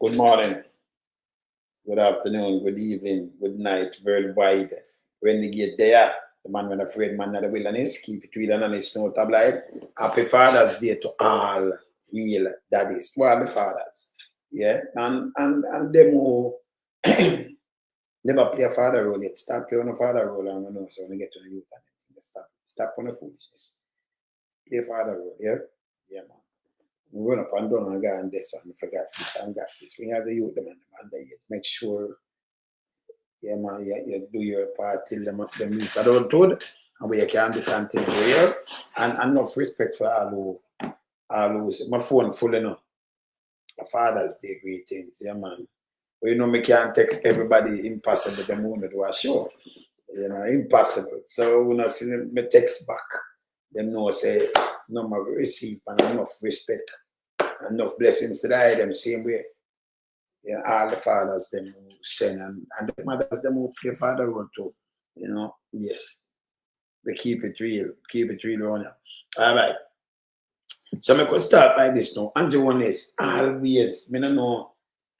Good morning, good afternoon, good evening, good night, worldwide. Renegade there, the man when afraid man of the wilderness, keep it real and honest, no tabloid. Happy Father's Day to all real daddies, to all the fathers. Yeah, and them who never play a father role yet, start playing a father role and we know so when you get to the youth and everything, stop on the foolishness. Play a father role, yeah? Yeah, man. We run up and down and go and this one, forgot this and got this. We have the youth, the man, there yet. Make sure, yeah, man, you do your part till them reach adulthood, and we can do continue here. And enough respect for all who, my phone full enough. Father's Day greetings, yeah, man. But you know, me can't text everybody impossible the moment do a show. You know, impossible. So when I see me text back, them know say no more receipt and enough respect, enough blessings to die them same way. Yeah, all the fathers them who send and the mothers them who play father role too. You know, yes. They keep it real on you. All right. So I could start like this now. Andrew Holness always, me don't know,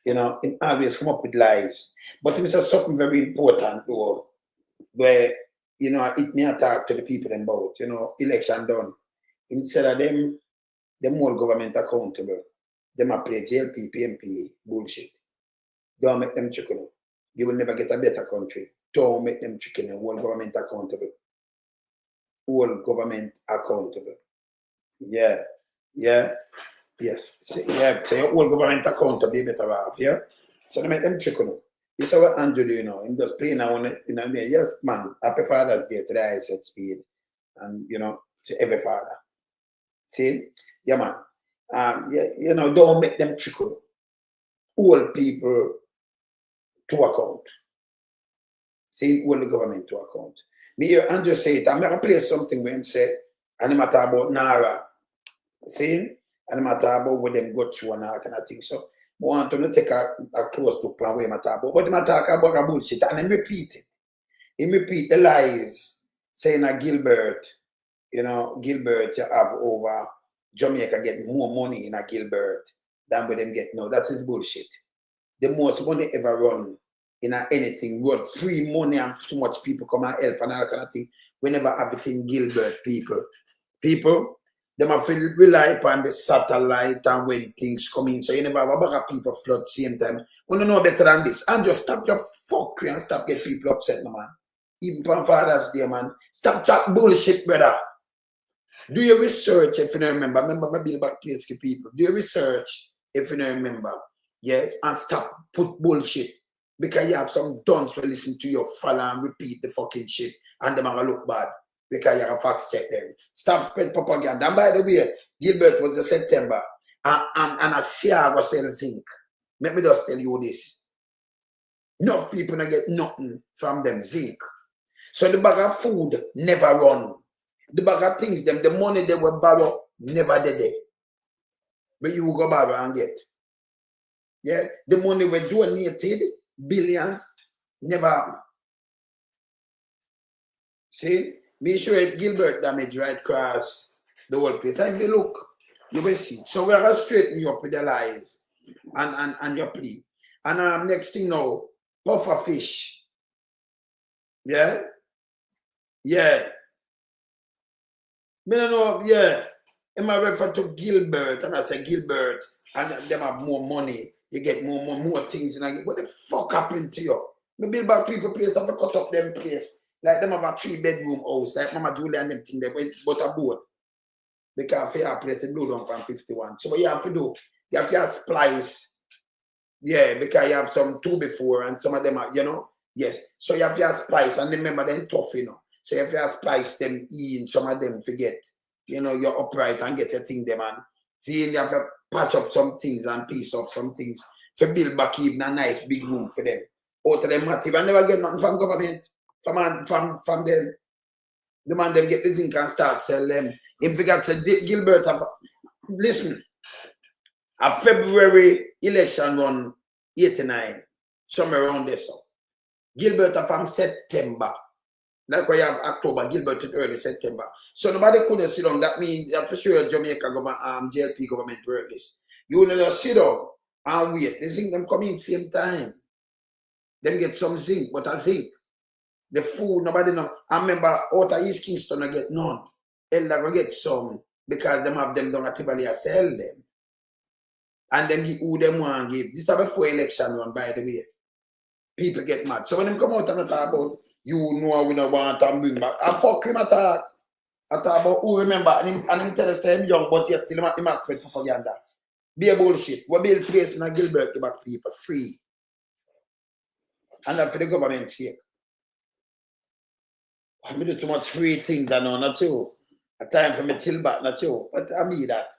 you know, it always come up with lies. But it is something very important though, where, you know, it may talk to the people about, you know, election done. Instead of them hold government accountable. Them a play JLP, PMP bullshit. Don't make them chicken. You will never get a better country. Don't make them chicken and hold government accountable. Hold government accountable. Yeah. Yeah. Yes. So, yeah. So you hold government accountable, they better off, yeah? So they make them chicken. This is what Andrew do, you know. Him just playing on it, you know. Yes, man. Happy Father's Day to the highest speed. And, you know, to every father. See? Yeah, man. Yeah, you know, don't make them trickle. Hold people to account. See, hold the government to account. Me hear Andrew say it. I'm going to play something where him say, and him talk about Narra. See? And him talk about what them go through and all kind of thing. So, I want to take a close look at what him talk about. But him talk about a bullshit. And him repeat it. Him repeat the lies. Saying that Gilbert, you know, Gilbert you have over Jamaica get more money in a Gilbert than with them get now. That is bullshit. The most money ever run in anything, run free money and too much people come and help and all kind of thing. We never have it in Gilbert, people. People, them have to rely upon the satellite and when things come in. So you never have a bag of people flood same time. We don't know better than this. And just stop your fuckery and stop get people upset, no, man. Even on Father's Day, man. Stop chat bullshit, brother. Do your research if you don't remember. Remember my bill back place to people. Do your research if you don't remember. Yes, and stop put bullshit. Because you have some dons who listen to you, follow and repeat the fucking shit. And them are gonna look bad. Because you have a fact check them. Stop spread propaganda. And by the way, Gilbert was in September. And a Saga was selling zinc. Let me just tell you this. Enough people don't get nothing from them zinc. So the bag of food never run. The bag of things, them, the money they will borrow, never did it. But you will go borrow and get. Yeah, the money we donated, billions, never happened. See, me show it Gilbert damage right across the whole place. And if you look, you will see. So we're going to straighten you up with the lies and your plea. And next thing now, puffer fish. Yeah? Yeah. I don't know, yeah. Am I refer to Gilbert? And I say Gilbert, and them have more money. You get more things. And what the fuck happened to you? Me build back people place, have to cut up them place. Like them have a 3-bedroom house, like Mama Julia and them thing, they went but a boat. Because fair place, they blew down from 51. So what you have to do, you have to splice. Yeah, because you have some 2 before, and some of them are, you know, yes. So you have to splice, and remember, they're tough, you know. So you have to splice them in, some of them to get, you know, you're upright and get your thing there, man. See, you have to patch up some things and piece up some things to build back even a nice big room for them. Out of them massive and never get nothing from government, from them. The man them get the thing and start sell them. If you got to Gilbert, listen, a February election run 89, somewhere around there. So Gilbert from September. Like why you have October, Gilbert in early September. So nobody couldn't sit down. That means you have to show your Jamaica government, JLP government work this. You will just sit down and wait. The zinc them come in same time. Them get some zinc, but a zinc. The food, nobody know. I remember out of East Kingston, I get none. Elder will get some because them have them down at Tivoli and sell them. And them give who them want to give. This is before election run, by the way. People get mad. So when them come out and talk about, you know we don't want to bring back. I fuck him attack. I talk about who remember, and him tell us him young, but yes, still he must spread propaganda. Be a bullshit. We build place in a Gilbert to back people free. And that's for the government's sake. I do too much free things, I know, not you. A time for me chill back, not you. But I mean that.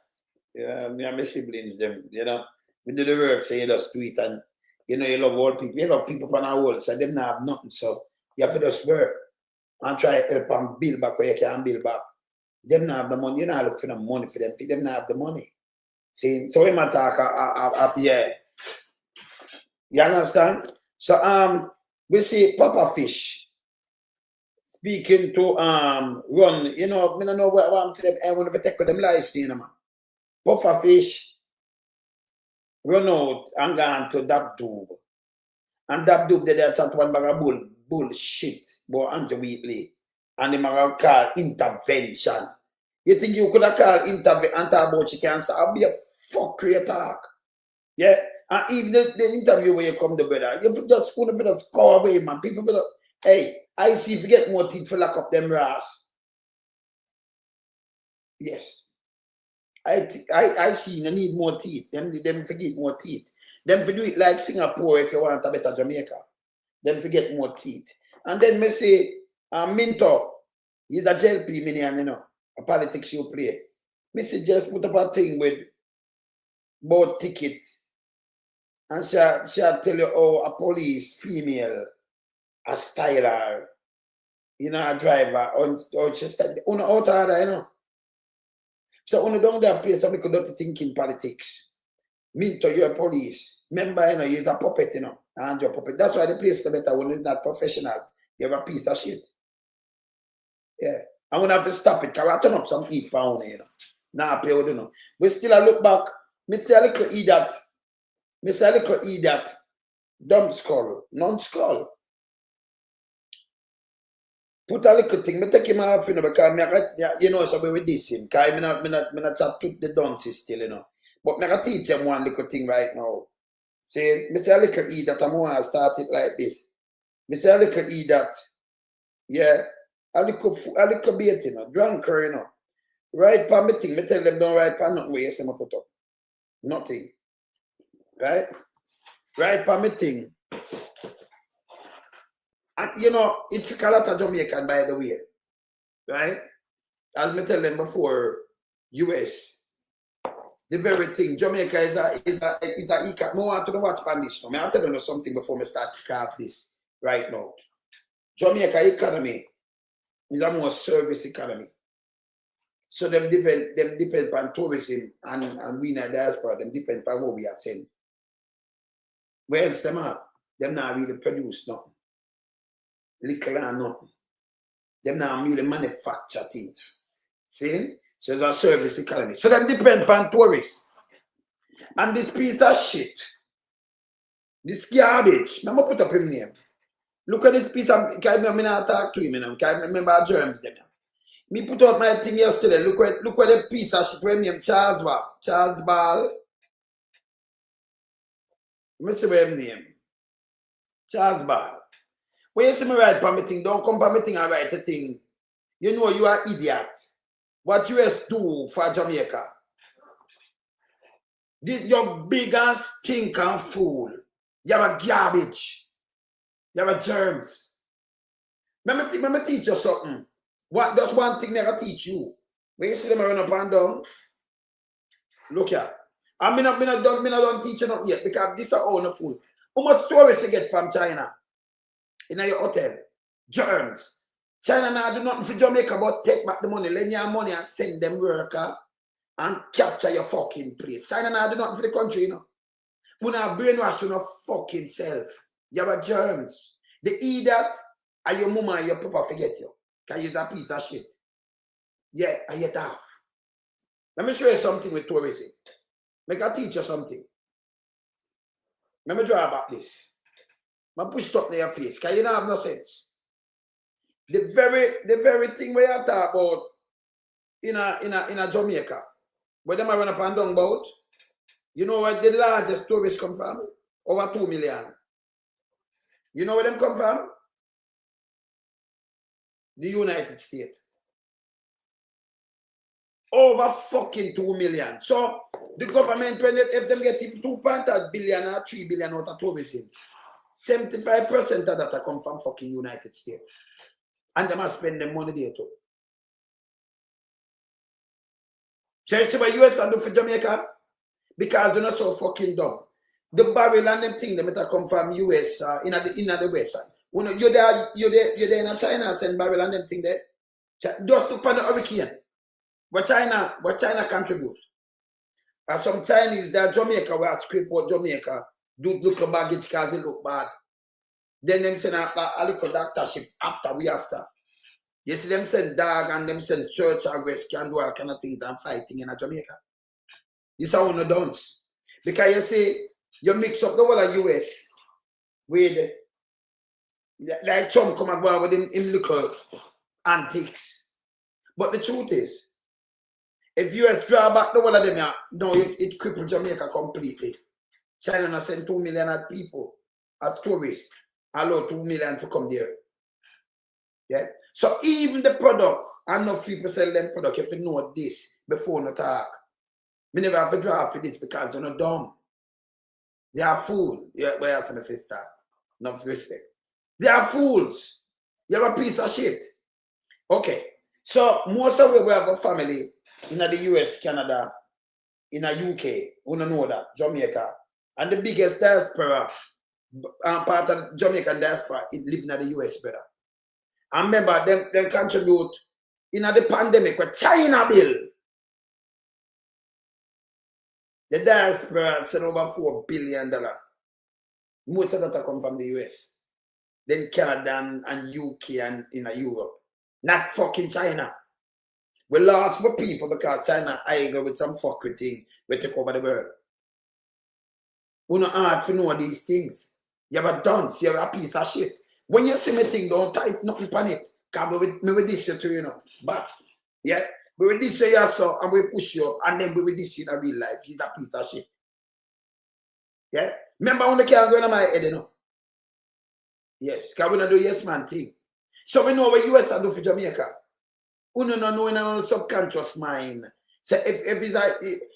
Yeah, me and my siblings, them, you know. We do the work, so you just do it, and you know, you love all people. You love people on our world, so them not have nothing. So you have to just work and try to help and build back where you can build back. Them not have the money. You not look for the money for them. Them not have the money. See, so when I talk, yeah. You understand? So we see Papa Phish speaking to run. You know, I don't know what I'm to them. I want to take with them lies, you know, man. Papa Phish run out and gone to Narra.Wheatley. And Narra.Wheatley they talk one bag of bullshit about Wheatley. And they might call intervention. You think you could have called intervention and talk about she can't start? I'll be a fuckery talk. Yeah? And even the interview where you come to brother, you just put for the score away, man. People for the, hey, I see if you get more teeth for lock up them ass. Yes. I see you need more teeth. Them to get more teeth. Them to do it like Singapore if you want a better Jamaica. Them to get more teeth. And then me say, Minto, he's a jail plea minion, you know, a politics you play. Me say just put up a thing with both tickets. And she'll tell you, oh, a police female, a styler, you know, a driver, or she said, out order, you know. So when you don't that place, some people don't think in politics. Minto, you're a police. Remember, you know, you're a puppet, you know, and you're a puppet. That's why the place is better when it's not professionals. You have a piece of shit. Yeah. I'm gonna have to stop it, because I turn up some heat pound, you know. Now play with you know. We still look back, me say a little idiot. Me say a little idiot. Dumb skull, non-skull. Put a little thing, me take him off, you know, because me, you know, so we this him, because me not chat to the dunces still, you know. But me can teach him one little thing right now. Say, me say a little idiot, I'm going to start it like this. Me say a little idiot. Yeah. A little bait, you know, drunker, you know. Right for me thing, me tell them don't write for nothing where you say me put up. Nothing. Right? Right for me thing. And you know, it took a lot of Jamaican, by the way. Right? As me tell them before, US. The very thing, Jamaica is a e-cap. I want to watch on this now. I'll tell you something before me start to carve this right now. Jamaica economy is a more service economy. So them depend on tourism and we in the diaspora, them depend on what we are saying. Where else them are? Them not really produce nothing. Little and nothing. Them not really manufacture things. See? So it's a service economy. So them depend on tourists. And this piece of shit, this garbage, I'm going to put up his name. Look at this piece of, I'm not talk to him, I remember germs them. Me put out my thing yesterday. Look at the piece of shit where name Charles Ball. Let me see where his name. Charles Ball. When you see me write for me thing, don't come for me thing and write a thing. You know you are idiot. What US do for Jamaica? This your biggest stinking fool. You have a garbage. You have a germs. Let me teach you something. What that's one thing I teach you. When you see them run up and down, look here. I'm not done teaching up yet because this is all a fool. How much tourists you get from China in your hotel? Germs. China now do nothing for Jamaica but take back the money, lend your money and send them worker and capture your fucking place. China now do nothing for the country, you know. You now brainwash your fucking self. You have a germs. The idiot and your mama and your papa forget you. Because you're a piece of shit. Yeah, and you're tough. Let me show you something with tourism. Make I teach you something. Let me draw back this. I push it up in your face, because you don't have no sense. The very thing we are talking about in a Jamaica, where them are run up and down about, you know where the largest tourists come from? Over 2 million. You know where them come from? The United States. Over fucking 2 million. So the government, when if them get even 2.8 billion or 3 billion out of tourism, 75% of that come from fucking United States. And they must spend the money there too. So you see what US do for Jamaica? Because they're not so fucking dumb. The barrel and them thing, they better come from US in the West. You know, you're there in China send barrel and them thing there. Just look on the hurricane. What China contribute. And some Chinese there Jamaica where scrape out Jamaica, do look at baggage because it look bad. Then them send a little doctor ship after. You see them send dog and them send search and rescue and do all kind of things and fighting in Jamaica. This is how one dance. Because you see, you mix up the whole of US with like Trump come and go with him little antics. But the truth is, if US draw back the whole of them, no, it crippled Jamaica completely. China has sent 2 million people as tourists, allow 2 million to come there. Yeah. So even the product, enough people sell them product, if you know this before no talk. We never have to draw for this because they're not dumb. They are fools. Yeah, we have for the first time. Enough respect. They are fools. You have a piece of shit. Okay. So most of we have a family in the US, Canada, in the UK, we don't know that, Jamaica. And the biggest diaspora, part of Jamaican diaspora, it live in the US, brother. And remember, them contribute in the pandemic with China bill. The diaspora sent over $4 billion. Most of that come from the US. Then Canada and UK and in Europe. Not fucking China. We lost for people because China go with some fucking thing. We take over the world. We not hard to know these things. You have a dunce, you have a piece of shit. When you see me thing, don't type nothing on it. Because we will diss you to, you know. But, yeah, we will diss you so and we push you up and then we will diss you in real life. He's a piece of shit. Yeah? Remember when the car going on my head, you know? Yes, because we don't do yes man thing. So we know what US do for Jamaica. We don't know in our subconscious mind. So if it's like,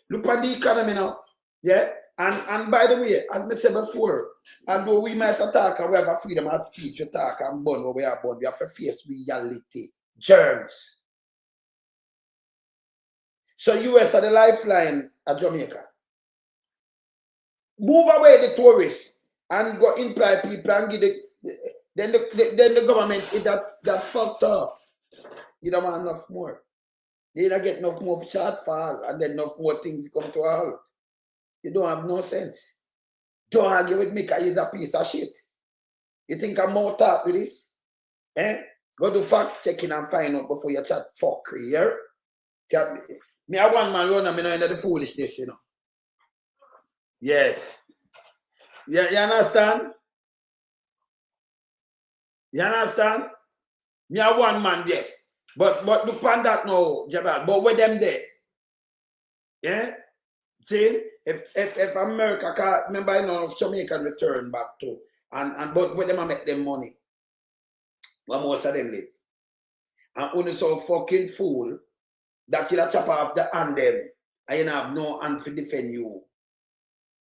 look at the economy now. Yeah? And by the way, as I said before, although we might attack and we have a freedom of speech, we talk and burn what we are born, we have to face reality. Germs. So US are the lifeline at Jamaica. Move away the tourists and go imply people and give then the government is that fucked up. You don't want enough more. They don't get enough more shortfall and then enough more things come to a halt. You don't have no sense. Don't argue with me because you're a piece of shit. You think I'm more talk with this? Eh? Go do fact checking and find out before you chat fuckery, yeah? Me a one man run and me know into the foolishness, you know. Yes. You understand? You understand? Me a one man, yes. But look on that now, Jabal. But with them there. Yeah? See? If America can remember, you know, if Jamaica return back to but where them make them money. Where most of them live. And only so fucking fool that you chop off the hand them and you have no hand to defend you.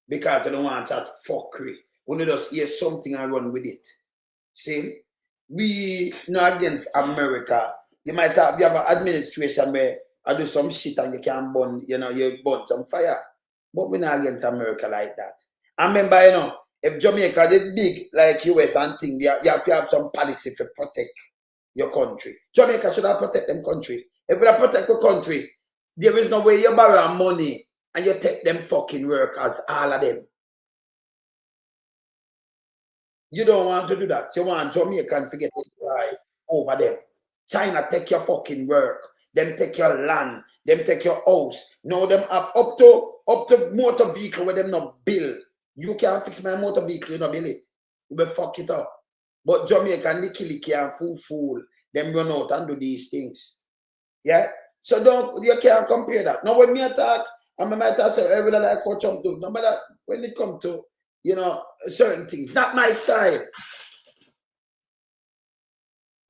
Because you don't want that fuckery. Only just hear something and run with it. See? We not against America. You might have an administration where I do some shit and you can burn, you know, you burn some fire. But we're not against America like that. And remember, you know, if Jamaica is big like US and thing, you have to have some policy to protect your country. Jamaica should have protect them country. If you protect the country, there is no way you borrow money and you take them fucking workers, all of them. You don't want to do that. You want Jamaica to get it right over them. China take your fucking work. Them take your land. Them take your house. Now them have up to motor vehicle where them not build. You can't fix my motor vehicle, you know, build it. You will fuck it up. But Jamaican, they kill it, can't fool. Them run out and do these things. Yeah? So you can't compare that. Now when me attack, I might say, everyone like how Trump do. No matter when it comes to, you know, certain things. Not my style.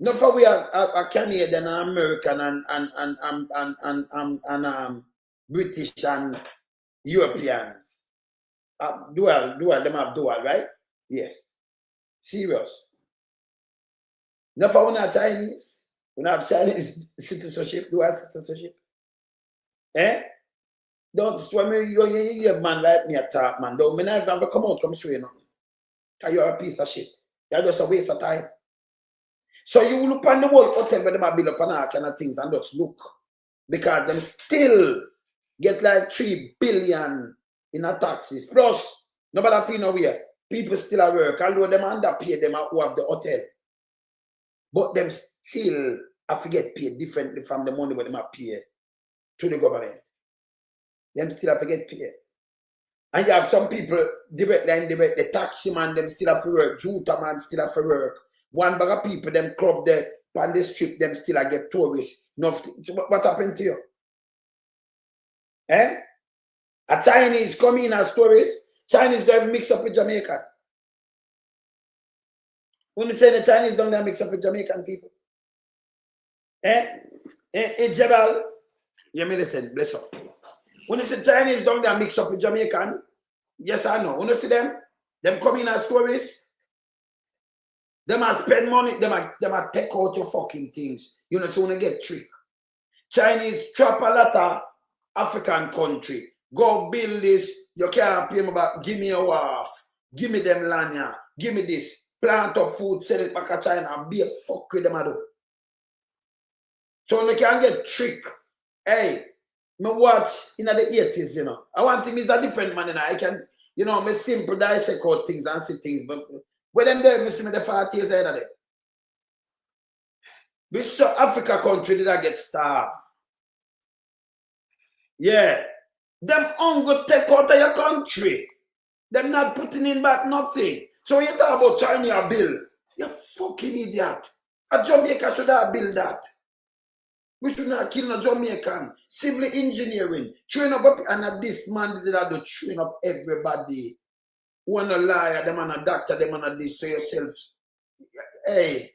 Not for we are Canadian and American and British and European. Dual, them have dual, right? Yes. Serious. Not for we are Chinese. We have Chinese citizenship, dual citizenship. Eh? Don't when you have man like me attack, man. Don't me never come out, come show you nothing. Because you're a piece of shit. You're just a waste of time. So you look on the whole hotel where they might build up on all kind of things and just look. Because them still get like 3 billion in a taxes. Plus, nobody feel nowhere. People still at work, although them underpay them who have the hotel. But them still have to get paid differently from the money where they might pay to the government. Them still have to get paid. And you have some people, the taxi man, them still have to work. Juta man still have to work. One bag of people, them club there, on the strip, them still have get tourists. What happened to you? Eh? A Chinese come in as tourists. Chinese don't mix up with Jamaican. When you say the Chinese don't mix up with Jamaican people. Eh? Jebel, you may listen, bless up. When you say Chinese don't mix up with Jamaican, yes or no? When you see them come in as tourists, them a spend money, them a take out your fucking things. You know, so when you get tricked. Chinese trap a lot of African country. Go build this, you can't pay me back, give me a wharf, give me them lanya, give me this, plant up food, sell it back to China, and be a fuck with them. So when you can get tricked, hey, me watch in the 80s, you know. I want him is a different man, and I can, you know, me simple dissect out things and see things, but when them there, me see me the 40 years ahead of them. This Africa country did I get starved. Yeah. Them hunger take out of your country. Them not putting in back nothing. So when you talk about China bill, you fucking idiot. A Jamaica should have built that. We should not kill no Jamaican. Civil engineering. Train up, and this man did that to train up everybody. One a liar, them and a doctor, them and a this, so yourself. Hey,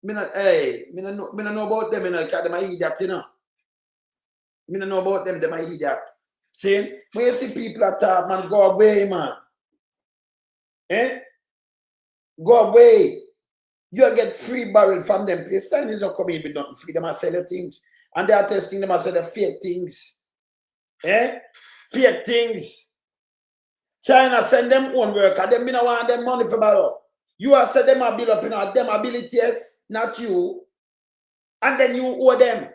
me not know about them, because them are idiot, you know. Me not know about them are idiot. See, when you see people at top, man, go away, man. Eh? Go away. You get free barrel from them. Place Chinese don't come in with nothing free. Them are selling things. And they are testing them and selling fake things. Eh? Fake things. China send them own worker. Them don't want them money for borrow. You are said them a bill up in them abilities, not you. And then you owe them.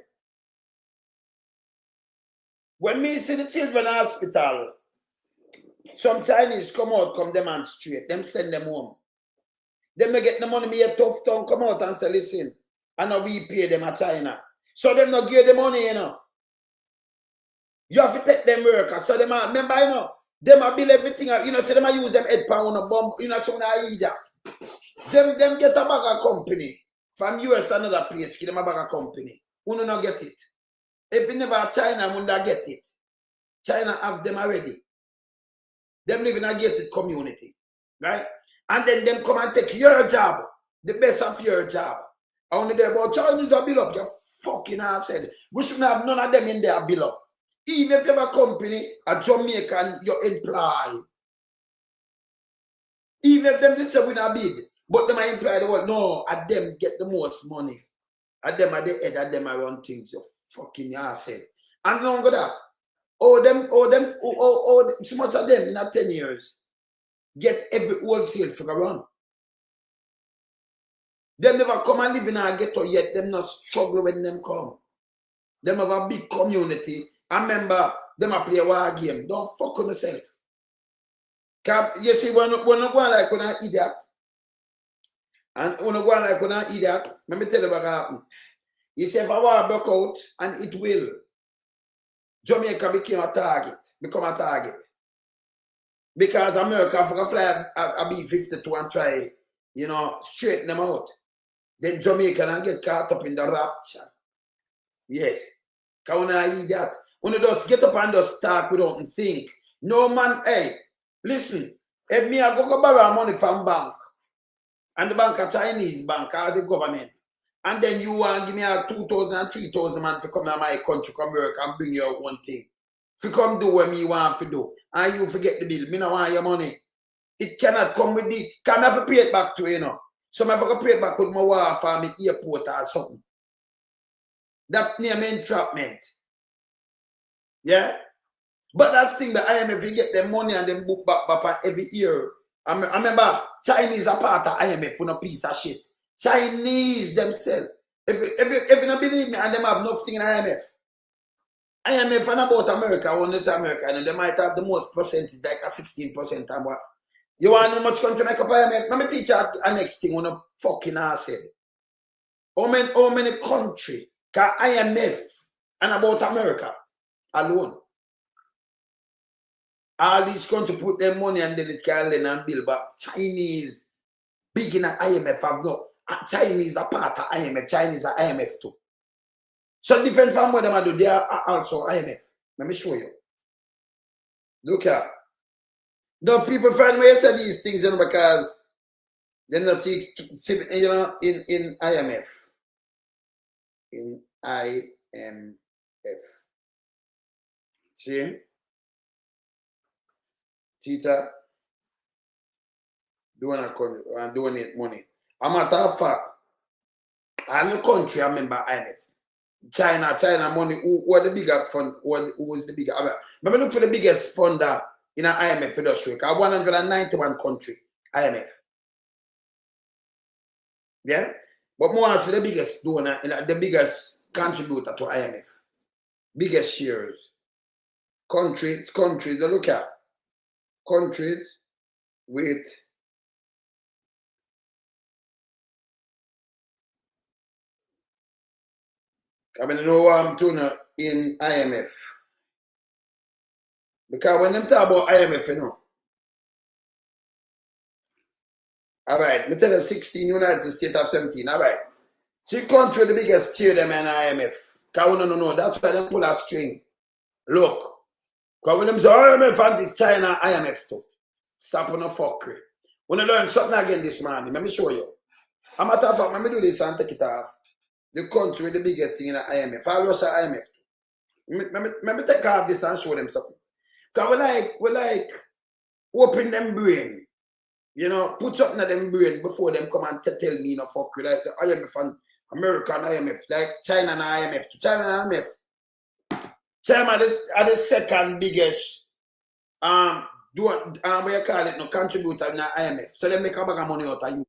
When me see the children in hospital, some Chinese come out, come demonstrate, them send them home. Them they get the money, me a tough tongue, come out and say, listen, and now we pay them at China. So them not give the money, you know. You have to take them workers. So them are, remember, you know, them a bill everything, you know, so them a use them head pound on a bomb, you know, so I eat that. Them get a bag of company from US another place, give them a bag of company. Who do not get it? If you never have China, we not get it. China have them already. Them live in a gated community, right? And then them come and take your job, the best of your job. I only there about Chinese are bill up, you fucking ass said. We shouldn't have none of them in there bill up. Even if you have a company, a Jamaican, you employ. Even if them did say we not bid, but them are employ the world. No, at them get the most money. At them at the head, at them around things. You fucking ass said. And not go that. So much of them in a 10 years get every wholesale for a run. Them never come and live in a ghetto yet. Them not struggle when them come. Them have a big community. I remember them a play a war game. Don't fuck on yourself. You see, when you go like when I idiot, and when you go like when I idiot, let me tell you what happened. You say if I war broke out, and it will, Jamaica become a target. Because America for fly a B-52 and try, straighten them out. Then Jamaica and get caught up in the rapture. Yes. Because when I eat that, when you just get up and just talk without think. No man, hey, listen, if me I go borrow money from bank, and the bank a Chinese bank or the government, and then you want to give me a 2,000 and 3,000 man to come to my country, come work and bring you out one thing. If you come do what me want to do, and you forget the bill, me no want your money. It cannot come with it. Can I have to pay it back to you, So I have to pay it back with my wife for my airport or something. That name entrapment. Yeah? But that's the thing, the IMF, you get them money and them book back every year. I remember Chinese are part of IMF for no piece of shit. Chinese themselves. If you don't believe me, and them have nothing in IMF. IMF and about America, when they say America, and they might have the most percentage, like a 16%. And what? You want how much country make up IMF? Let me teach you a next thing on a fucking ass. How many country can IMF and about America alone? All these countries put their money and then it can lend and build, but Chinese big in the IMF have no. Chinese are part of IMF, Chinese are IMF too. So different from what they do, they are also IMF. Let me show you. Look here. The people find where you say these things because they're not see in IMF. In IMF. See? Tita, donate money. A matter of fact, I'm the country, I remember IMF. China money, who are the bigger fund, who is the bigger? Let me look for the biggest funder in an IMF for the show. 191 country, IMF. Yeah? But more as the biggest donor, the biggest contributor to IMF. Biggest shares. Countries, look at. Countries with I mean, know what I'm doing in IMF. Because when them talk about IMF, all right, me tell you 16 United States of 17, all right. See country the biggest share them in IMF. Because we don't know, that's why they pull a string. Look. Because when them say IMF and China, IMF too. Stop on a fuckery. When I learn something again this morning, let me show you. A matter of fact, let me do this and take it off. The country with the biggest thing in the IMF. I Russia IMF too. Let me take off this and show them something. Because we like open them brain. Put something in them brain before them come and tell me fuckery. Like the IMF and American IMF. Like China and IMF too. China and IMF. China are the second biggest what you call it, no contributor in the IMF. So they make a bag of money out of you.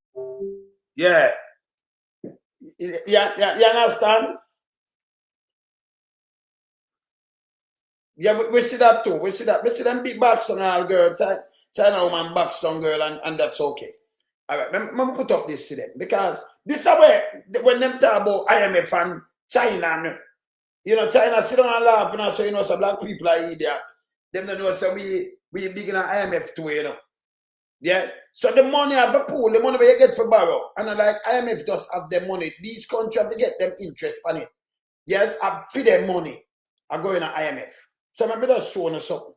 Yeah. You understand? Yeah, we see that too. We see them big box on all girl, China woman box on girl, and that's okay. All right, let me put up this to them because this is where when them talk about IMF and China, China sit down and laugh and say, some black people are idiot. Them don't know so we big in an IMF too, Yeah. So the money have a pool, the money where you get for borrow. And like IMF just have the money. These countries have to get them interest on it. Yes, I feed them money. I go in an IMF. So let me just show you something.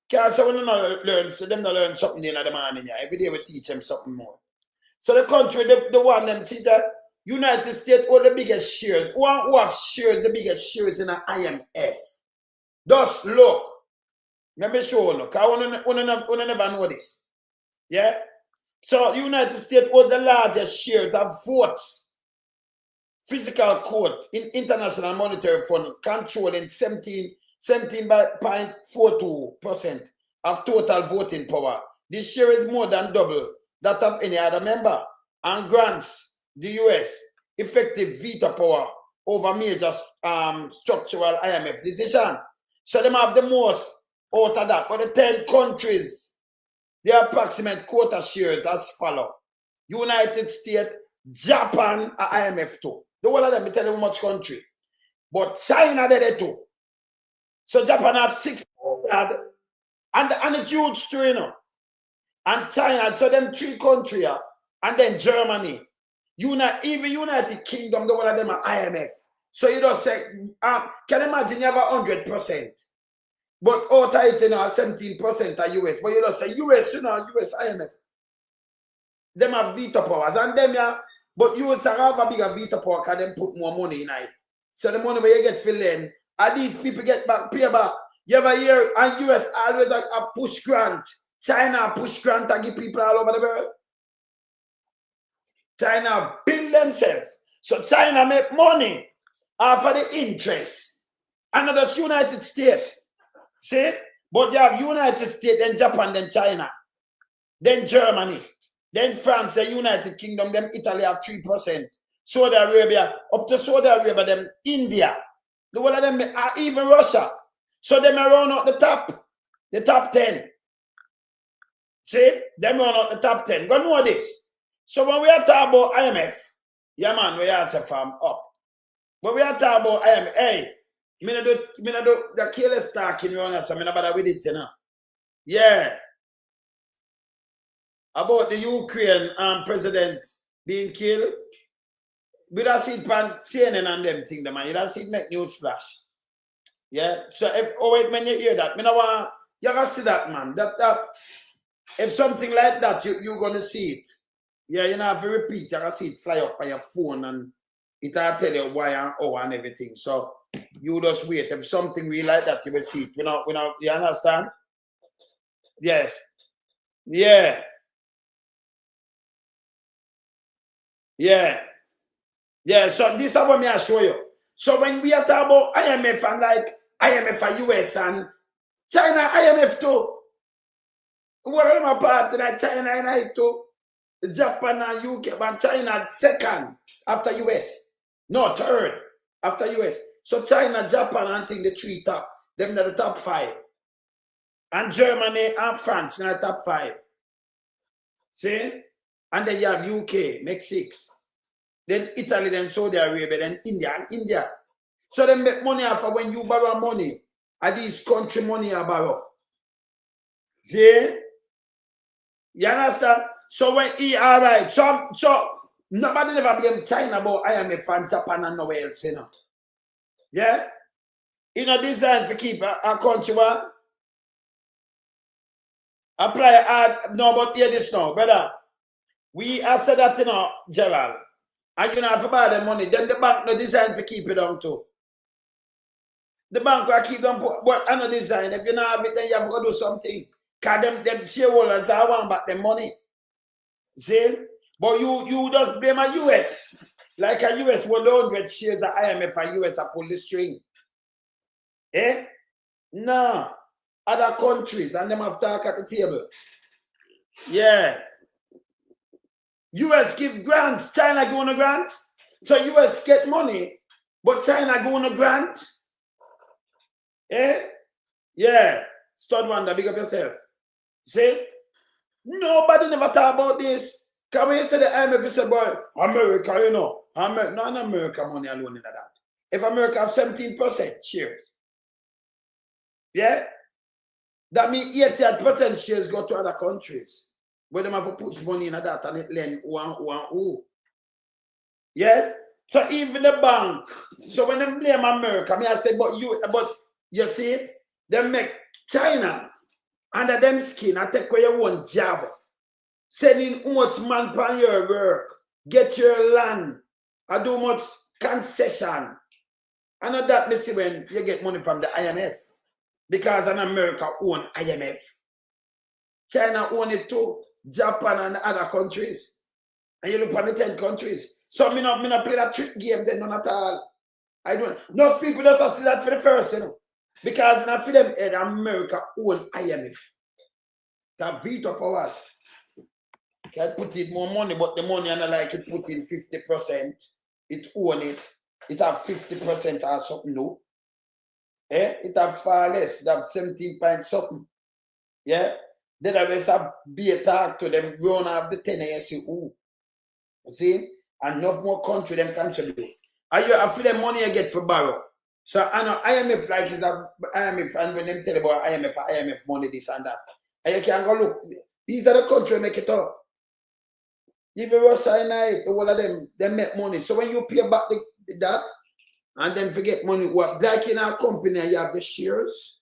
Because so when they not learn, so them not learn something in the morning. Yeah. Every day we teach them something more. So the country, the one them see that United States all the biggest shares. Who have shares, the biggest shares in an IMF. Just look. Let me show you. Because I never know this. Yeah? So United States hold the largest shares of votes. Physical court in International Monetary Fund controlling 17.42% of total voting power. This share is more than double that of any other member and grants the US effective veto power over major structural IMF decision. So they have the most out of that. But the 10 countries, their approximate quota shares as follow. United States, Japan, and IMF too. The whole of them, I tell you how much country. But China, they're there too. So Japan have And it's huge too, you know. And China, so them 3 countries, and then Germany. Even United Kingdom, the one of them are IMF. So you just say, can you imagine you have 100%? But out of it, 17% are US. But you just say US, US IMF. Them have veto powers. And them, but you would have a bigger veto power because them put more money in it. So the money where you get filled in, and these people get back, pay back. You ever hear, and US always a push grant. China push grant to give people all over the world. China build themselves. So China make money off of the interest. And that's United States. See? But you have United States, then Japan, then China, then Germany, then France, the United Kingdom, then Italy have 3%. Saudi Arabia, up to Saudi Arabia, then India. The one of them are even Russia. So them around out the top 10. See? Them around out the top 10. Go know this. So when we are talking about IMF, yeah man, we have to farm up. But we are talking about IMF, hey, me no do the careless talking, you understand? Me no bother with it, you know. Yeah. About the Ukraine president being killed. We don't see it on CNN and them thing, man. You don't see it make news flash. Yeah. So when you hear that, me no want you gotta see that, man. That if something like that, you're gonna see it. Yeah, you know, have to repeat, you can see it fly up on your phone and it'll tell you why and how and everything. So you just wait. If something really like that, you will see it. You understand? Yes. Yeah. Yeah. Yeah. So this is what I show you. So when we are talking about IMF and like IMF and US and China, IMF too. What are my part of that China and I too? Japan and UK, but China second after US. No, third after US. So China, Japan, and I think the 3 top. Them are the top 5. And Germany and France in the top 5. See? And then you have UK, make 6. Then Italy, then Saudi Arabia, then India and India. So they make money off of when you borrow money. And these country money are borrow. See? You understand? So when all right, so nobody never blame China about IMF and Japan and nowhere else, you know. Yeah? You know, designed to keep a country one. Apply hard. No, but hear this now, brother. We have said that, you know, Gerald. And you know, have to buy the money. Then the bank no designed to keep it down too. The bank will keep them, but I know design. If you don't have it, then you have to do something. Because them shareholders are want back the money. See? But you just blame a US. Like a US 100 shares of IMF and US are pull the string. Eh? No. Other countries and them have to talk at the table. Yeah. US give grants. China give on a grant. So US get money, but China go on a grant. Eh? Yeah. Stud wonder, big up yourself. See? Nobody never talk about this. Because when you say the IMF, you say, boy, America, you know. Not America money alone in that. If America have 17% shares, yeah? That means 88% shares go to other countries. Where they have to put money in that and it lend who. Yes? So even the bank. So when they blame America, I say, but you see it? They make China under them skin and take away your own job. Sending how much man per your work, get your land, and do much concession. And that me see when you get money from the IMF. Because an America own IMF. China own it too. Japan and other countries. And you look at the 10 countries. So me not play that trick game then none at all. I don't. No people just see that for the first, you know. Because in a film head, America own IMF. That veto powers. Can put in more money, but the money and like it put in 50%. It own it. It have 50% or something though. Eh? It have far less. It have 17 point something. Yeah? Then I will have be a talk to them, run off the 10 and you see who. You see? And enough more country them contribute. And you have the money you get for borrow. So I know IMF like is a IMF, and when them tell about IMF money, this and that. And you can go look. These are the countries make it up. If you was cyanide, all of them make money. So when you pay back that and then forget money, what like in our company you have the shares.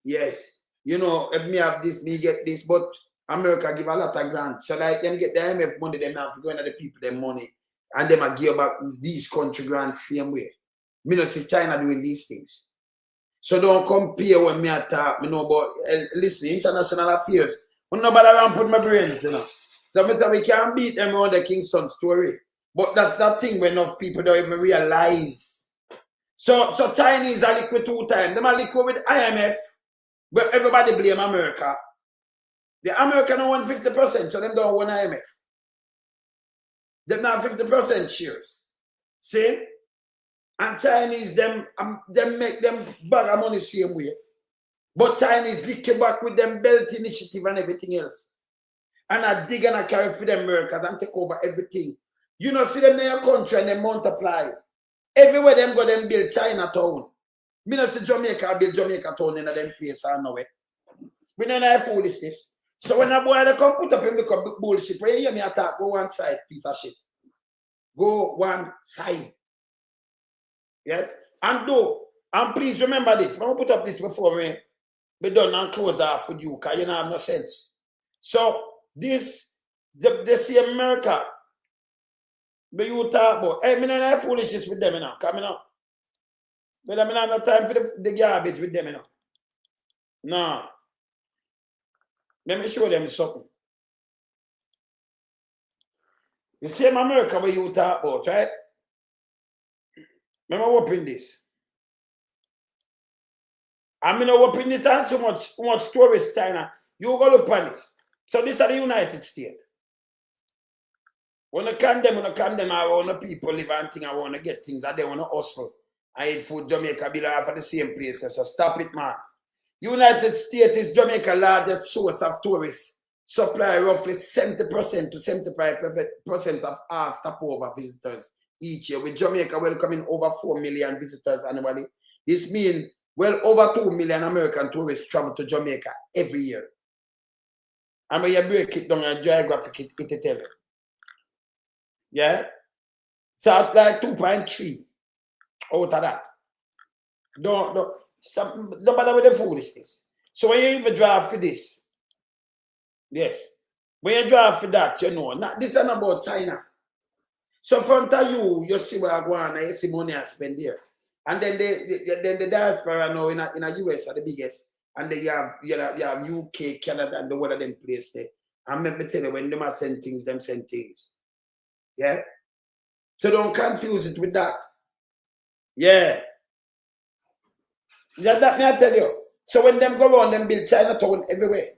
Yes. You know, if me have this, me get this, but America give a lot of grants. So like them get the IMF money, them have to go into the people them money. And them are give back these country grants same way. Me not see China doing these things. So don't compare when me attack, me know about, listen, international affairs. I'm nobody around put my brains, you know. So I say we can't beat them on the Kingston story. But that's that thing when enough people don't even realize. So Chinese are liquid 2 times. Them are liquid with IMF, but everybody blame America. The American don't want 50%, so them don't want IMF. Them not 50% shares. See? And Chinese, them make them bag of money same way. But Chinese lick back with them belt initiative and everything else. And I dig and I carry for them Americans and take over everything. You know, see them in your country and they multiply. Everywhere them go, them build Chinatown. Me not see Jamaica build Jamaica town in them place or nowhere. We don't have foolishness. So when a boy they come put up him become bullshit, when you hear me attack, go one side, piece of shit. Go one side. Yes? And please remember this. I'm going to put up this before we done and close off with you, because you don't have no sense. So, this, they see America, but you talk about, hey, I don't have foolishness with them, you know, coming up. But I don't have no time for the garbage with them, you know. No. Let me show them something. The same America where you talk about, right? Remember open this. I'm going to open this and so much tourist China. You go look on this. So this is the United States. When I condemn I want the people live and think I want to get things that they want to hustle. I eat food, Jamaica be like for the same places. So stop it, man. United States is Jamaica's largest source of tourists. Supply roughly 70% to 75% of all stopover visitors each year, with Jamaica welcoming over 4 million visitors annually. This means well over 2 million American tourists travel to Jamaica every year. And when you break it down and geographic, it tell you. Yeah? So like 2.3 out of that. Don't bother with the foolishness. So when you even draw for this, yes, when you draw for that, you know, this is not about China. So front of you see where I go on and you see money I spend there. And then the diaspora now in the US are the biggest. And then you have UK, Canada, and the one of them place there. And let me tell you, when them send things, them send things. Yeah? So don't confuse it with that. Yeah. That may I tell you. So when them go on, them build Chinatown everywhere.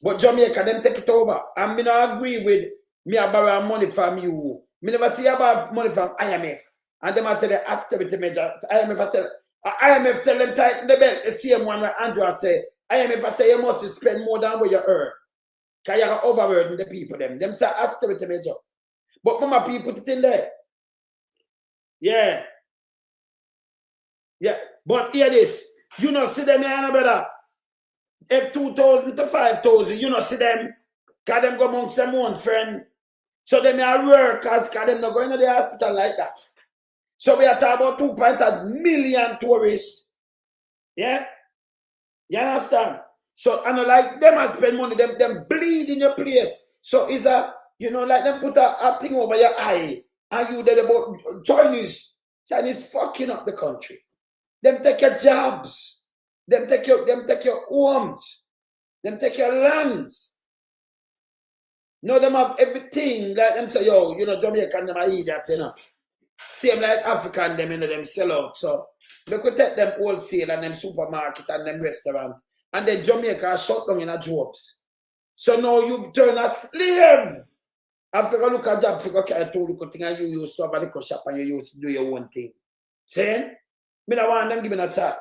But Jamaica, them take it over. And me not agree with me I borrow money from you. Me never see about money from IMF. And them I tell you austerity measure. IMF tell them tighten the belt. The same one where Andrew say, IMF I say you must spend more than what you earn. Because you are overburden the people them. Them say austerity measure. But mama people put it in there. Yeah. Yeah. But hear this. You know see them here better. If 2,000 to 5,000, you know see them. Because them go amongst them one friend. So them are workers, because them not going to the hospital like that. So we are talking about 2.8 million tourists. Yeah? You understand? So, and like them has spend money, them bleed in your place. So is a, you know, like them put a thing over your eye. And you there about Chinese fucking up the country. Them take your jobs. Them take your homes. Them take your lands. No, them have everything. Like them say, yo, you know, Jamaican them are idiot, you know. Same like African them, you know, them sell out. So they could take them wholesale and them supermarket and them restaurant. And then Jamaica shut down in a droves. So now you turn a slave. After look at job, figure carry 2 little thing and you used to have a little shop and you used to do your own thing. See? Me don't want them giving a chat.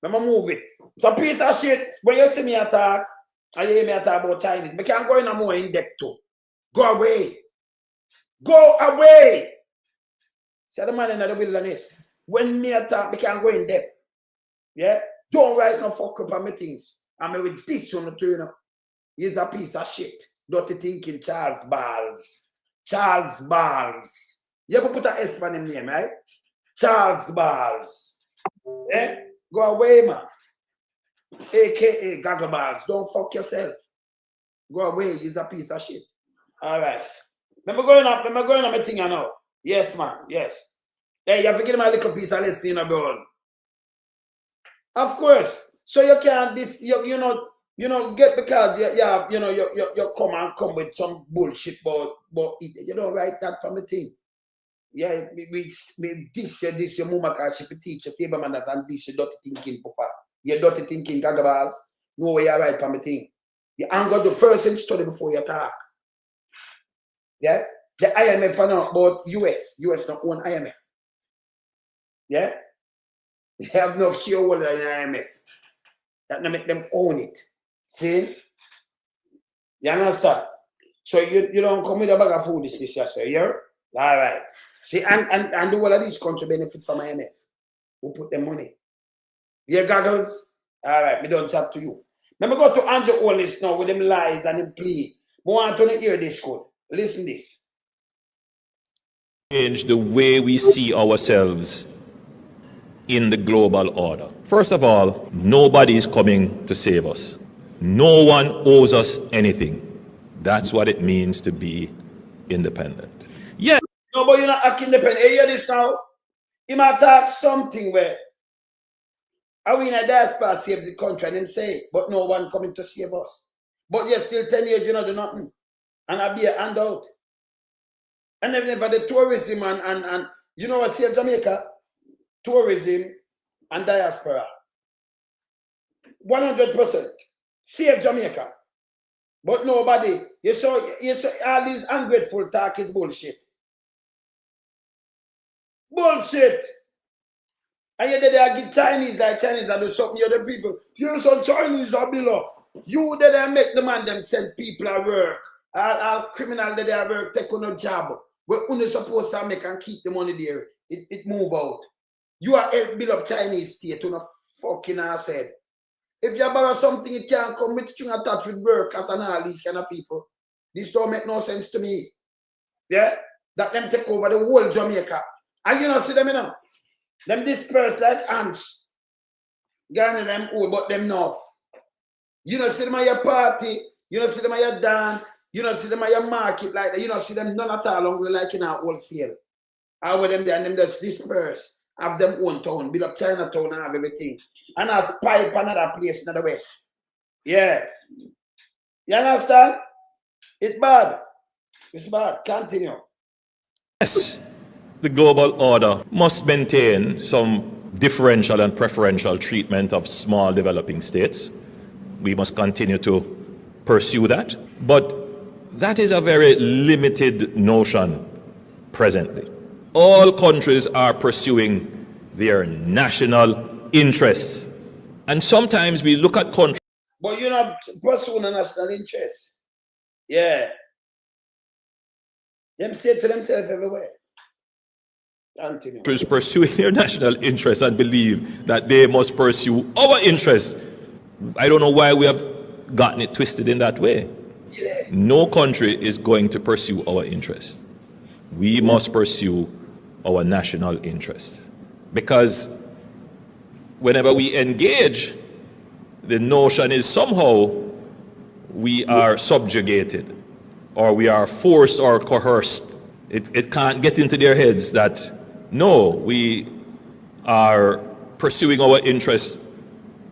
Let me move it. So piece of shit, when you see me attack, and you hear me attack about Chinese, I can't go in a more in depth too. Go away. Go away. See the man in the wilderness. When me attack, me can go in depth. Yeah? Don't write no fuck up on me things. I mean with this on the turn up. He's a piece of shit. Dirty thinking Charles Balls. Charles Balls. You ever put an S on him name, right? Charles Balls. Yeah? Go away, man. AKA Gaggle Balls. Don't fuck yourself. Go away. He's a piece of shit. All right. Remember going on my thing, I know. Yes, man. Yes. Hey, you have to give him a little piece of lesson, you know, bro. Of course. So you can't you know, get because you come with some bullshit but you don't write that from the thing. Yeah, this your mama can she teach your table man and this your dirty thinking, papa. Your dirty thinking gagabals. No way you write from the thing. You ain't got the first and study before you talk. Yeah? The IMF are not about US. US not own IMF. Yeah? They have no shareholder in IMF. That not make them own it. See? You understand? So you don't come with a bag of foolishness, sir. Yeah? All right. See, and the whole of these country benefit from IMF. Who put them money? Yeah, goggles? All right, me don't chat to you. Let me go to Andrew Holness now with them lies and him plea. But I want to hear this code. Listen this. Change the way we see ourselves in the global order. First of all, nobody is coming to save us. No one owes us anything. That's what it means to be independent. Yeah. No, but you're not acting independent. You hear this now? He might talk something where are we in a diaspora save the country and him say, but no one coming to save us. But you're still 10 years, you know, do nothing. And I'll be a handout. And even for the tourism and you know what save Jamaica? Tourism and diaspora. 100%. Save Jamaica. But nobody. You saw all these ungrateful talk is bullshit. Bullshit. And you did they give Chinese like Chinese and do something you other people. You some Chinese are below. You did they make the man them send people at work. All criminal that they at work take on a job. We're only supposed to make and keep the money there. It move out. You are help build up Chinese state on a fucking ass head. If you borrow something, it can't come with string attached with workers and all these kind of people. This don't make no sense to me. Yeah? That them take over the whole Jamaica. And you know, see them, you know? Them disperse like ants. Gone them old, but them enough. You know, see them at your party. You know, see them at your dance. You know, see them at your market like that. You know, see them none at all longer like in our wholesale. How with them there and them that's dispersed. Have them own town, build up Chinatown and have everything. And as pipe another place in the west. Yeah. You understand? It's bad. It's bad. Continue. Yes. The global order must maintain some differential and preferential treatment of small developing states. We must continue to pursue that. But that is a very limited notion presently. All countries are pursuing their national interests. And sometimes we look at countries. But you're not pursuing a national interest. Yeah. Them say to themselves everywhere. Continue. Pursuing their national interests and believe that they must pursue our interests. I don't know why we have gotten it twisted in that way. Yeah. No country is going to pursue our interests. We must pursue our national interests. Because whenever we engage, the notion is somehow we are subjugated or we are forced or coerced. It can't get into their heads that no, we are pursuing our interests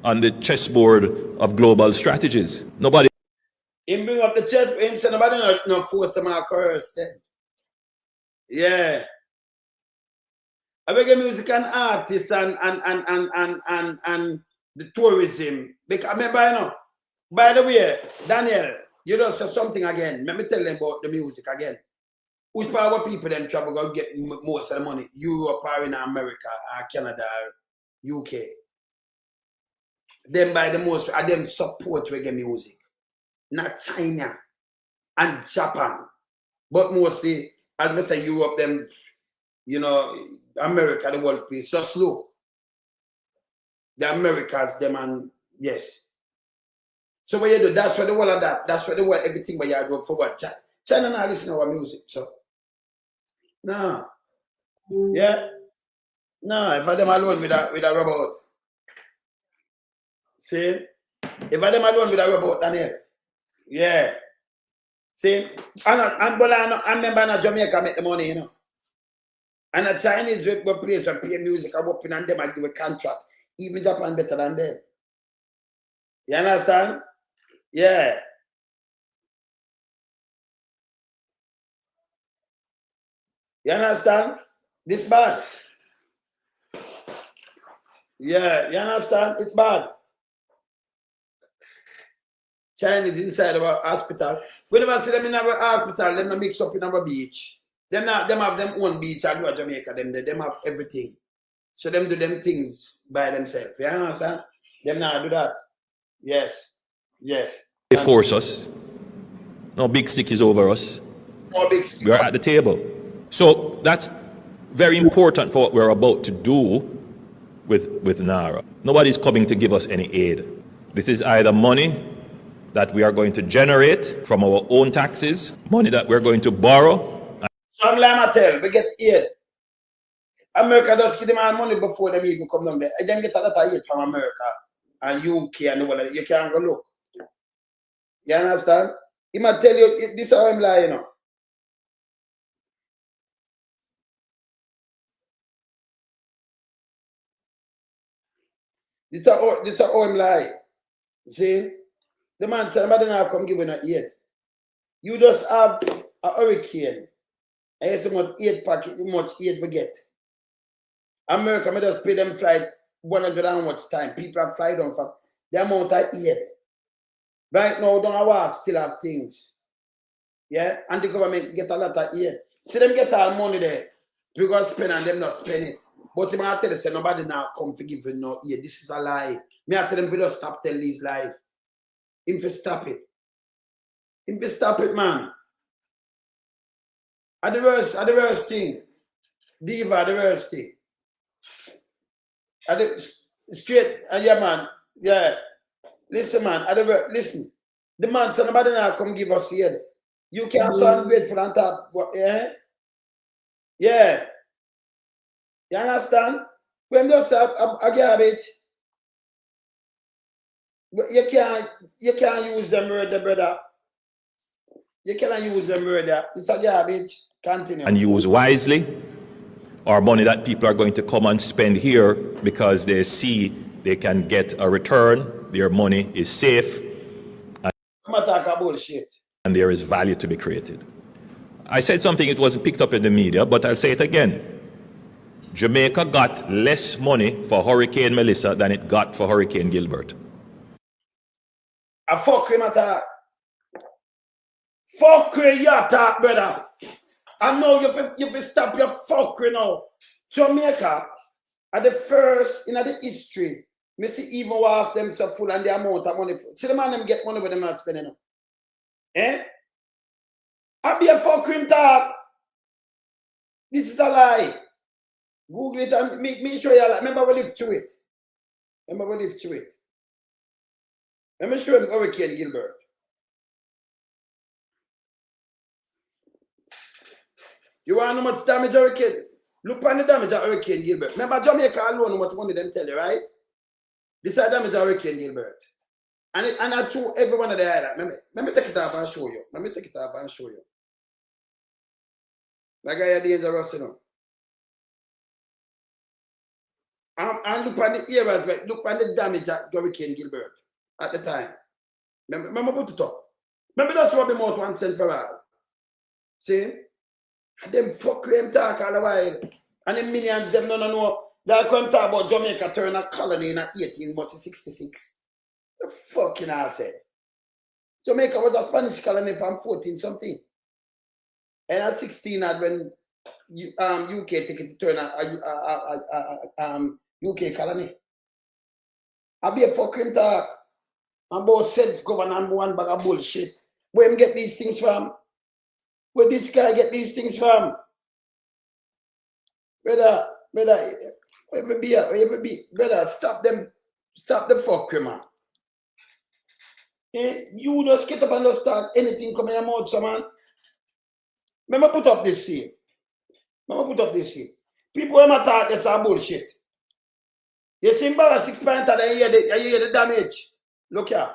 on the chessboard of global strategies. Nobody. Him bring up the chess, him say nobody no force them or coerce them. Yeah. I beg music and artists and the tourism. Because remember, you know, by the way, Daniel, you just said something again. Let me tell them about the music again. Which part of people them travel go get most of the money? Europe or in America or Canada or UK. Them by the most, them support reggae music. Not China and Japan. But mostly, as I say, Europe, them you know, America, the world place, just look. The Americas, them and yes. So what you do, that's what the world of that. That's what the world, everything what you do for what? China not listen to our music, so. No. Yeah. No, if I them alone with a robot. See? If I them alone with a robot, Daniel. Yeah. See? And remember in Jamaica make the money, you know. And the Chinese will place and play music and open and them and give a contract. Even Japan better than them. You understand? Yeah. You understand? This bad. Yeah, you understand? It's bad. Chinese inside our hospital. We never see them in our hospital, them not mix up in our beach. Them have them own beach and do Jamaica, them have everything. So them do them things by themselves. You understand? Them not do that. Yes. Yes. They force us. No big stick is over us. No big stick. We are at the table. So that's very important for what we're about to do with Narra. Nobody's coming to give us any aid. This is either money that we are going to generate from our own taxes, money that we're going to borrow. So I'm like tell, we get aid. America does give them all money before them even come down there. And then get a lot of aid from America and UK and the world. You can't go look. You understand? He might tell you, this is how I'm lying, you know. This is how I'm lying. See? The man said, somebody now come give you an aid. You just have a hurricane. And you see how much aid packet, how much aid we get. America may just pay them flight 100 and much time. People have flight on for the amount of aid. Right now, don't have still have things. Yeah? And the government get a lot of aid. See them get all money there. We go spend and them not spend it. But I tell them, say nobody now come to give you no aid. This is a lie. Me I tell them, we just stop telling these lies. Him to stop it. Him to stop it, man. At the worst thing. Diva, the worst thing. At the straight, yeah, man. Yeah. Listen, man. Listen. The man said nobody now come give us aid. You can't sound grateful and talk. Yeah? Yeah. You understand? When just a garbage. You can't use them word, brother. You cannot use them word. It's a garbage. Continue. And use wisely, or money that people are going to come and spend here because they see they can get a return, their money is safe, I'm not talking bullshit. And there is value to be created. I said something, it wasn't picked up in the media, but I'll say it again. Jamaica got less money for Hurricane Melissa than it got for Hurricane Gilbert. I fuck him attack. Fuck you attack, brother. I know you stop your fuckery now. Jamaica are the first in the history. Me see even half them so full and the amount of money. See the man them get money where them not spending now. Eh? I be a fucking talk. This is a lie. Google it and me show you a lie. Remember we live through it. Let me show him Hurricane Gilbert. You want to know how much damage Hurricane? Look on the damage of Hurricane Gilbert. Remember Jamaica alone, how much money them tell you, right? This is the damage of Hurricane Gilbert. And I show every one of the islands. Let me take it off and show you. Like I had dangerous, you know. And look on the areas, right? Look on the damage of Hurricane Gilbert at the time. Remember put it up. Remember just rub him out once and for all. See? And them fuck them talk all the while. And the millions them no. They come talk about Jamaica turn a colony in 1866. The fucking ass. Jamaica was a Spanish colony from 14 something. And at 16 when UK take it to turn a UK colony. I be a fucking talk about self-governance one bag of bullshit. Where him get these things from? Where this guy get these things from? Brother, brother, stop the fuck, man. Eh? You just get up and just start anything coming your mouth, so man. Let me put up this here. People when I talk, this are bullshit. You see about 6 pointer, then you hear the damage. Look here.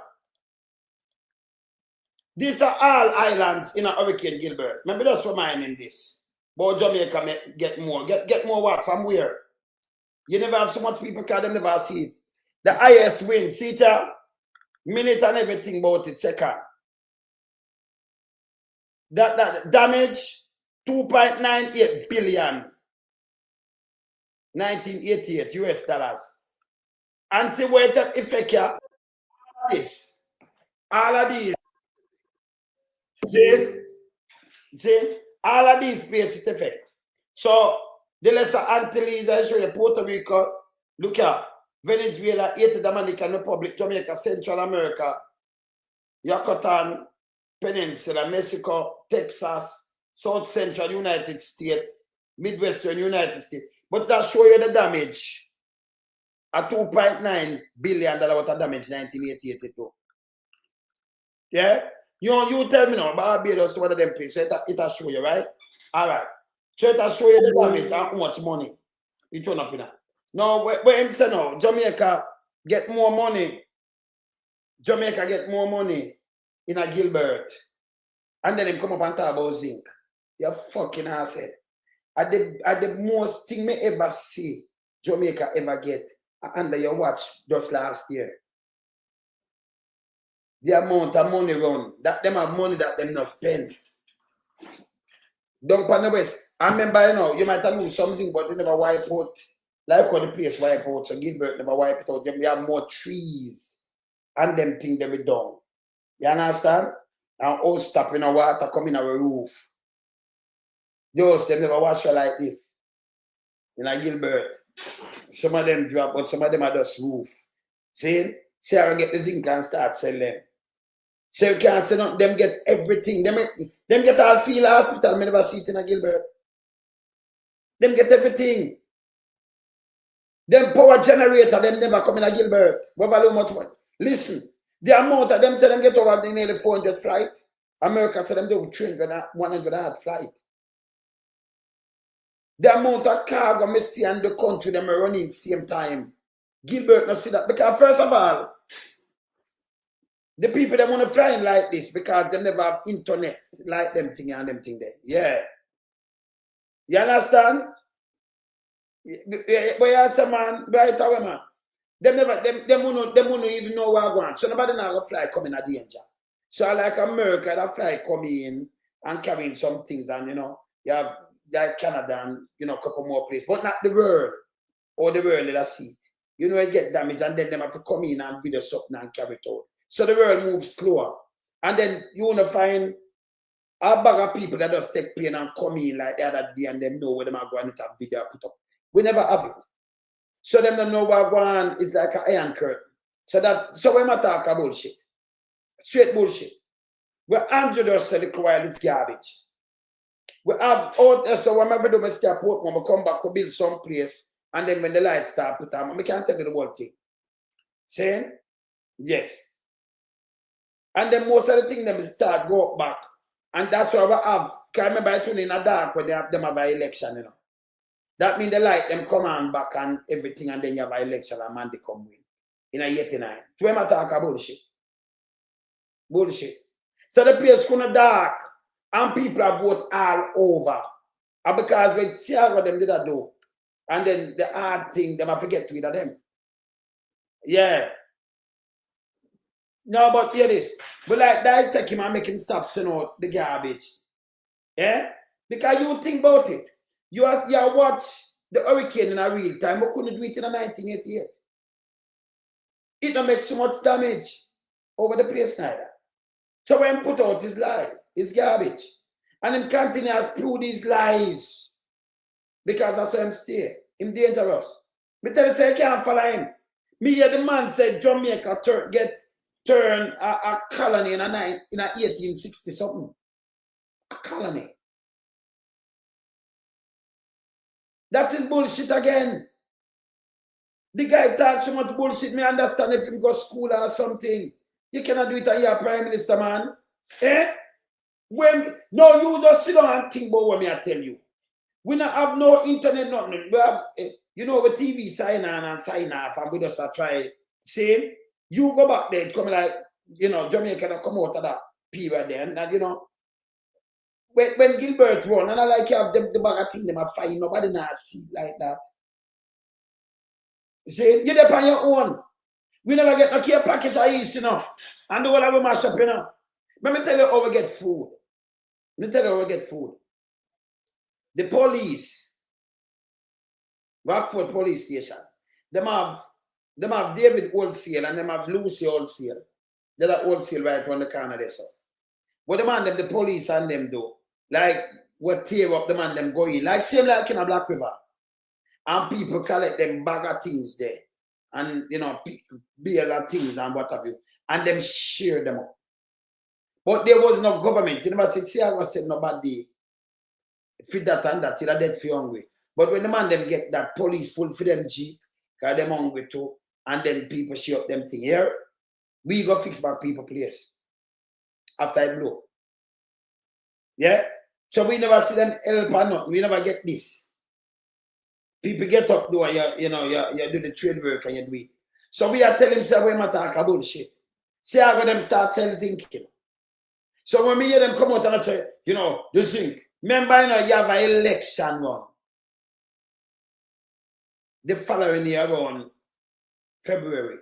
These are all islands in a Hurricane Gilbert. Maybe that's reminding this. But Jamaica get more. Get more what? From where? You never have so much people because them never see it. The highest wind, see it here? Minute and everything about it, second. That damage, 2.98 billion. 1988 US dollars. Anti-weighted effect here. All of these. See, all of these basic effect. So the Lesser Antilles, I show you Puerto Rico, look here, Venezuela, Haiti, Dominican Republic, Jamaica, Central America, Yucatan Peninsula, Mexico, Texas, South Central United States, Midwestern United States. But that show you the damage. A $2.9 billion worth of damage 1982. Yeah? You tell me now, Barbados, one of them places, it'll show you, right? All right. So it'll show you the damage, how much money it turn up in that. Now, when I'm saying now, Jamaica get more money. Jamaica get more money in a Gilbert. And then they come up and talk about zinc. You're fucking asshead. At the most thing me ever see Jamaica ever get under your watch just last year. The amount of money run, that them have money that them not spend. Don't pan the west. I remember, you know, you might have lose something, but they never wipe out. Like how the place wipe out. So Gilbert never wipe it out. Them we have more trees and them things they be done. You understand? And all stop in the water come in our roof. Those them never wash like this. In a Gilbert. Some of them drop, but some of them are just roof. See? See how I get the zinc and start selling them. So you can't say nothing, them get everything. Them get all field hospital, I never see it in a Gilbert. Them get everything. Them power generator, them never come in a Gilbert. What value much money? Listen, the amount of them say them get over the nearly 400 flight. America say them do 300, 100 flight. The amount of cargo me see in the country them are running same time. Gilbert not see that. Because first of all, the people that want to fly in like this because they never have internet like them thing and them thing there. Yeah. You understand? But you answer man, right away man. Them won't even know what I want. So nobody now go fly come in a danger. So like America, that fly come in and carrying some things and you know, you have like Canada and you know, a couple more places. But not the world. Or the world that see it. You know it get damaged and then them have to come in and do the something and carry it out. So the world moves slower. And then you want to find a bag of people that just take plane and come in like the other day and them know where them are going to have video put up. We never have it. So them don't know what one is like an iron curtain. So when I talk about bullshit, straight bullshit. Where Andrew just said the while it's garbage. We have out there, so whenever do my step out, when we come back, we build some place, and then when the lights start put on, we can't tell you the whole thing. Saying? Yes. And then most of the things them start go up back. And that's why we have, because I remember I told you in a dark when they have them have an election, you know. That means they like them come on back and everything, and then you have an election and man they come win. In a 89. So when I talk about bullshit. Bullshit. So the place gonna dark and people have vote all over. And because when Saga them did that do, and then the hard thing, them I forget rid of them. Yeah. No, but hear this. But like dissect him and make him stop saying out the garbage. Yeah? Because you think about it. You watch the hurricane in a real time. We couldn't do it in 1988. It don't make so much damage over the place neither. So when put out his lie, his garbage. And him continues to prove these lies. Because that's why him stay. Him dangerous. Me tell you, say you can't follow him. Me hear the man say Jamaica turn a colony in a 1860 something. A colony. That is bullshit again. The guy talks so much bullshit, me understand if him go school or something. You cannot do it as your prime minister, man. Eh? No, you just sit down and think about what me I tell you. We don't have no internet, nothing. We have, you know, the TV sign on and sign off, and we just try. See, you go back there, come like, you know, Jamaica come out of that period there, and you know, when Gilbert run, and I like you have them, the bag of thing, them are fine, nobody not see like that. See, you're there on your own. We never get no care package of east, you know, and the whole of we mash up, you know. Let me tell you how we get food. Let me tell you how we get food. The police, Rockford Police Station, them have David Wholesale and them have Lucy Wholesale. They're that wholesale right around the corner there, so. What the man them, the police and them do, like what tear up the man them go in, like same like in a Black River. And people collect them bag of things there. And you know, bail of things and what have you. And them share them up. But there was no government. You never said, see, I was saying nobody feed that and that, you're dead for hungry. But when the man them get that police full for them G, because them hungry too, and then people share up them thing here, we go fix back people place. After I blow. Yeah? So we never see them help or nothing. We never get this. People get up though, you know, you do the trade work and you do it. So we are telling them, say, we might talk about shit. Say, I got them start selling zinc. So when we hear them come out and I say, you know, the zinc. Remember, you know, you have an election one. The following year on February.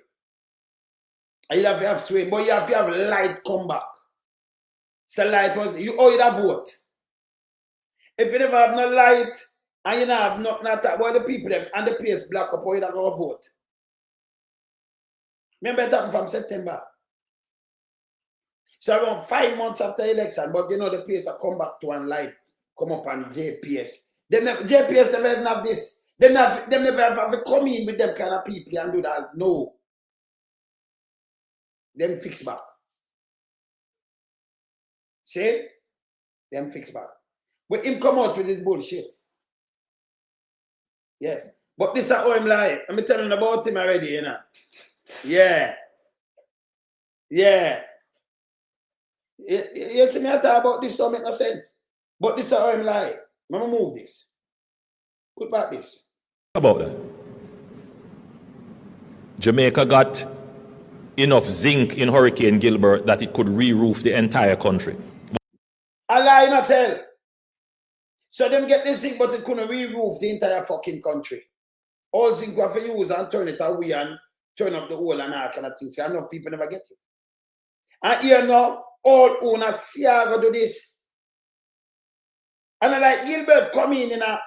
And you have to have sway, but you have to have light come back. So light was, you have vote. If you never have no light, and you don't have nothing, well, the people them and the place black up, or you don't go vote. Remember it happened from September. So around 5 months after election, but you know the place I come back to and light, come up on JPS. JPS never even have this. They never have to come in with them kind of people and do that. No. Them fix back. See? Them fix back. But him come out with this bullshit. Yes. But this is how I'm lying. I'm telling about him already, you know. Yeah. Yeah. You see me I talk about this don't make no sense. But this is how I'm lying. I'm going to move this. Put back this. About that. Jamaica got enough zinc in Hurricane Gilbert that it could re-roof the entire country. A lie not tell. So them get the zinc, but it couldn't re-roof the entire fucking country. All zinc we have to use and turn it away and turn up the hole and all kind of things. So enough people never get it. And here now, all owners Saga do this. And I like Gilbert come in a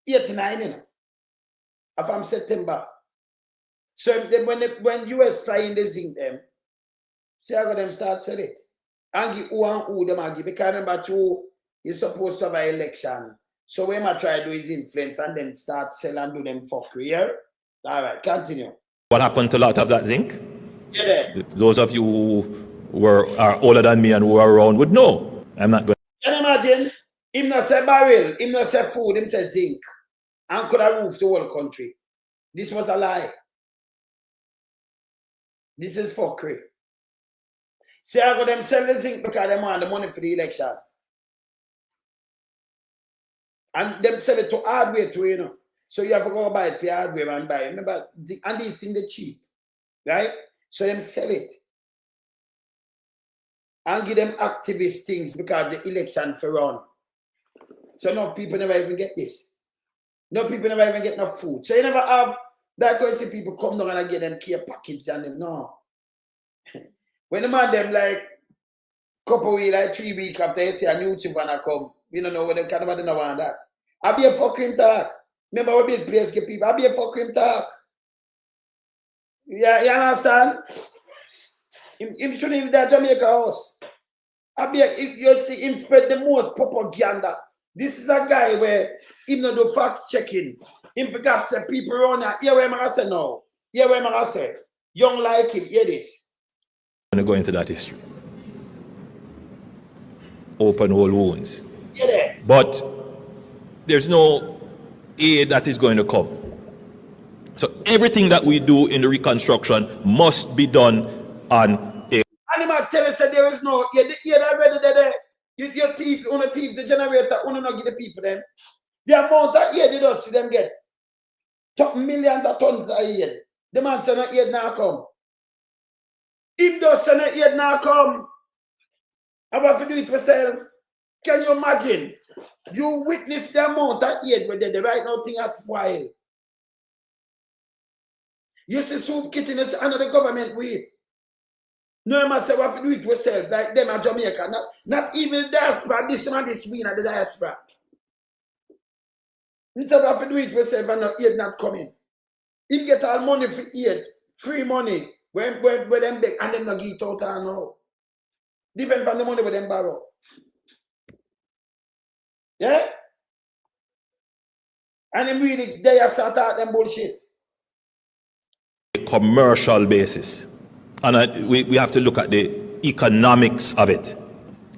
89, you know, from September. So when US fly in the zinc them, Saga them start sell it. And give who them and give. Because remember too, you're supposed to have an election. So we might try to do his influence and then start sell and do them fuckery here. All right, continue. What happened to a lot of that zinc? Yeah. Those of you who are older than me and who are around would know. I'm not going. Can you imagine? Him not say barrel, him not say food, him say zinc. And could have roofed the whole country. This was a lie. This is fuckery. See, I got them sell the zinc because they want the money for the election. And them sell it to hardware too, you know. So you have to go buy it for hardware and buy it. Remember, and these things are cheap. Right? So them sell it. And give them activist things because the election for run. So no people never even get this. No people never even get no food. So you never have that because see people come down and get them care package and them. No. When the man them like couple weeks, like 3 weeks after you see a new chief wanna come, you don't know what them kind of don't want that. I be a fucking talk. Remember we build place get people. I be a fucking talk. Yeah, you understand? Him shouldn't even that Jamaica house. You see him spread the most propaganda. This is a guy where him not do facts checking. Him forgot say people around here. Hear what I say now. Hear what I say. Young like him. Hear this. I'm going to go into that history. Open all wounds. Hear that. But there's no aid that is going to come. So everything that we do in the reconstruction must be done on a... And I tell us that there is no, you're already there. You thief, on a thief, the generator, on not give the people them. The amount of aid they don't see them get. Millions of tons of aid. The man said no aid now come. If those send aid now come, I have to do it myself. Can you imagine? You witness the amount of aid where the right now thing has spoiled. You see soup kitchen is under the government with. No man say we have to do it yourself, like them in Jamaica. Not even the diaspora, this man this win at the diaspora. Instead we have to do it yourself and no aid not coming. He get all money for aid, free money, when them beg and them not give it out and now. Different from the money where them borrow. Yeah? And them really, they have start out them bullshit. Commercial basis. And we have to look at the economics of it.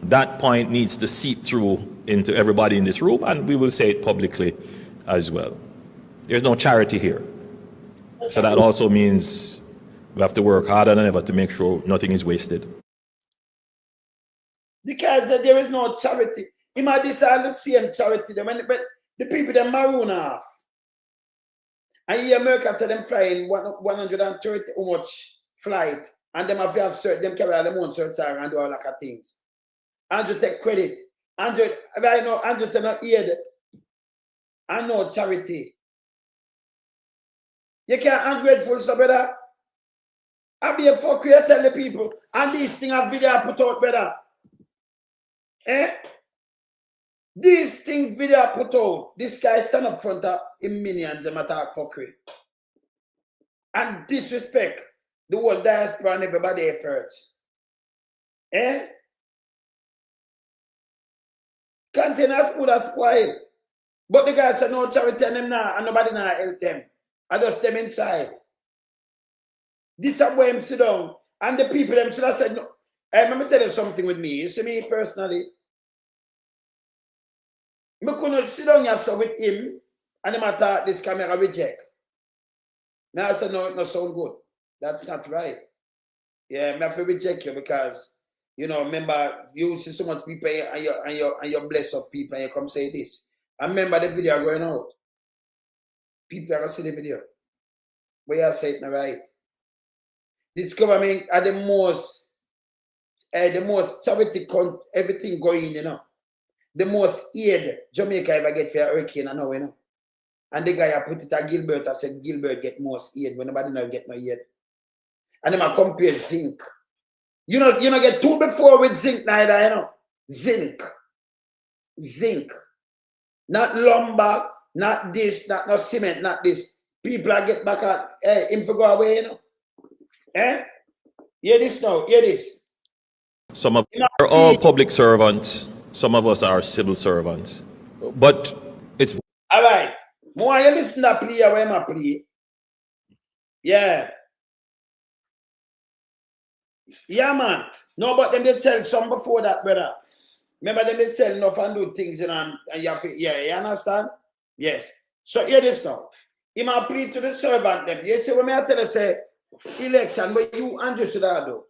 That point needs to seep through into everybody in this room, and we will say it publicly as well. There's no charity here. So that also means we have to work harder than ever to make sure nothing is wasted. Because there is no charity. He might decide to see him charity, but the people that maroon off. And here America tell them flying 130 how much flight, and them have them carry them own certain and do all like things. Andrew take credit. Andrew say no aid and no charity. You can't ungrateful, so brother. I be a fuck you tell the people, and these things have video put out, brother. These things video put out, this guy stand up front of him minions and attack fuckery. And disrespect the whole diaspora and everybody efforts. Containers food are spoiled. But the guy said no charity and them now, and nobody now help them. I just them inside. This is where him sit down. And the people them should have said no. Let me tell you something with me. You see me personally. I couldn't sit down here so with him and him attack this camera reject. Now I said no, it not sound good. That's not right. Yeah, I have to reject you because you know, remember you see so much people and you're blessed of people and you come say this. I remember the video going out. People are gonna see the video. But you say it not right. This government are the most charity everything going, you know. The most aid Jamaica ever get for a hurricane, I know, you know. And the guy I put it at Gilbert, I said Gilbert get most aid when nobody now get no aid. And then I compare zinc. You know get two before with zinc neither, you know. Zinc. Not lumber, not this, not no cement, not this. People are get back at him for go away, you know. Hear this now, hear this. Some of us are all public servants. Some of us are civil servants. But it's... All right. More you listen to play where I play. Yeah. Yeah, man. No, but them did sell some before that, brother. Remember them did sell enough and do things, you know, and you have to, yeah, you understand? Yes. So hear this now. He might plead to the servant them. You see when I tell you say election, but you Andrew should have do.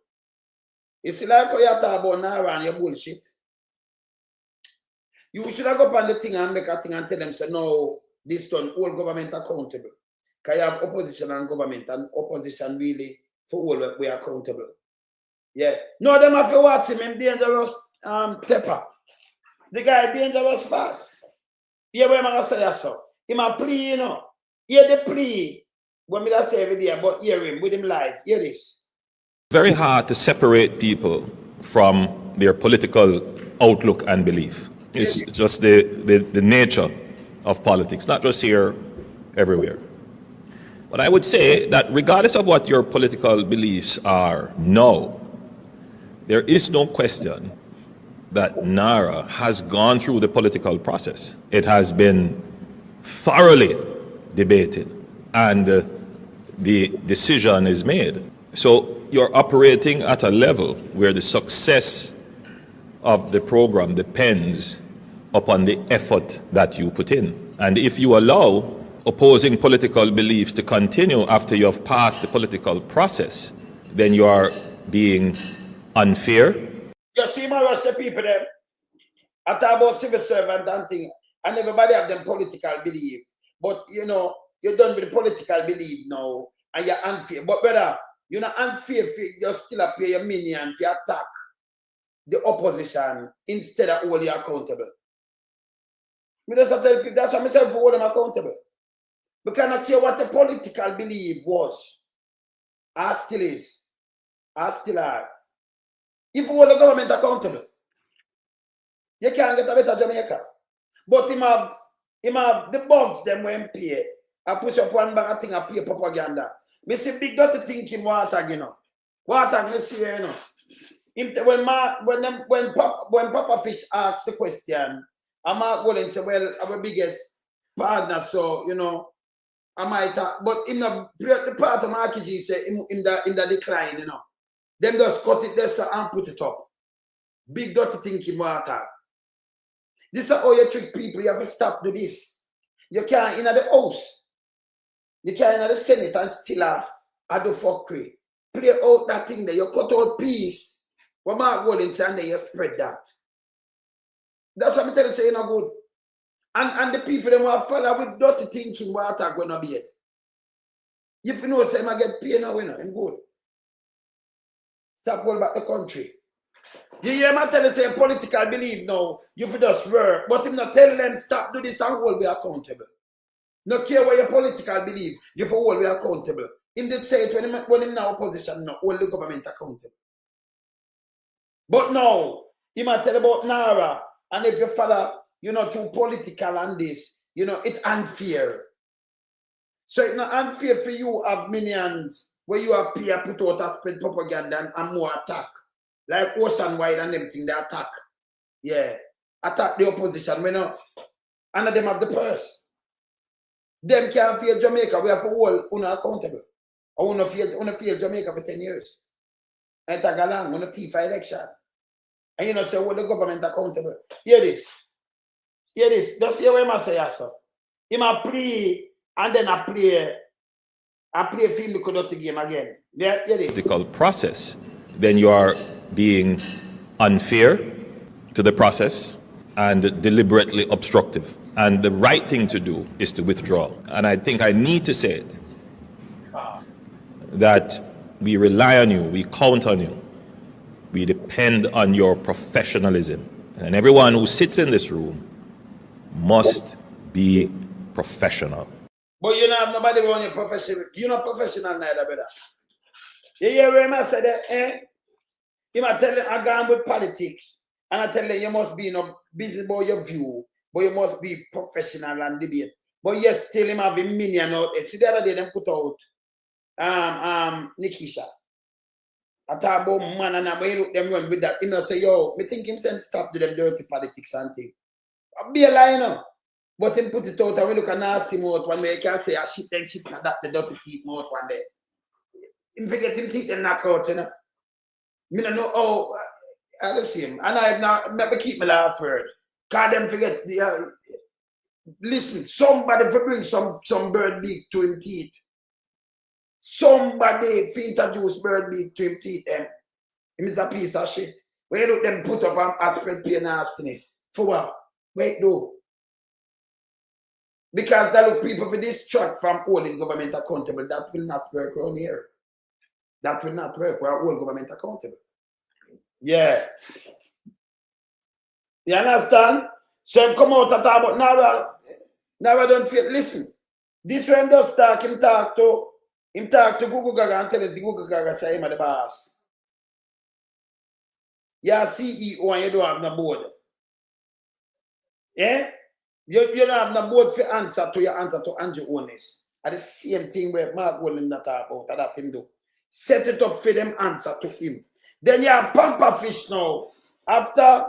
You see like how you talk about Narra and your bullshit. You should have go up on the thing and make a thing and tell them say no, this done all government accountable. Because you have opposition and government, and opposition really for all we are accountable. Yeah. No, them have to watch him dangerous Tepper. The guy dangerous bad. Yeah, what am I gonna say so? He might plea, you know. Hear the plea. What me that say every day, but hear him with him lies. Hear this. Very hard to separate people from their political outlook and belief. It's just the nature of politics, not just here, everywhere. But I would say that regardless of what your political beliefs are, no, there is no question that Narra has gone through the political process. It has been thoroughly debated, and the decision is made. So you're operating at a level where the success of the program depends upon the effort that you put in. And if you allow opposing political beliefs to continue after you have passed the political process, then you are being unfair. You see my Russian people them. I talk about civil servant and thing, and everybody have them political belief. But you know, you're done with the political belief now, and you're unfair. But brother, you're not unfair if you still appear your minion to attack the opposition instead of holding you accountable. Me just tell people that's why I say hold them accountable. Because I don't care what the political belief was, I still is, I still are. If you hold the government accountable, you can't get a better Jamaica. But him have the bugs them when pay. I push up one bag of thing and play propaganda. Me see big dirty thinking water, you know. Water, me see, you know. When Papa Phish asks the question, I'm not going to say, well, our biggest partner, so, you know, I might, but in the part of Marky G say, in the decline, you know. Them just cut it there and put it up. Big dirty thinking water. This is how you trick people. You have to stop do this. You can't in the house. You can't in the Senate and still have do fuckery. Play out that thing there. You cut out peace. What Mark Rollins and then you spread that. That's what I'm telling you, say, you know, good. And the people that want to follow with dirty thinking what are going to be it. If you know, say, I get paid now, you know, I'm good. Stop all about the country. You hear me tell you, say, political belief now, you for just work, but him not tell them, stop do this and hold be accountable. No care what your political belief, you for hold be accountable. Him did say it when him now opposition, no, hold the government accountable. But now, he might tell about Narra, and if you follow, you know, too political and this, you know, it's unfair. So it's not unfair for you have minions where you appear put out a spread propaganda and more attack. Like Ocean Wide and them thing, they attack. Yeah. Attack the opposition. We know, and them have the purse. Them can't fear Jamaica. We have to hold accountable. I want to fear Jamaica for 10 years. And tag along, we want to for election. And you know, say, hold the government accountable. Hear this. Hear this. Just hear what I say, sir. He might play, and then I play film the conduct game again. Yeah, hear this. Political process, then you are being unfair to the process and deliberately obstructive. And the right thing to do is to withdraw. And I think I need to say it, that we rely on you, we count on you, we depend on your professionalism. And everyone who sits in this room must be professional. But you don't have nobody on your professional. You're not professional neither, brother. You hear where I said that, eh? You might tell them I go with politics. And I tell them you must be busy about your view, but you must be professional and debate. But yes, still him have a million out there. See the other day them put out Nikisha. I talk about man and when you look them run with that, you know, say, yo, me think him saying stop to them dirty politics and thing. I'll be a lie, you know. But him put it out and we look at nasty mouth one day. You can't say, shit them shit like that, the dirty teeth mouth one day. Him forget him teeth and knock out, you know. Me don't know how I see him. And I now never keep my laugh word. Cause them forget the listen, somebody for bring some bird beak to him teeth. Somebody for introduce bird beak to him teeth them. Him is a piece of shit. When you look them put up and spread pure nastiness. For what? Wait though. Because that look people for distract from holding government accountable. That will not work around here. That will not work. We are all government accountable. Yeah. You understand? So him come out and talk about now I don't feel. Listen, this way him just talk, him talk to Google Gaga and tell it the Google Gaga say him are the boss. You're a CEO and you don't have no board. Yeah? You don't have no board for answer to Andrew Holness. And the same thing where Mark William that talk about that him do. Set it up for them answer to him. Then you have Pampa Phish now. After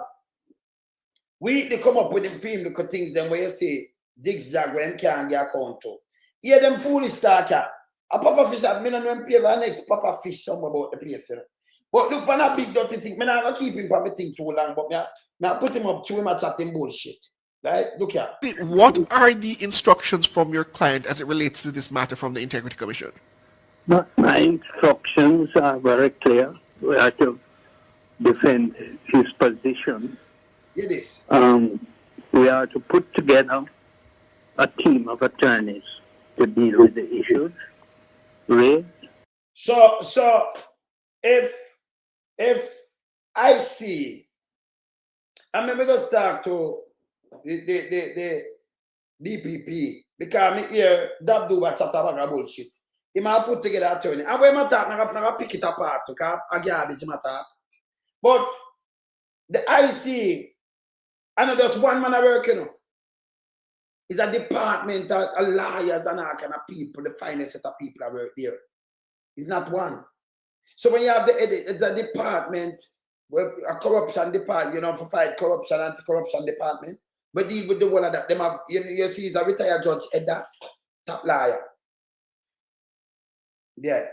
they come up with them film, look at things them where you say zigzag where them can't get account to. Hear them foolish talk. A Papa Phish have me and them pay the next Papa Phish something about the place. You know? But look on a big dirty thing. Me not gonna keep him for me thing too long, but me put him up to him and chat him bullshit. Right? Look here. What are the instructions from your client as it relates to this matter from the Integrity Commission? My instructions are very clear. We are to defend his position. Hear this. We are to put together a team of attorneys to deal with the issues raised. So if I see, I mean, we just talk to the DPP because me hear that do what chat about bullshit. He might put together attorney. And when I talk, I pick it apart because I garbage my talk. But the IC, I know there's one man I work, you know. It's a department of lawyers and all kind of people, the finest set of people that work there. It's not one. So when you have the department, a corruption department, you know, for fight corruption, anti-corruption department, but deal with the one of that. Them have, you see, it's a retired judge, Edda, top liar. Yeah.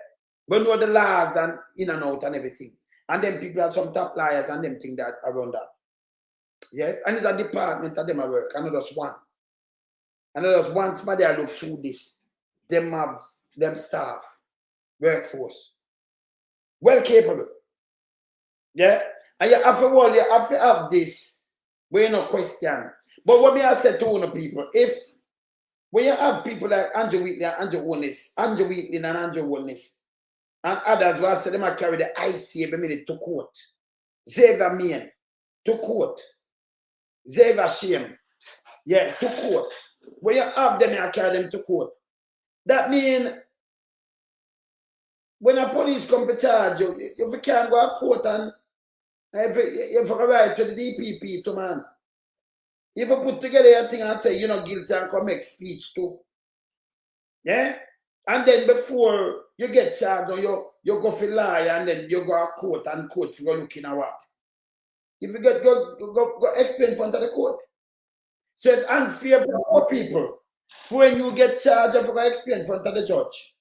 But know the laws and in and out and everything. And then people have some top liars and them think that around that. Yes. And it's a department of them at work. And there's one. And there's one somebody I look through this. Them have them staff, workforce. Well capable. Yeah. And you have to have this. We no question. But what me I said to one of people, if when you have people like Wheatley and Wheatley and Holness, and others who I said them I carry the IC every minute to court. Xavier Main to court. Xavier Shame. Yeah, to court. When you have them, I carry them to court. That means when a police come to charge you, if you can't go to court and if you write to the DPP to man. If you put together a thing and say you're not guilty and come make speech too. Yeah? And then before you get charged or you go for lie and then you go to court and court you go looking at what? If you get go explain in front of the court. So it's unfair for all people. When you get charged, you go explain in front of the judge.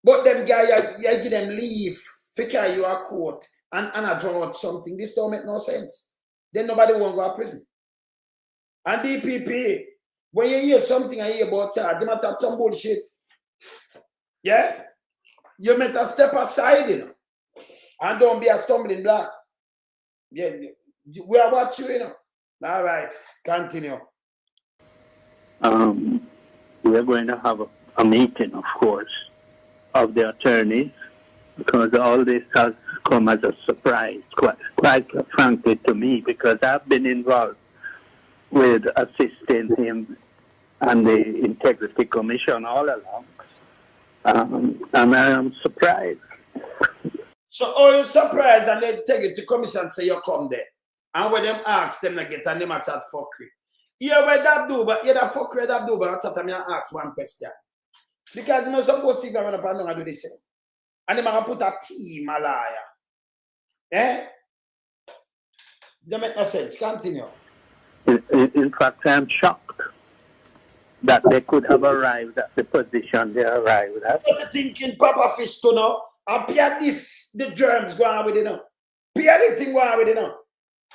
But them guys, you give them leave to carry you to court and I draw out something. This don't make no sense. Then nobody won't go to prison. And DPP, when you hear something I hear about charge, you might have some bullshit. Yeah? You better step aside, you know. And don't be a stumbling block. Yeah, we are watching, you know. All right, continue. We are going to have a meeting, of course, of the attorneys, because all this has come as a surprise, quite frankly to me, because I've been involved with assisting him and the Integrity Commission all along. And I am surprised. So all you surprised and they take it to commission say you come there. And when them ask them to get and them at that fuckery. Yeah, where that do, but yeah, that fuckery that do, but I chat me and ask one question. Because you're not supposed to run up and down and do the same. And they're going to put a team a liar. Eh? That make no sense. Continue. In fact, I'm shocked that they could have arrived at the position they arrived at. What you thinking, Papa Fish, to know? Appear this, the germs go on with it now. Appear the thing go on with it now.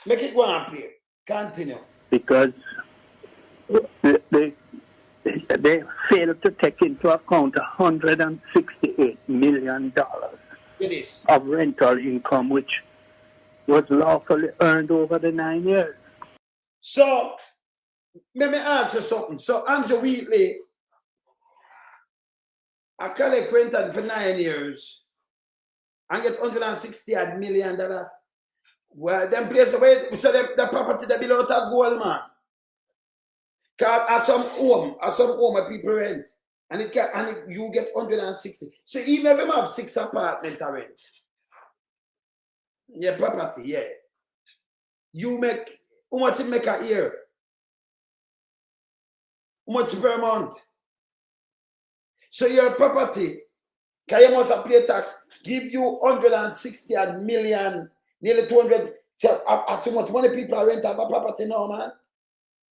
Make it go on, play. Continue. Because they failed to take into account $168 million of rental income, which was lawfully earned over the 9 years. So, let me ask you something. So, Wheatley, I collect rent for 9 years and get $160 million. Well, them place away, so the property they build out of gold, man. Cause at some home where people rent, and you get 160. So even if you have 6 apartments to rent, yeah, property, yeah. You make how much you make a year? How much per month? So your property, because you must pay tax, give you 160 million, nearly 200. So as much money people are rent have a property now, man.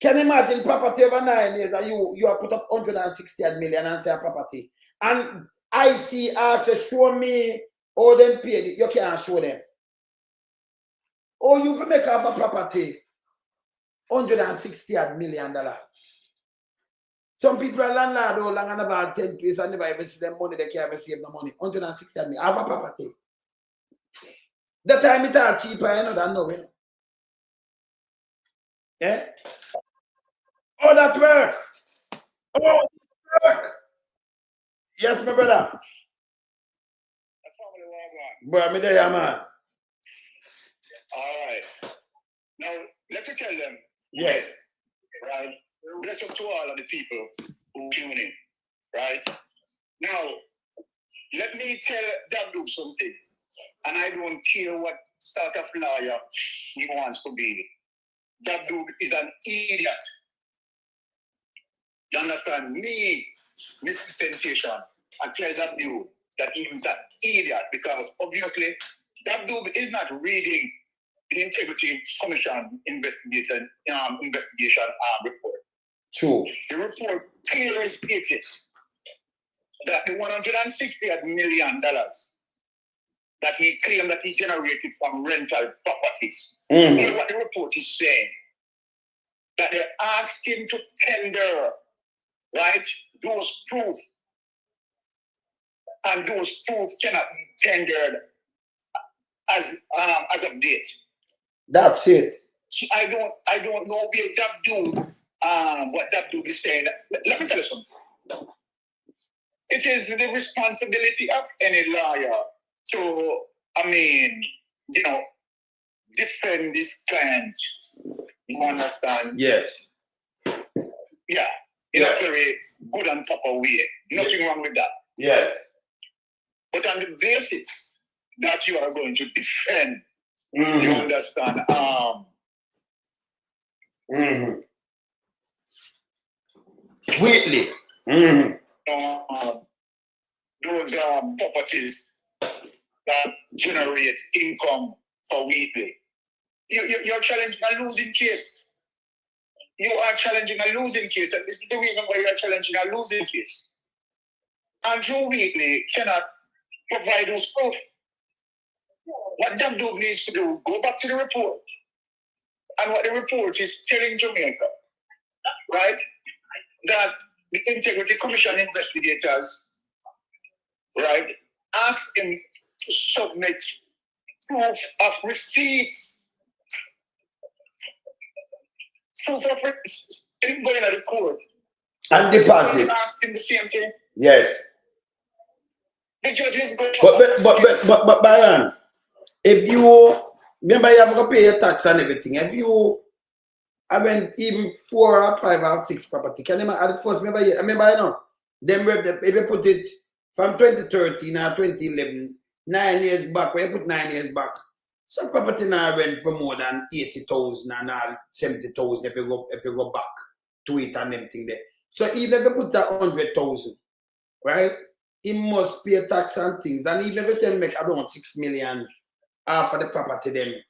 Can you imagine property over 9 years and you have put up 160 million and say a property? And I see ask show me all them paid it. You can't show them. Or you make have a property $160 million. Some people are landlord who long and about 10 place and never ever see them money, they can't ever save the money. 160 million. Have a property. The time it are cheaper, than now. Yeah? Oh, that work. Oh, work. Yes, my brother. Boy, I'm there, man. All right. Now, let me tell them. Yes. Right? Bless up to all of the people who tune in. Right? Now, let me tell Dabdu something. And I don't care what sort of lawyer he wants to be. Dabdu is an idiot. You understand? Me, Mr. Sensation, I tell Dabdu that he is an idiot because obviously Dabdu is not reading the Integrity Commission investigation report. True. The report clearly stated that the $160 million that he claimed that he generated from rental properties. Here's what the report is saying. That they asked him to tender, right, those proof. And those proofs cannot be tendered as of date. That's it. So I don't know where Dabdu, what Dabdu is saying. Let me tell you something. It is the responsibility of any lawyer to, defend this client. You understand? Yes. Yeah. In a very good and proper way. Nothing wrong with that. Yes. But on the basis that you are going to defend, you understand? Wheatley. Those properties that generate income for Wheatley. You're challenging a losing case. You are challenging a losing case, and this is the reason why you are challenging a losing case. Andrew Wheatley cannot provide those proof. What Dabdu needs to do, go back to the report. And what the report is telling Jamaica, right? That the Integrity Commission investigators, right, asked him to submit proof of receipts. Proof of receipts. He didn't go in the court. And deposit. Asked him the same thing. Yes. The judges go. But Byron, if you remember, you have to pay your tax and everything. If you haven't even 4 or 5 or 6 property, can you at first remember? Them if you put it from 2013 or 2011, 9 years back, when you put 9 years back, some property now rent for more than 80,000 and 70,000 if you go back to it and everything there. So even if you put that 100,000, right? He must pay tax and things. And even if you say make around 6 million for the property, then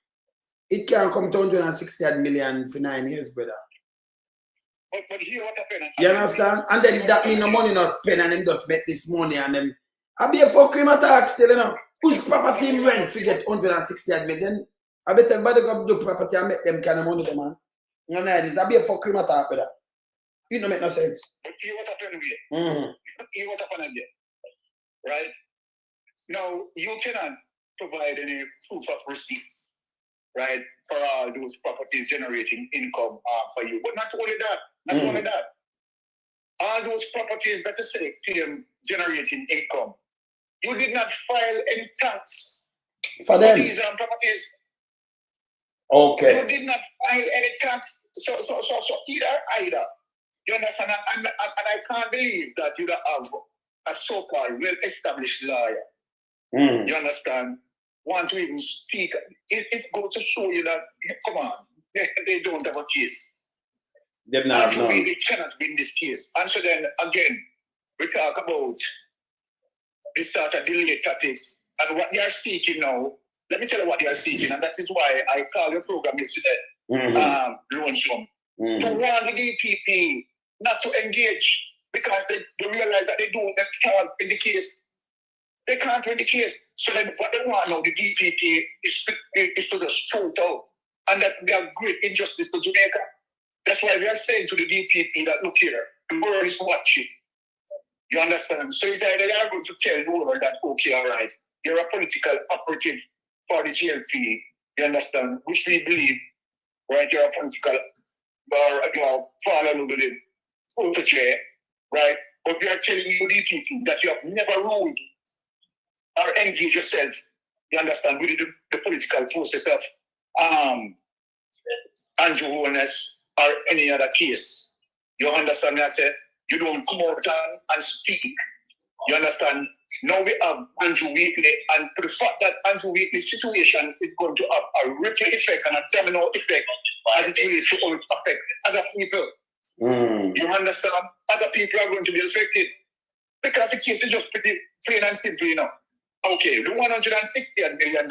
it can come to 160 million for 9 years, brother. But here what happened? You understand? And then that means no money not spend and then just make this money and then I be a fuck him a tax still, you know. Which property him rent to get 160 million? I bet everybody go do property and make them kind of money, man. You know, I be a fuck him a tax, brother. It don't make no sense. But here what happened here? Here what happened again? Right? Now, you cannot provide any proof of receipts, right, for all those properties generating income for you. But not only that, all those properties that you say generating income, you did not file any tax for them. These properties. Okay. You did not file any tax. So either. You understand? And I can't believe that you don't have a so-called well-established lawyer. You understand? Want to even speak. It goes to show you that, come on, they don't have a case. They cannot win this case. And so then, again, we talk about this sort of delay tactics and what they are seeking now. Let me tell you what they are seeking, and that is why I called your program yesterday, Lonesome, to warn the DPP not to engage because they realize that they can't win the case. They can't win the case. So then what they want now, the DPP, is to just shout out and that we have great injustice to Jamaica. That's why we are saying to the DPP that, look here, the world is watching. You understand? So it's either they are going to tell the world that, okay, all right, you're a political operative for the GLP, you understand, which we believe, right, you're a political, or you know, follow the protege, right? But we are telling you, DPP, that you have never ruled or engaged yourself, you understand, with the political process of Andrew Holness or any other case. You understand me? I say, you don't come out and speak. You understand? Now we have Andrew.Wheatley, and for the fact that Andrew.Wheatley's situation is going to have a ripple effect and a domino effect as it relates to how it affects other people. You understand? Other people are going to be affected because the case is just pretty plain and simple, you know. Okay, the $160 million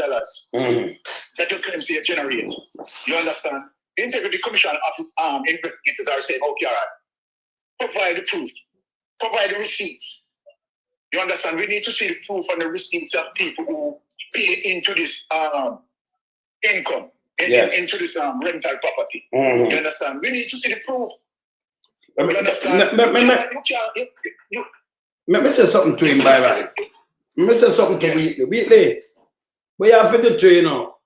that you claim to generate, you understand? The Integrity Commission of investigators are saying, okay, all right, provide the proof, provide the receipts. You understand? We need to see the proof and the receipts of people who pay into this income, into this rental property. You understand? We need to see the proof. You understand? Let me say something to him, Byron. Let me say something to Wheatley. Wheatley, we have to do, you know,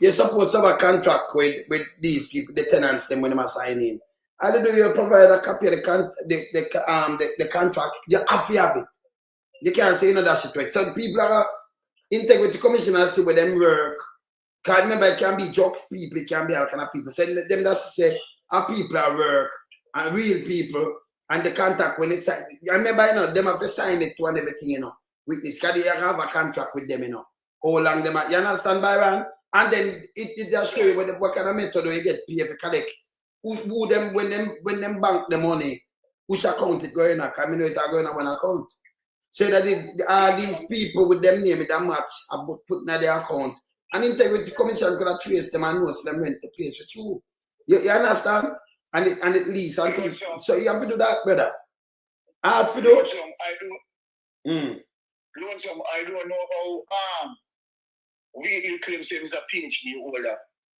you're supposed to have a contract with these people, the tenants, them when they are signing. How do you provide a copy of the contract? You have to have it. You can't say, you know, that's it. So people are integrity commissioners see where them work. Because remember, it can be jokes people, it can be all kind of people. So them that's to say, our people are work, and real people, and the contract when it's signed. I remember, you know, them have to sign it to and everything, you know, with this. Because they have a contract with them, you know. How long them are, you understand, Byron? And then it just show you what kind of method you get paid for collect. Who them, when them bank the money, which account it going on? Because I know it are going on one account. So that these people with them name in that match are putting in their account. And Integrity Commission could have traced them and knows them rent the place with you. You understand? And it leads until so you have to do that, brother. I have to do. I don't know how Wheatley claims him as a PhD holder.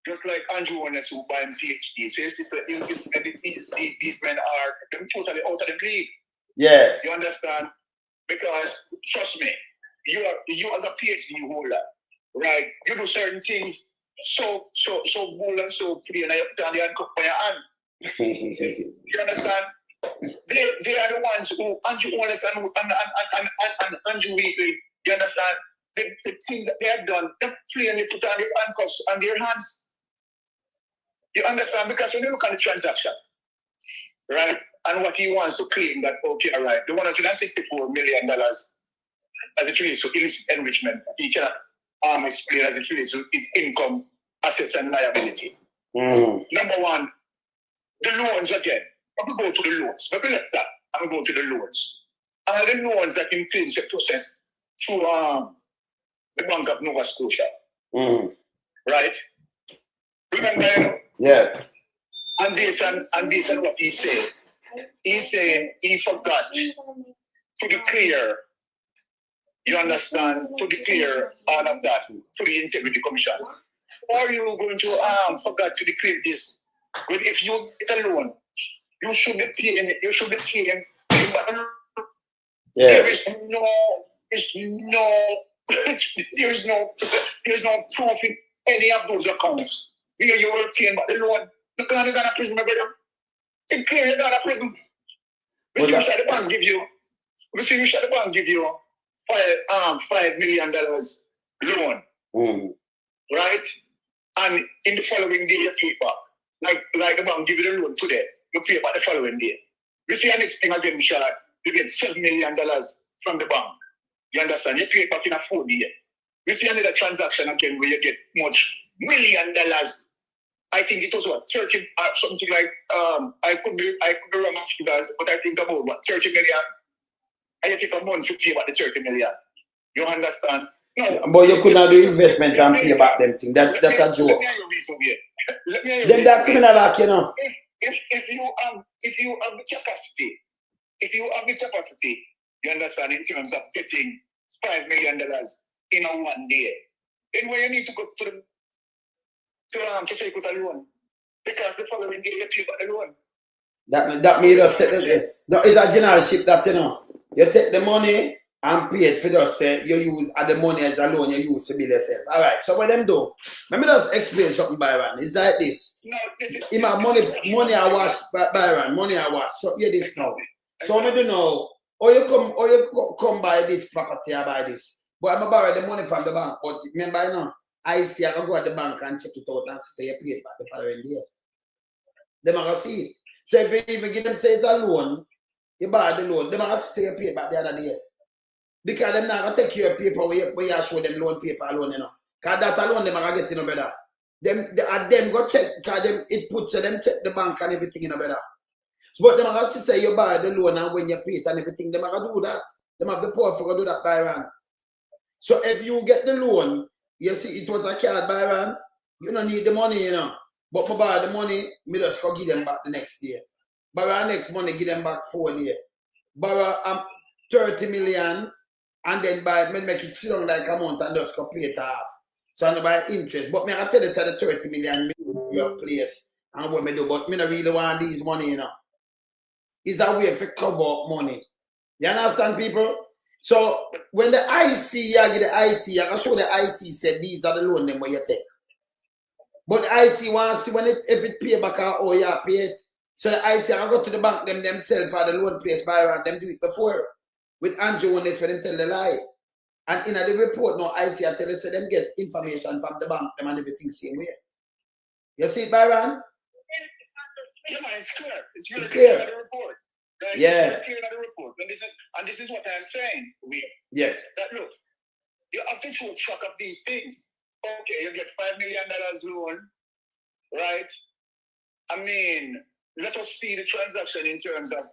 Just like Andrew Holness who buy him PhD. So these men are totally out of the league. Yes. You understand? Because trust me, you as a PhD holder, right? You do certain things so bold and so clear, and you put the handcuff on your hand. You understand? They are the ones who Andrew Holness and Andrew Wheatley, you understand? The things that they have done, they plainly put on their handcuffs on their hands. You understand? Because when you look at the transaction, right? And what he wants to claim that, okay, all right, the $164 million as it relates to his enrichment, he cannot explain as it relates to his income, assets, and liability. Number one, the loans again. I'm going to go to the loans. But let that. I'm going to the loans. And the loans that he claims to process through the Bank of Nova Scotia. Right? Remember, you know? Yeah. And this and what he said. He's saying he forgot to declare, you understand, to declare all of that to the Integrity Commission. Or are you going to forget to declare this? But if you get a loan, you should be paying it. You should be paying. Yes. There's no proof in any of those accounts where you were paying the loan. You can't go to prison, my brother. It's clear you go to prison. We see the bank give you $5 million loan. Right? And in the following day you pay back. Like the bank give you the loan today, you pay back the following day. You see the next thing again, Richard, you get $7 million from the bank. You understand? You pay back in a 4 day. You see another transaction again where you get much $1 million. I think it was what 30 something like I could be wrong after that, but I think about what 30 million. And you take a month to pay back the 30 million. You understand? No. But you could not do investment and pay back them things. That's a joke. Let me hear your reason here. Let me hear your Them reason. that criminal like, you know. If you have the capacity, you understand, in terms of getting $5 million in a 1 day, then where you need to go to take out a loan. because the following day you pay back the loan. That made us set no, it's a generalship that you take the money and pay it for just say you use the money as a loan you use to build yourself. Alright, so what them do? Let me just explain something, Byron. It's like this. No, this is money I wash, Byron, money I wash. So hear this now. So I don't know, or you come buy this property, I buy this. But I'm borrow the money from the bank. But remember, I see I can go at the bank and check it out and say you pay it back the following day. Them are gonna see it. So if you even give them say it's a loan, you buy the loan, them are gonna say you pay it back the other day. Because them not gonna take your paper where you show them loan paper alone, Because that alone them are gonna get better. Them go check because them it puts them check the bank and everything better. So but them are gonna say you buy the loan and when you pay it and everything, them are gonna do that. Them have the power for do that, Byron. So if you get the loan, you see it was a card, Byron, you don't need the money, But for buy the money, me just go give them back the next year. Borrow next money, give them back 4 years. Borrow 30 million and then make it sit down like a month and just go pay it off. So I buy interest. But me I tell you the 30 million your place and what me do, but me not really want these money, It's a way to cover up money. You understand, people? So when the IC, you get the IC, I can show the IC said these are the loan them where you take. But the IC wants to see if it pay back or you pay it. So the IC I go to the bank themselves for the loan place Byron, them do it before. With Andrew when they for them tell the lie. And in the report now IC I tell you say them get information from the bank them and everything same way. You see it, Byron? Yeah, man, it's clear. It's really clear. clear in the report. Right? Yeah. It's clear in the report. And this is what I'm saying, Yes. that look, you have to keep track of these things. Okay, you get $5 million loan, right? I mean, let us see the transaction in terms of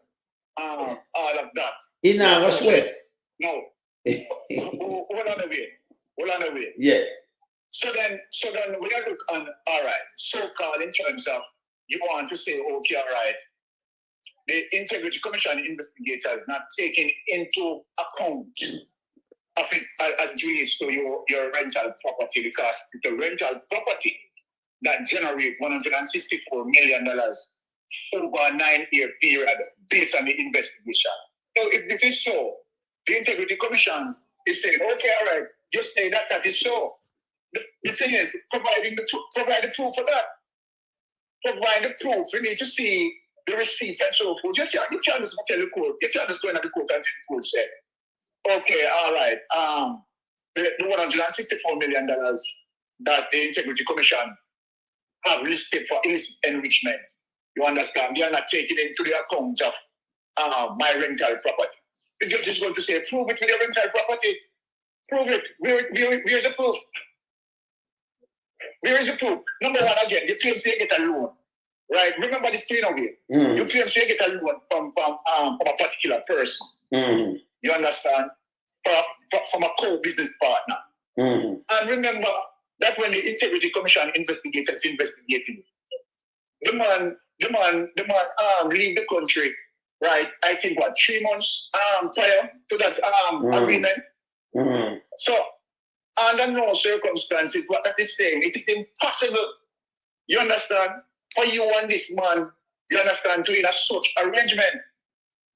all of that. In our sweat. No. Hold on a way. Yes. So then we are look on, all right, so-called in terms of you want to say, okay, all right, the Integrity Commission investigators not taking into account of it as it relates to your rental property, because it's the rental property that generate $164 million over a 9-year period based on the investigation. So if this is so, the Integrity Commission is saying, okay, all right, you say that is so. The thing is, provide the proof for that. Provide the proof. We need to see the receipts and so forth. You can't just tell the court. You can't just go into the court and tell the court said, okay, all right, the $164 million that the Integrity Commission have listed for enrichment. You understand? They are not taking into the account of my rental property. The judge is going to say, prove it with your rental property. Prove it. Where's the proof? Where is the proof? Number one, again, you claim you get a loan, right? Remember this thing over here. You claim you get a loan from a particular person. You understand? From a co-business partner. And remember that when the Integrity Commission investigators investigated, the man leave the country, right? I think 3 months prior to that agreement. So under no circumstances, what that is saying, it is impossible, you understand, for you and this man, you understand, to in a such arrangement.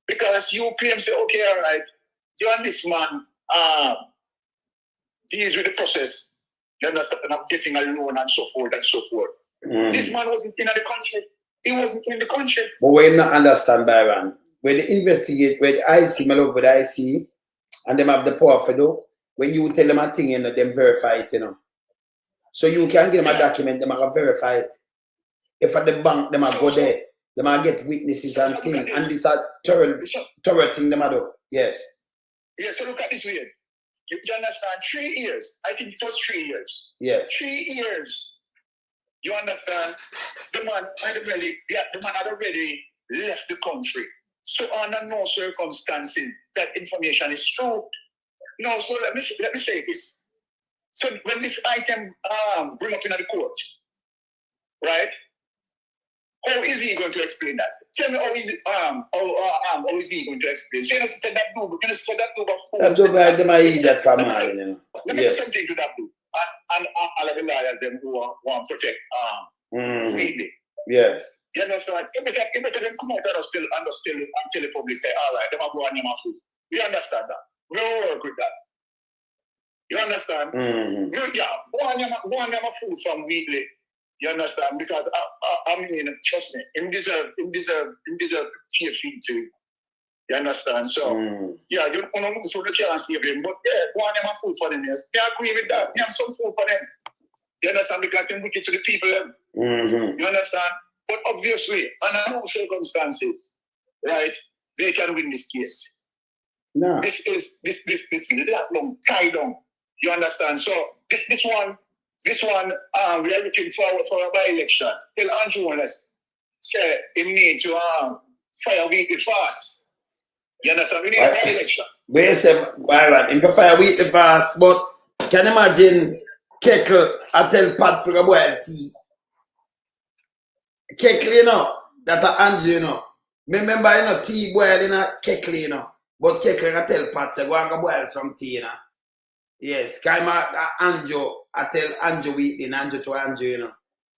Because you claim, say, okay, all right, you and this man deals with the process, you understand, of getting a loan and so forth and so forth. This man wasn't in the country. He wasn't in the country. But we not understand, Byron. When they investigate, when the IC, my love with the IC, and them have the power for do, when you tell them a thing, them verify it, So you can give them a document, them are verify it. If at the bank, them are go there, them are get witnesses and things, and this are thorough thing them are do. Yes. Yes, so look at this way. You understand? 3 years. I think it was 3 years. Yes. 3 years. You understand? The man had already left the country. So under no circumstances that information is true. No, so let me say this. So when this item bring up in the court, right? How is he going to explain that? Tell me how is he going to explain? So you said that dude, you said that dude before. That's just like them idiot from Let me say something to that dude. And all of the lawyers them who want to protect Wheatley. Yes. You understand? If they come out and tell the public, say, all right, they might go on your food. We understand that. We will work with that. You understand? Mm-hmm. Yeah, go on your food from Wheatley. You understand? Because I mean, trust me, him deserve fair feed too. You understand? So yeah, you don't know so the chance save him, but yeah, go on your food for them. Yes, they agree with that. We have some food for them. You understand? Because they wicked to the people. You understand? But obviously, under no circumstances, right, they can win this case. No. This that long tie down. You understand? So this one, we are looking forward for a by-election. Tell Andrew Holness, say he need to fire Wheatley fast. You understand? We need a by-election. Wait, say, Byron, him can fire Wheatley fast, but can you imagine Keckle I tell Pat for a boil tea? Keckle, you know, that a Andrew, you know. Remember, you know, tea boil in a Keckle, you know. But Keckle I tell Pat, say, go and go boil some tea, you know. Yes, kind of Andrew, I tell Andrew Wheatley, Andrew to Andrew, you know.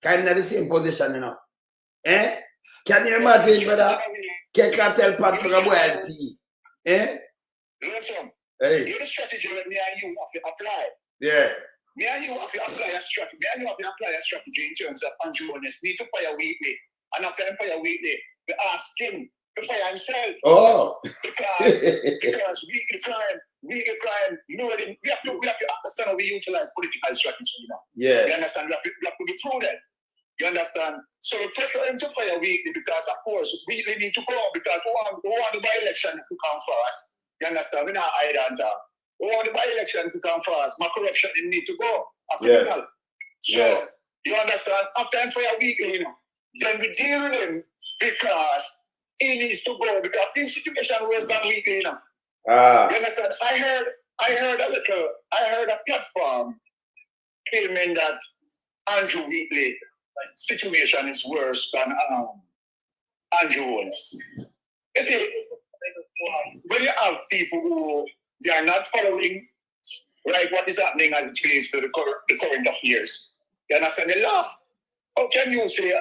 Kind of the same position, you know. Eh? Can you imagine, brother? Keckle I tell Pat for a boil tea. Eh? Listen, hey. You're the strategy that me and you have to apply. Yeah. Me and you have to apply a strategy. Me and you have to apply a strategy in terms of Andrew Holness. Need to fire Wheatley. And after him fire Wheatley, we ask him to fire himself. Oh. Because Wheatley crime, we have to understand how we utilize political strategy, you know. Yes. You understand? We have to be prudent. You understand? So we take him to fire Wheatley because, of course, Wheatley need to go because we want the by-election to come first. You understand? We're not hide and talk. We want the by-election to come first. My corruption need to go. Yes. So, yes. You understand? After him fire Wheatley, you know, then we deal with him because he needs to go because his situation was done Wheatley, you know. You understand? I heard a platform claiming that Andrew Wheatley situation is worse than Andrew Holness. You see, when you have people who they are not following right what is happening as it relates to the current affairs, you understand? The last, how can you say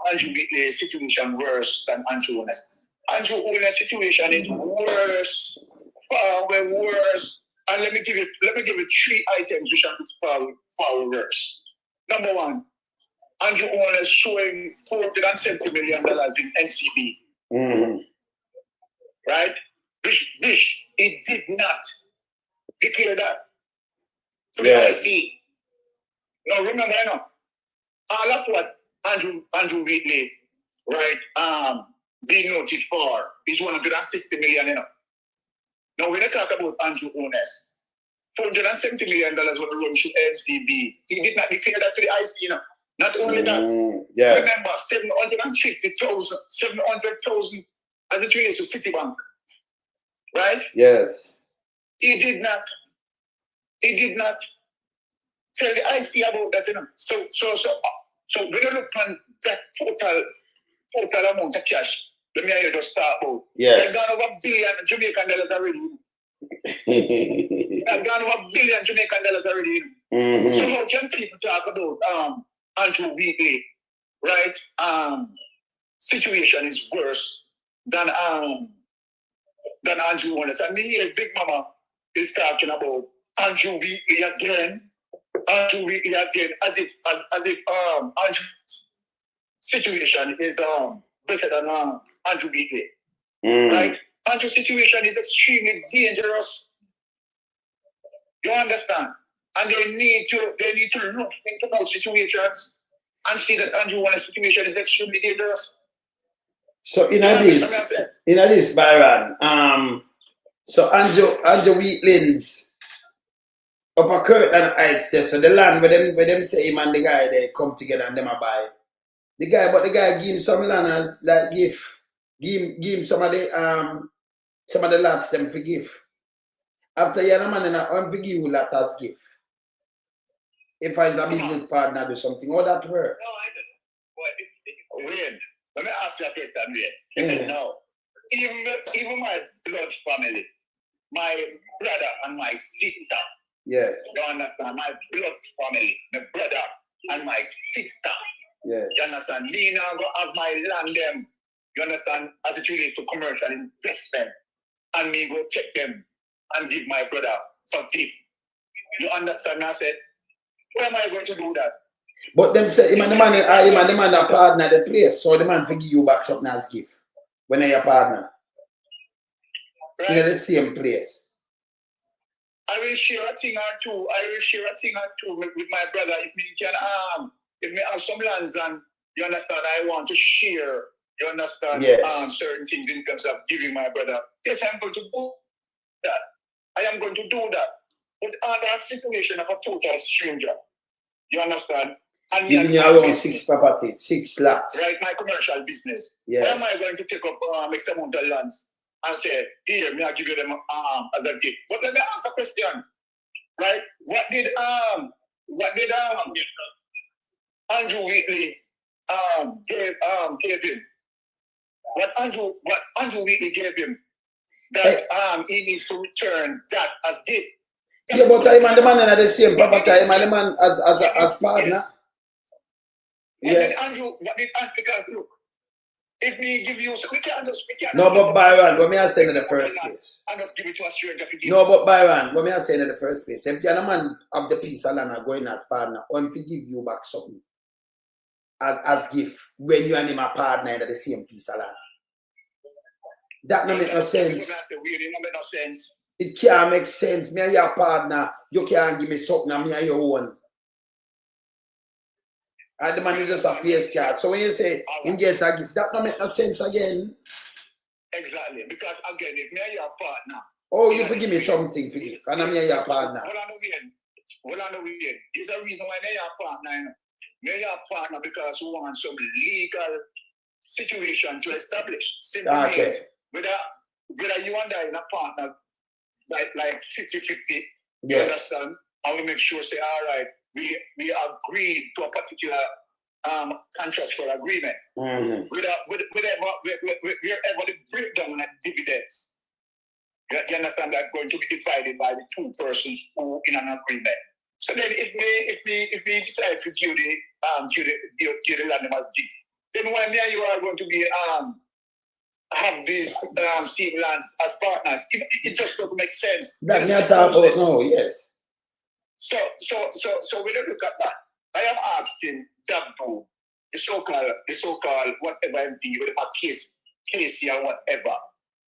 Andrew Wheatley's situation worse than Andrew Holness? Andrew Holness' situation is worse, far worse. And let me give you 3 items which are far worse. Number one, Andrew Holness showing $470 million in NCB. Mm-hmm. Right? Which he did not declare that to the IC. Now remember, you know, all of what Andrew Wheatley, right, being noted for is $160 million, you know. Now when you talk about Andrew Holness, $470 million was run through NCB. He did not declare that to the IC, you know. Not only that, yes. Remember, 700,000 as it relates to Citibank. Right? Yes. He did not tell the IC about that, you know. So when you look on that total amount of cash, let me just start about. Yes. They've gone over $1 billion Jamaican dollars already. They've gone over $1 billion Jamaican dollars already. Mm-hmm. So how can people talk about Andrew Wheatley, right? Situation is worse than Andrew Holness. And here Big Mama is talking about Andrew Wheatley again. As if Andrew's situation is better than Andrew Wheatley. Right? Andrew's situation is extremely dangerous. You understand? And they need to look into those situations and see that Andrew Holness' situation is extremely dangerous. So in this, Byron, so Andrew Wheatley's Upper Kirtland Heights there, so the land where them say him and the guy they come together and them a buy. The guy give him some land as like gift. Give him some of the lots them for gift. After you man and I'm for give you lot as gift. If I a business partner do something, all that work. No, I don't. Weird. Let me ask you a question, weird. Now, even my blood family, my brother and my sister. Yeah. You understand? My blood families, my brother and my sister. Yes. You understand? Me now go have my land them, you understand, as it relates to commercial investment. And me go check them and give my brother some gift. You understand? I said, where am I going to do that? But them say, him and the man a partner the place, so the man forgive you back something as gift. When you're a partner. Right? In the same place. I will share a thing or two. With my brother. If me can if me have some lands and you understand, I want to share, you understand, yes. Certain things in terms of giving my brother. Yes, I'm going to do that. I am going to do that. But under a situation of a total stranger, you understand? And giving you around 6 properties, 6 lots. Right, my commercial business. Yes. Why am I going to take up X amount of lands and say, here, may I give you them as a gift? But let me ask a question. Right? What did Andrew Wheatley gave him? What Andrew Wheatley gave him that he needs to return that as gift. Yeah, but I'm and the man are the same property, I'm and the man as partner. Yes. Yeah. Andrew, because look, if we give you, we can't just no, but Byron, what may I say in the first place? And just give it to a stranger. No, but Byron, what may I say in the first place? If you're the man of the piece of land are going as partner, or if he give you back something as gift when you and him are partner in the same piece of land. That don't make no sense. It can't make sense. Me and your partner, you can't give me something and me and your own. And the man is just a face card. So when you say him gets a gift, that don't make no sense again. Exactly. Because again, if me and your partner. Oh, you forgive me something for gift. And I'm me and your partner. Hold on a minute. There's a reason why me and your partner. Me and your partner because we want some legal situation to establish. Okay. Whether you and I in a partner like 50-50, yes. You understand? And we make sure say, all right, we agreed to a particular contractual agreement. Mm-hmm. Wherever the breakdown of dividends, you understand that going to be divided by the two persons who in an agreement. So then if we decide to give the land as gift, then when me and you are going to be have these same lands as partners, it just doesn't make sense. That me talk about no, yes. So when you look at that, I am asking Dabbo, the so-called whatever MP, whatever case or whatever.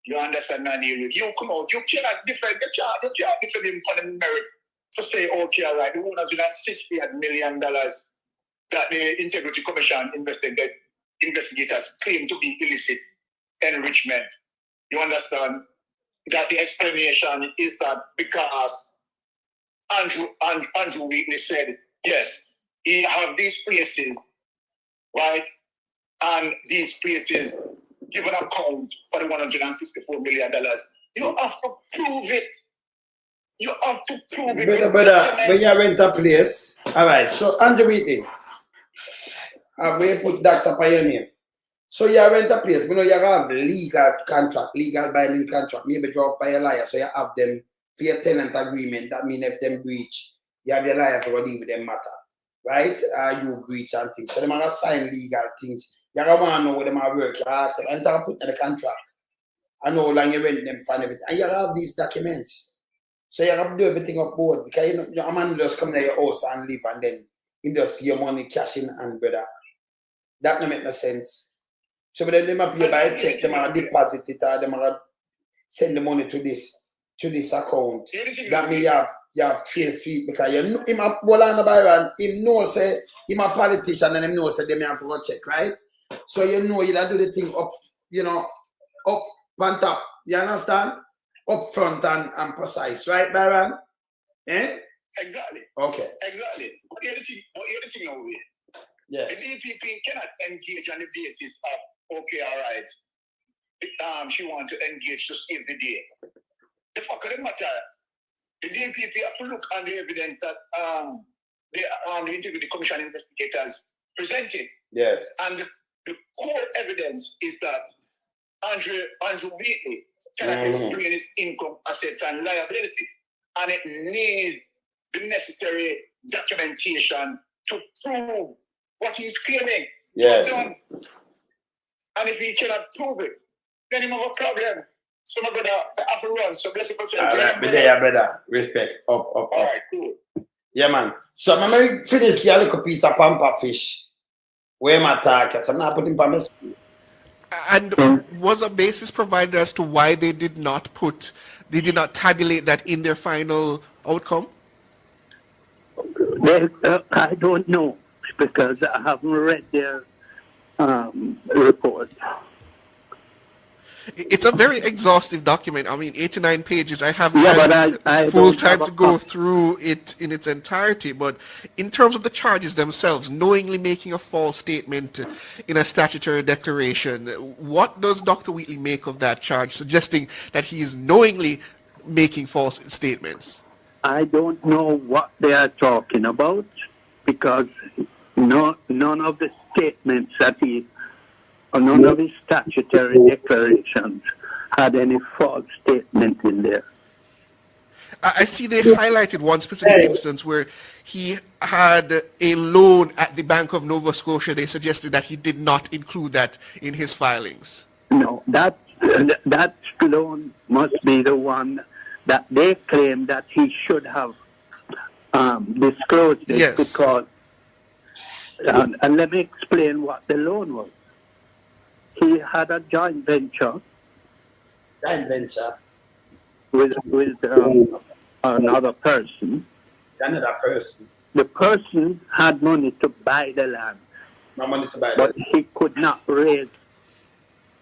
You understand that you come out, you can't different him on the merit to say, okay, all right, the $168 million that the Integrity Commission investigators claim to be illicit enrichment. You understand that the explanation is that because Andrew Wheatley said, yes, he have these places, right? And these places give an account for the $164 million. You have to prove it. You have to prove it. Brother, when you rent a place, all right, so Andrew Wheatley, we put that up on your name. So you rent a place, you know, you have legal contract, legal binding contract, maybe draw up by a lawyer, so you have them for your tenant agreement. That means if them breach, you have your lawyer to deal with them matter, right? You breach and things. So they might sign legal things. You want to know where they might work, you ask them, and you put in the contract. I know how long you rent them for everything. And you have these documents. So you have to do everything up board. Because you know, a man just come to your house and live and then you just your money cash in and brother. That don't make no sense. So then they might pay by a check, they might deposit it or they might send the money to this account. That means you have trace feet because you know him a Bolanda Byron, him know say him a politician and him know say they may have to go check, right? So you know you do the thing up, you know, up on top. You understand? Up front and precise, right, Byron? Eh? Exactly. Okay. Exactly. But the other thing now, yes. The DPP cannot engage on the basis of, okay, all right, she wants to engage to save the day. The fact of the matter, the DPP have to look on the evidence that the Integrity Commission investigators presented. Yes. And the core evidence is that Andrew Wheatley cannot explain his income, assets, and liability. And it needs the necessary documentation to prove what he's claiming. Yes. Done. And if he cannot prove it, then he have a problem. So I'm going to have to run. So bless you for saying. All right, be there, brother. Respect. Up. All right, cool. Yeah, man. So I'm going to finish a little piece of pamper fish. Where my target? I'm not putting pamper. And was a basis provided as to why they did not tabulate that in their final outcome? I don't know because I haven't read their report. It's a very exhaustive document. I mean, 89 pages. I haven't Yeah, I full don't time have to a go copy. through it in its entirety. But in terms of the charges themselves, knowingly making a false statement in a statutory declaration, what does Dr. Wheatley make of that charge, suggesting that he is knowingly making false statements? I don't know what they are talking about because none of the statements that none of his statutory declarations had any false statement in there. I see they highlighted one specific instance where he had a loan at the Bank of Nova Scotia. They suggested that he did not include that in his filings. No, that loan must be the one that they claim that he should have disclosed it. Yes. Because, and let me explain what the loan was. He had a joint venture with another person. Another person. The person had money to buy the land, No money to buy but that. he could not raise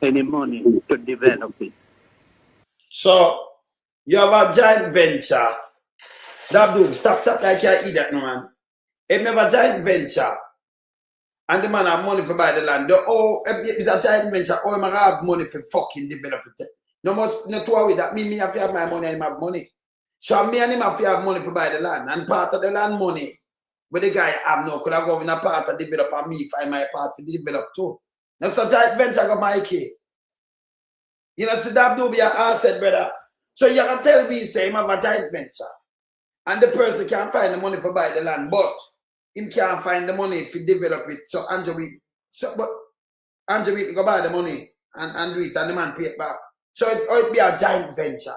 any money to develop it. So you have a giant venture. That dude, stop like you're idiot, no man. If you have a giant venture and the man have money for buy the land, if it's a giant venture, or him have money for fucking develop it. No must not to worry that me have to have my money and him have money. So me and him have to have money for buy the land. And part of the land money, but the guy have no could have go in a part to develop and me find my part for develop too. That's a giant venture go Mikey. You know, see that do be an asset, brother. So you can tell me say him have a giant venture. And the person can't find the money for buy the land, but him can't find the money to develop it. So Andrew Wheatley go buy the money and do it and the man pay it back. So it be a giant venture.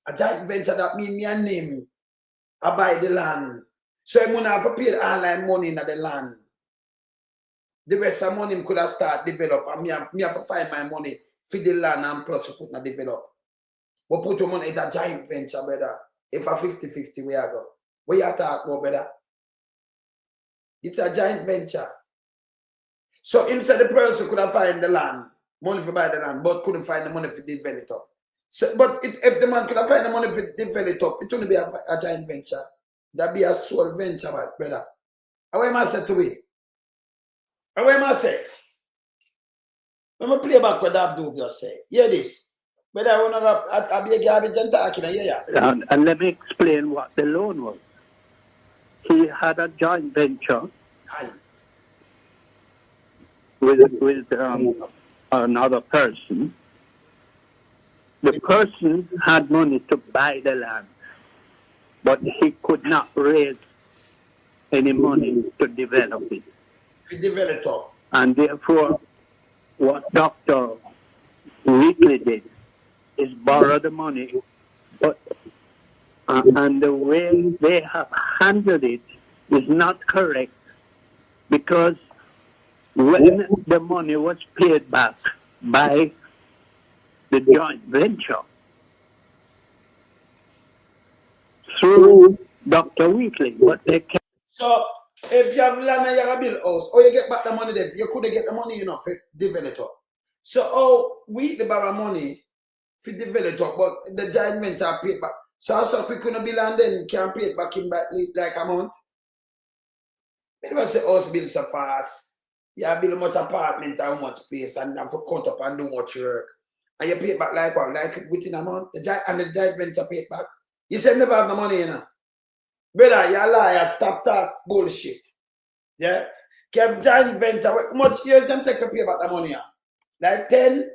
A giant venture that mean me and him I buy the land. So him have to pay the online money in the land. The rest of money him could have start develop and me have to find my money for the land and plus put na develop. But put your money in a giant venture, brother. If a 50-50 we are go. What you talk about, brother? It's a giant venture. So him said the person could have find the land, money for buy the land, but couldn't find the money for develop it up. So, but if the man could have find the money for develop it up, it wouldn't be a giant venture. That'd be a sole venture, brother. How am I say to we? How am I say? Let me play back what that dude just say. Hear this. But I want to be a garbage and talking. Yeah. And let me explain what the loan was. He had a joint venture with another person. The person had money to buy the land, but he could not raise any money to develop it. To develop it up. And therefore, what Dr. Wheatley did is borrow the money, but and the way they have handled it is not correct, because when the money was paid back by the joint venture through Dr. Wheatley, but they kept. So if you have land and you have a build house, or you get back the money there, you couldn't get the money, for develop it up. So we borrow money for develop it up, but the giant venture pay it back. So also we couldn't build and then can't pay it back in like amount. It was the house build so fast. You have build much apartment and much space and have to cut up and do much work. And you pay it back like what? Like within a month? The giant venture pay it back. You say never have the money, Brother, you're a liar, stop that bullshit. Yeah? Kev giant venture, how much years them take to pay back the money? Like 10?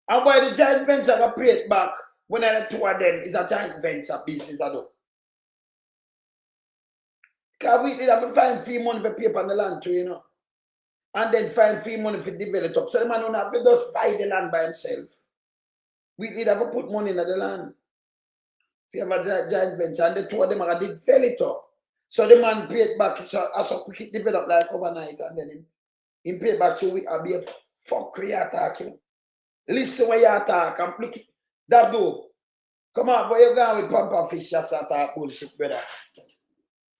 And why the giant venture got pay it back when the two of them is a giant venture business I do? Because we did have to find free money for paper on the land too, you know. And then find free money for develop up. So the man don't have to just buy the land by himself. We did have to put money in the land. We have a giant venture, and the two of them are develop up. So the man paid back, so quick it developed like overnight, and then he paid back 2 weeks. I'll be a fuck you talking. Listen what you talk and look that do. Come on, boy, you going with Pampa Phish.Jess and talk bullshit, brother.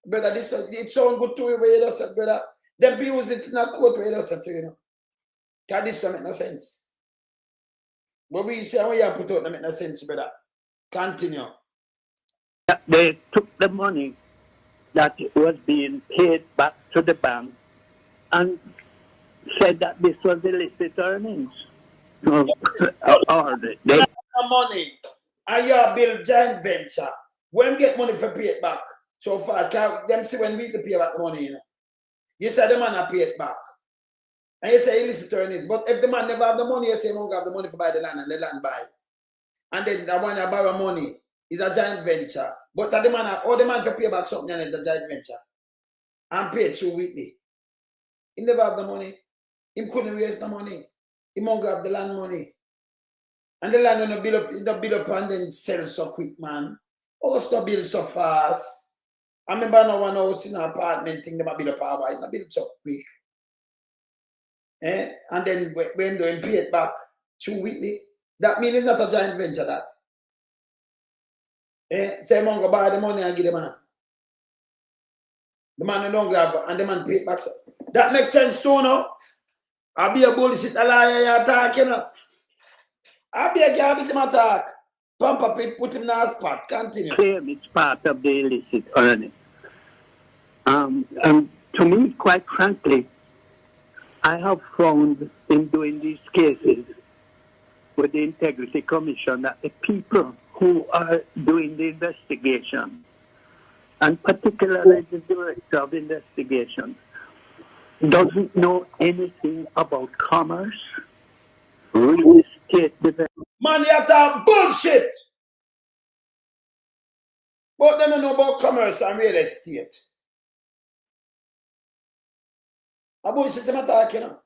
Brother, this it sound good to you where you just said, brother. Them use it in a court where you just said to you know. Because this don't make no sense. But we say when you put out don't make no sense, brother. Continue. They took the money that was being paid back to the bank and said that this was illicit earnings. Or they Money and you build giant venture. When get money for pay it back so far, them see when we pay back the money, you know. You say the man pay it back. And you say illicit earnings. But if the man never have the money, you say he won't have the money to buy the land and the land buy. And then the one you borrow money is a giant venture. But the man, all the man to pay back something and it's a giant venture. And pay through Wheatley. He never have the money. He couldn't raise the money. He won't grab the land money. And the land will build up and then sell so quick, man. House to build so fast. I remember now one house in an apartment thing, they build up our it build so quick. And then when they pay it back through Wheatley, that means it's not a giant venture that. Say man go buy the money and give the man. The man don't grab and the man pay it back. That makes sense too, no? I'll be a bullshit a liar you talk, you know. I'll be a garbage him attack. Pump up it, put him in a spot. Continue. claim it's part of the illicit earnings. And to me, quite frankly, I have found in doing these cases with the Integrity Commission that the people who are doing the investigation, and particularly the Director of Investigation, doesn't know anything about commerce, real estate development. Man, you talk bullshit. But they don't know about commerce and real estate. A bullshit them talk, you know.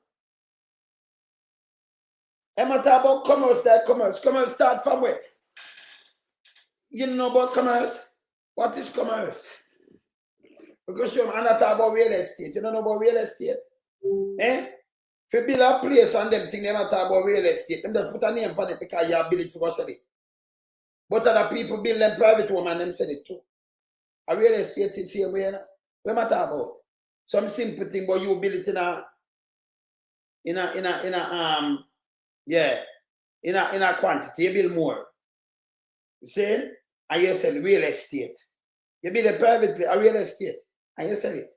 Them talk about commerce like commerce. Commerce start from where? You know about commerce? What is commerce? Because you're not talk about real estate. You don't know about real estate. If you build a place and them things, they don't talk about real estate. Them just put a name on it because you have built it to go sell it. But other people build them private home and them sell it too. A real estate is the same way, you know? What am I talking about? Some simple thing, but you build it in a quantity. You build more. You see? And you sell real estate. You build a private place, a real estate, and you sell it.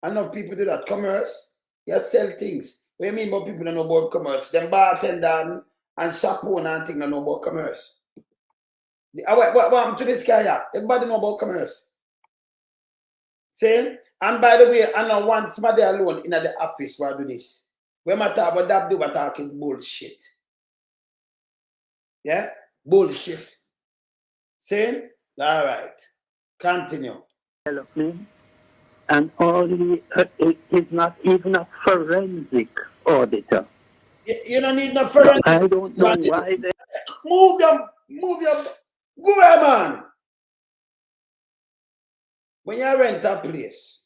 Enough people do that. Commerce, you sell things. What do you mean about people don't know about commerce? Them bartender and shop owner and things don't know about commerce. What happened to this guy here? Everybody know about commerce. See? And by the way, I don't want somebody alone in the office who do this. When I talk about that, we're talking bullshit. Yeah? Bullshit. See? All right. Continue. Development, and all is not even a forensic auditor. You don't need no forensic. I don't know why they... Move your, go away, man. When you rent a place,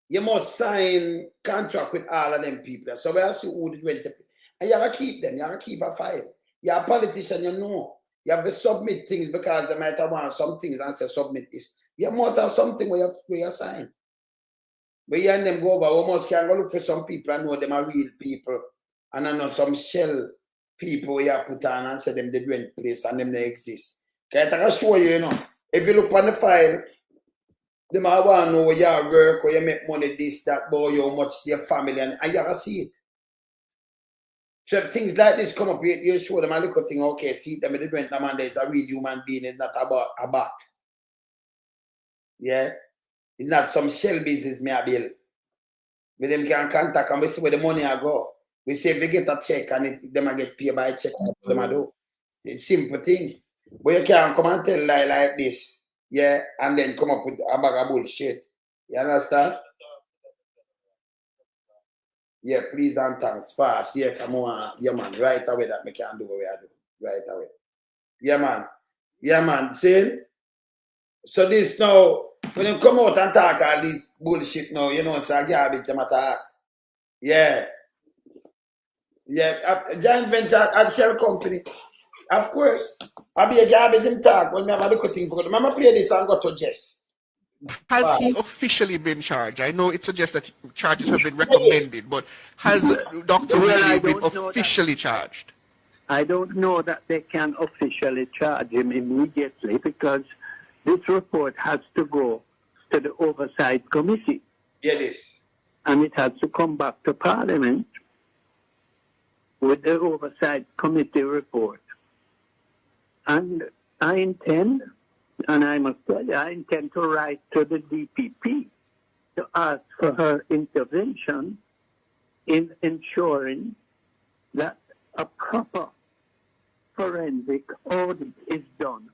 you must sign contract with all of them people. So we have to see who did rent the place. And you have to keep them. You have to keep a file. You're a politician, you know. You have to submit things because they might have want some things and say submit this. You must have something where you sign. But you and them go over, we must can go look for some people and know them are real people. And I know some shell people you put on and say them they rent place and them they exist. Okay, I can show you, you know. If you look on the file, they might want to know where you work, where you make money, this, that, boy, how much to your family, and you can see it. So if things like this come up, you show them a little thing, okay, see them, they went them and there's a real human being, it's not about a bat. Yeah? It's not some shell business me a bill. But them can contact and we see where the money I go. We say if you get a check and them get paid by a check, them do. It's a simple thing. But you can't come and tell lie like this. yeah, and then come up with a bag of bullshit. You understand? Yeah, please and thanks. Fast. Yeah, come on. Yeah, man. Right away that me can do what we are doing. Right away. Yeah, man. Yeah, man. See? So this now, when you come out and talk all this bullshit now, you know, it's a garbage them attack. Yeah. Yeah. A joint venture at shell company. Of course. I'll be a garbage him talk when me have a look at thing for them. I'm play this and go to Jess. Has he officially been charged? I know it suggests that charges have been recommended, but has Dr. Well, I Wheatley been don't know officially charged? I don't know that they can officially charge him immediately because this report has to go to the Oversight Committee. Yeah, this. And it has to come back to Parliament with the Oversight Committee report. And I intend, and I must tell you, I intend to write to the DPP to ask for her intervention in ensuring that a proper forensic audit is done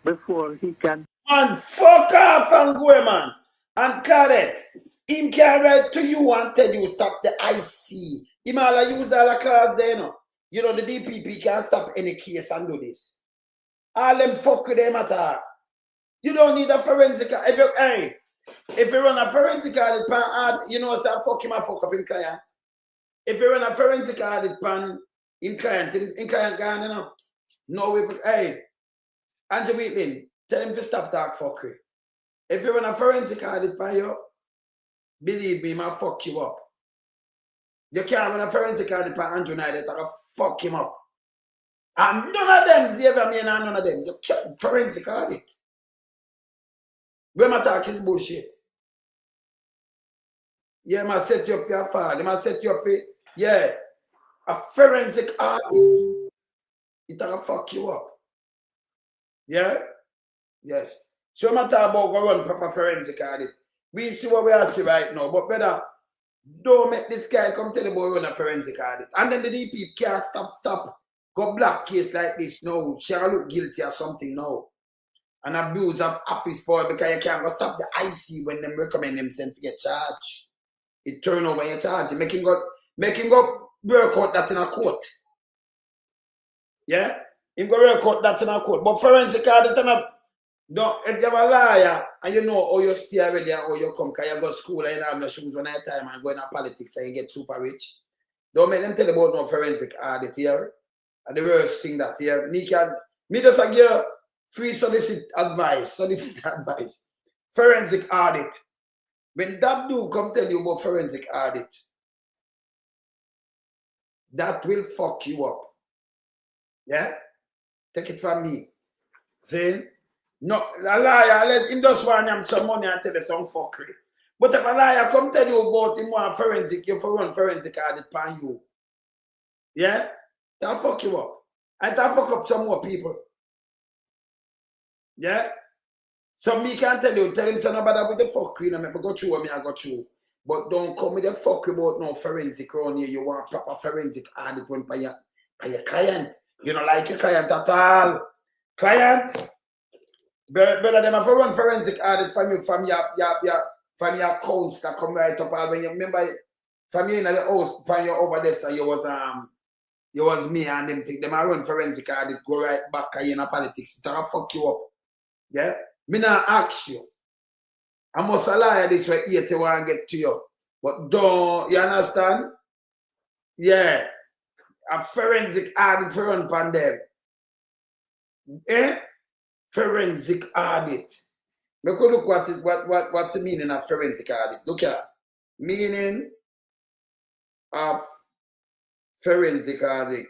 before he can. Man, fuck off and go, man. And correct. Him can write to you and tell you stop the IC. Him all use all the class there, no. You know, the DPP can't stop any case and do this. All them fuck with them attack. You don't need a forensic. If you run a forensic audit pan, you know, say fuck him and fuck up him client. If you run a forensic audit pan, him client gone, you know. No, if Narra.Wheatley, tell him to stop talk fuckery. If you run a forensic audit pan you, believe me, man, fuck you up. You can't run a forensic audit pan Narra.Wheatley, that'll fuck him up. And none of them, Xavier, me and none of them. You can't forensic audit. When my talk is bullshit. Yeah, I set you up for your father. I set you up for, yeah, a forensic audit. It'll fuck you up. Yeah? Yes. So I'm talking about go run proper forensic audit. We see what we are see right now, but better don't make this guy come tell you about run a forensic audit. And then the DP can't stop. Go black case like this now. She'll look guilty or something now. And abuse of office power because you can't go stop the IC when them recommend themselves to get charged. It turn over your charge. Make him go work out that in a court. Yeah? Him go work out that in a court. But forensic audit, if you have a liar and you know how you stay already or how you come because you go to school and you have no shoes when you have time and go into politics and you get super rich, don't make them tell you about no forensic audit here. And the worst thing that here, me just give free solicit advice. Forensic audit. When that dude come tell you about forensic audit, that will fuck you up. Yeah? Take it from me. See? No, a liar, let him just want him some money and tell you some fuckery. But if a liar come tell you about him want forensic, you for run forensic audit pan you. Yeah? That fuck you up. And that fuck up some more people. Yeah? So me can tell him son about with the fuck, you know, me go through what me I go through. But don't come with the fuck about no forensic around here. You want proper forensic audit when by your client. You don't like your client at all. Client, better them have to run forensic audit from your accounts that come right up. When you remember from you in the house, from you over there, so you was me and them think them I run forensic audit, go right back in politics. It'll fuck you up. Yeah? Me not ask you. I must lie this way 81 get to you. But don't, you understand? Yeah. A forensic audit for run pan them. Eh? Forensic audit. Look what's the meaning of forensic audit. Look here. Meaning of forensic audit.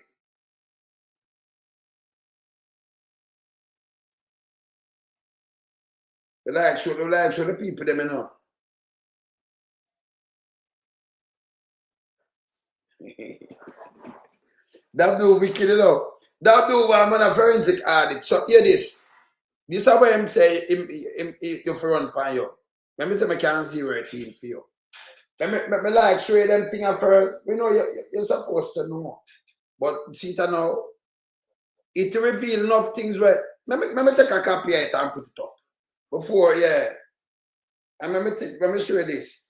We like show the people them, you know. That do wicked, you know. That do one man a forensic audit. So hear this. This is what him say you for run pan you. Let me say I can zero a team for you. Let me like show you them thing at first. We know you're supposed to know. But see it now. It reveal enough things where let me take a copy of it and put it up. Before, yeah. And let me show you this.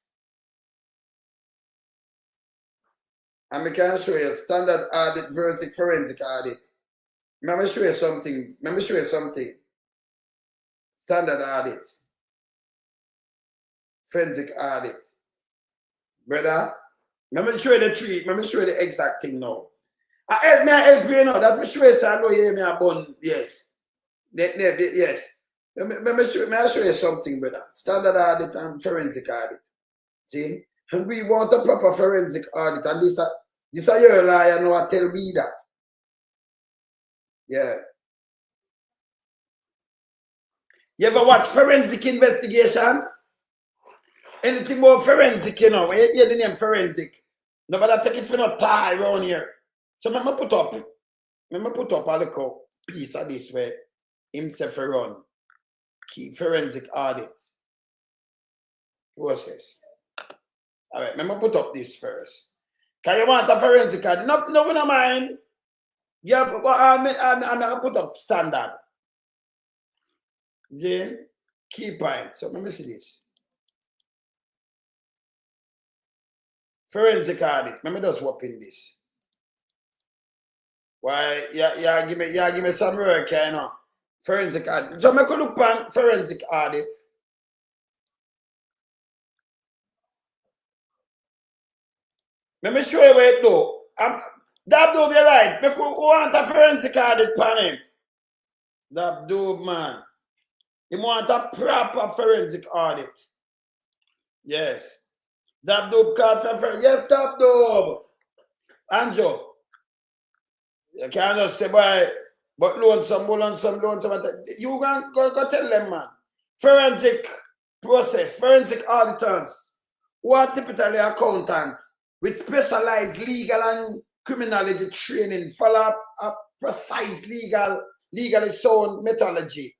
And I can show you standard audit versus forensic audit. Let me show you something. Standard audit. Forensic audit. Brother, let me show you the tree. Let me show you the exact thing now. I help you now. That's for sure. So I know you hear me a bun. Yes. Yes. Let me show you something, brother. Standard audit and forensic audit. See? And we want a proper forensic audit. And this is your liar now I tell me that. Yeah. You ever watch Forensic Investigation? Anything more forensic, you know? You hear the name forensic. Nobody take it for no tie around here. So let me put up a little piece of this way. Himself run. Keep forensic audit process. All right, let me put up this first. Can you want a forensic audit? No, we don't mind. Yeah, but I'm put up standard. Then key point. So let me see this. Forensic audit. Let me just whop in this. Why? Yeah, give me some work, you know. Forensic audit. So I could look on forensic audit. Let me show you where it do. That do be right. We want a forensic audit pan him. That do, man. He want a proper forensic audit. Yes. That do call for yes, that do. Anjo. You can't just say, boy, but loan some. You go tell them, man. Forensic process, forensic auditors, who are typically accountants with specialized legal and criminology training, follow up precise legally sound methodology,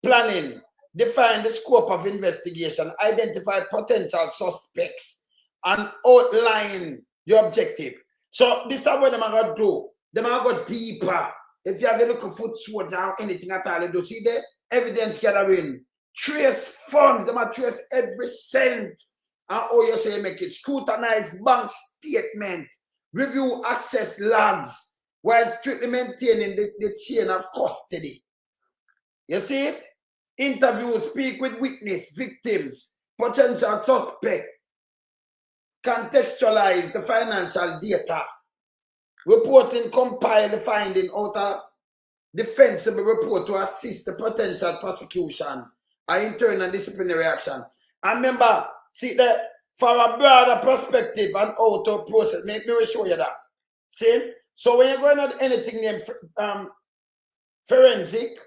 planning, define the scope of investigation, identify potential suspects, and outline the objective. So this is what they're going to do. They're going to go deeper. If you have a look at foot sword or anything at all, you see the evidence gathering. Trace funds, they're going to trace every cent. And how you say make it. Scrutinize bank statement. Review access logs while strictly maintaining the chain of custody. You see it? Interview, speak with witness, victims, potential suspect, contextualize the financial data, reporting, compile the finding out a defensible report to assist the potential prosecution or internal disciplinary action. And remember, see that for a broader perspective and auto process, make me show you that. See? So when you're going on anything named forensic,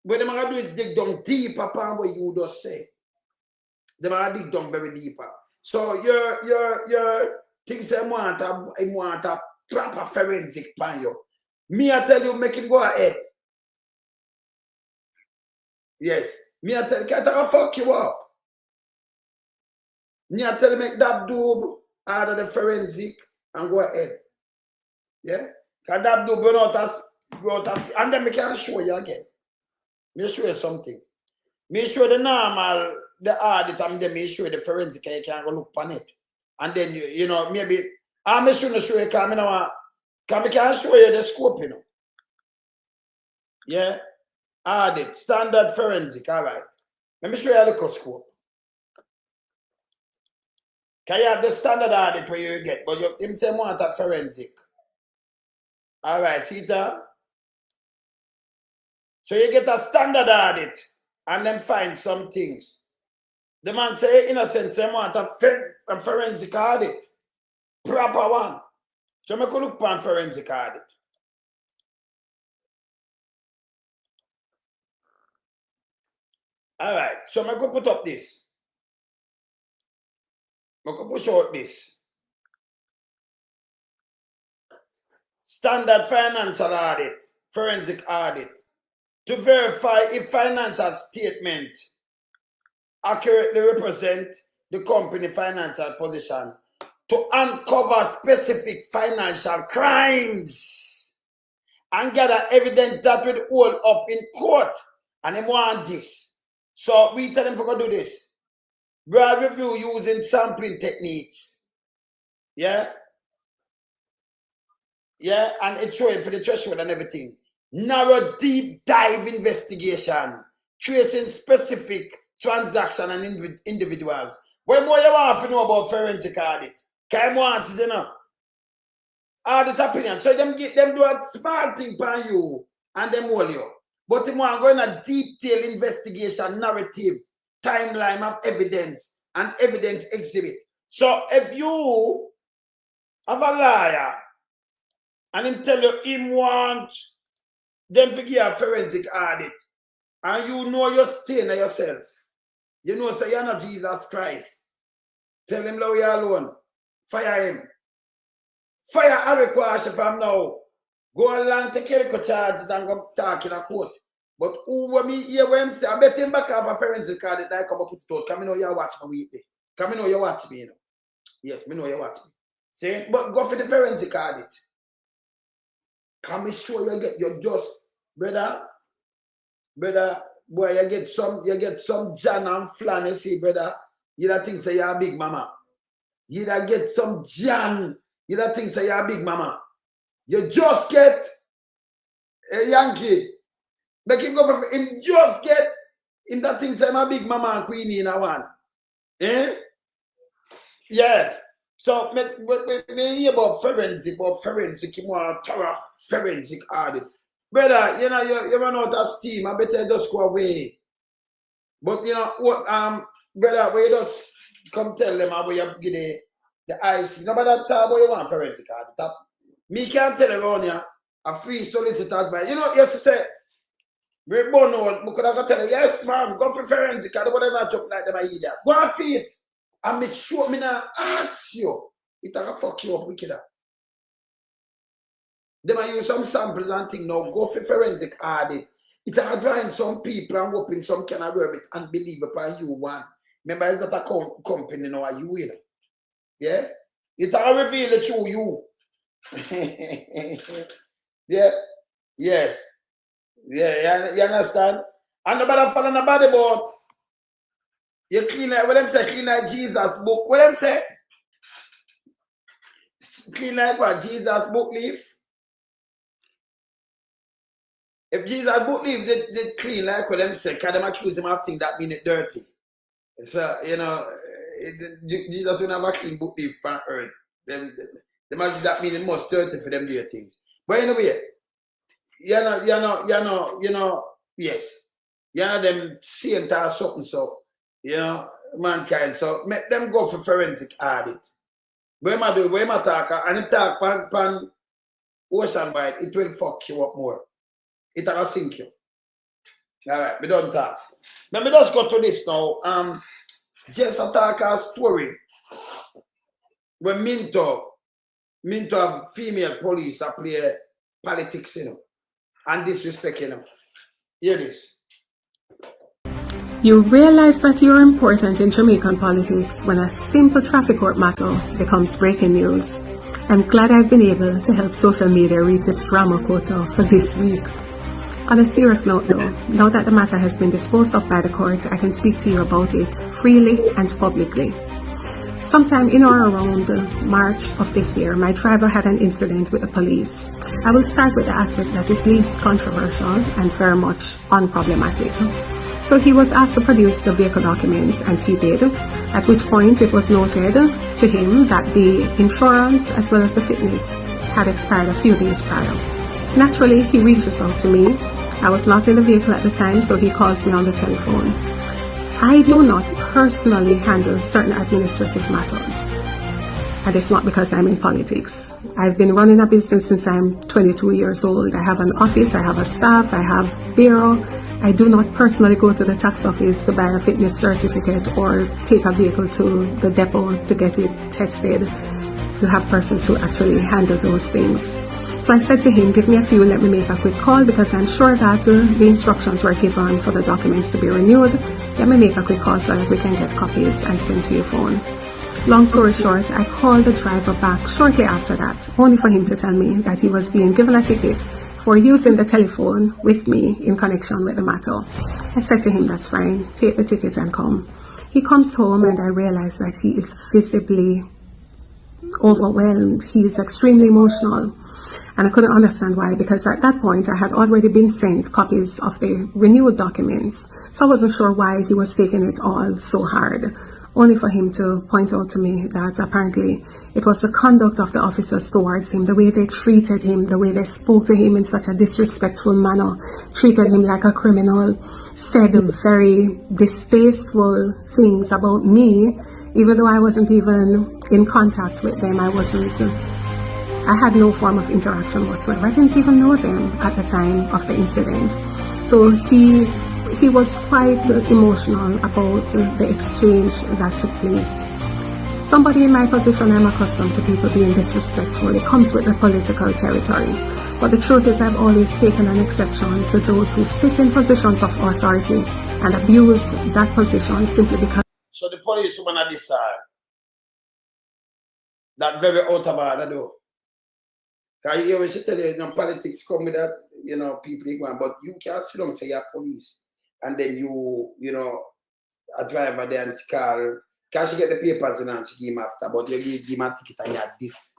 what they're going to do is dig down deeper upon what you just say. They're going to dig down very deeper. So your things I want a proper forensic plan you. Me I tell you, make it go ahead. Yes. Me I tell you, can't I fuck you up? Me I tell you, make that do out of the forensic and go ahead. Yeah? Because that do burn out us, and then we can show you again. Me show you something. Me show the normal, the audit, and then me show you the forensic, and you can go look on it. And then, you know, maybe, I'm show you, because I can show you the scope, you know. Yeah? Audit, standard forensic, all right. Let me show you the scope. Can you have the standard audit where you get, but you him say want a forensic. All right, see that? So you get a standard audit and then find some things. The man say, in a sense, I want a forensic audit. Proper one. So I could look for a forensic audit. All right, so I could put up this. I could push out this. Standard financial audit, forensic audit. To verify if financial statement accurately represent the company financial position, to uncover specific financial crimes and gather evidence that will hold up in court. And they want this. So we tell them to go do this. Broad review using sampling techniques. Yeah? Yeah, and it's showing for the threshold and everything. Narrow, deep dive investigation, tracing specific transaction and individuals. What more you want to know about forensic audit? Can you want to know? Audit opinion. So them do a small thing for you and them hold you. But you want to go in a detailed investigation, narrative, timeline of evidence and evidence exhibit. So if you have a liar and him tell you him want them to give a forensic audit, and you know you're staying there yourself, you know say you're not Jesus Christ, tell him now you're alone, fire him. Fire Harry Quash from now. Go along take care of charge and go talk in a court. But who when me hear what him say, I bet him back have a forensic audit that I come up with store. Come know you watch me weekly. Come know you watch me, you know. Yes, me know you watch me. See, but go for the forensic audit. Come me sure you get your just brother, boy, you get some John and Flan, you see, brother. You don't think say you're a big mama. You don't get some John, you don't think say you're a big mama. You just get a Yankee. Make him go for him just get him that thing say I'm a big mama and queenie in a one. Eh? Yes. So me hear about forensic, you want thorough forensic audit. Brother, you know, you run out of steam, I better just go away. But you know what, brother, we just come tell them how you give the IC. Nobody talk about you want forensic audit. Me can't tell around here a free solicitor advice. You know, yes, say, we born out, we could have tell you, yes, man, go for forensic, I don't want to jump like them either. Go and feed it. And make sure me not ask you. It will fuck you up wicked. They might use some samples and things now. Go for forensic audit. It will drive some people and open some kind of worm and believe upon you one. Remember, it's not a company now, you will. Yeah? It will reveal it through you. Yeah? Yes. Yeah, you understand? And nobody follow nobody about. You clean like, what them say, clean like Jesus book. What them say? Clean like what? Jesus book leaf? If Jesus book leaf, they clean like what them say, because them accuse him of things that mean it dirty. So, you know, Jesus will never clean book leaf on earth. That mean it must dirty for them to do things. But anyway, you know, yes. You know, them saint or something, so. You know, mankind. So make them go for forensic audit. When I talk, and if talk pan ocean wide, it will fuck you up more. It will sink you. Alright, we don't talk. Let me just go to this now. Just attack a story. When Minto of female police play politics, you know, and disrespect, you know. Hear this. You realize that you're important in Jamaican politics when a simple traffic court matter becomes breaking news. I'm glad I've been able to help social media reach its drama quota for this week. On a serious note though, now that the matter has been disposed of by the court, I can speak to you about it freely and publicly. Sometime in or around March of this year, my driver had an incident with the police. I will start with the aspect that is least controversial and very much unproblematic. So he was asked to produce the vehicle documents, and he did, at which point it was noted to him that the insurance as well as the fitness had expired a few days prior. Naturally, he reaches out to me. I was not in the vehicle at the time, so he calls me on the telephone. I do not personally handle certain administrative matters, and it's not because I'm in politics. I've been running a business since I'm 22 years old. I have an office, I have a staff, I have bureau. I do not personally go to the tax office to buy a fitness certificate or take a vehicle to the depot to get it tested. You have persons who actually handle those things. So I said to him, give me a few, let me make a quick call, because I'm sure that the instructions were given for the documents to be renewed. Let me make a quick call so that we can get copies and send to your phone. Long story short, I called the driver back shortly after that, only for him to tell me that he was being given a ticket for using the telephone with me in connection with the matter. I said to him, that's fine, take the ticket and come. He comes home and I realize that he is visibly overwhelmed. He is extremely emotional. And I couldn't understand why, because at that point I had already been sent copies of the renewed documents. So I wasn't sure why he was taking it all so hard, only for him to point out to me that apparently it was the conduct of the officers towards him, the way they treated him, the way they spoke to him in such a disrespectful manner, treated him like a criminal, said very distasteful things about me, even though I wasn't even in contact with them. I had no form of interaction whatsoever. I didn't even know them at the time of the incident. So he was quite emotional about the exchange that took place. Somebody in my position, I'm accustomed to people being disrespectful. It comes with the political territory. But the truth is, I've always taken an exception to those who sit in positions of authority and abuse that position simply because. So the police woman at this side, that very out of order though. Because you always tell you, politics come with that, people they go on, but you can't sit down and say you're police. And then a driver there and car, can she get the papers in and she give him after, but you give him a ticket and you have this.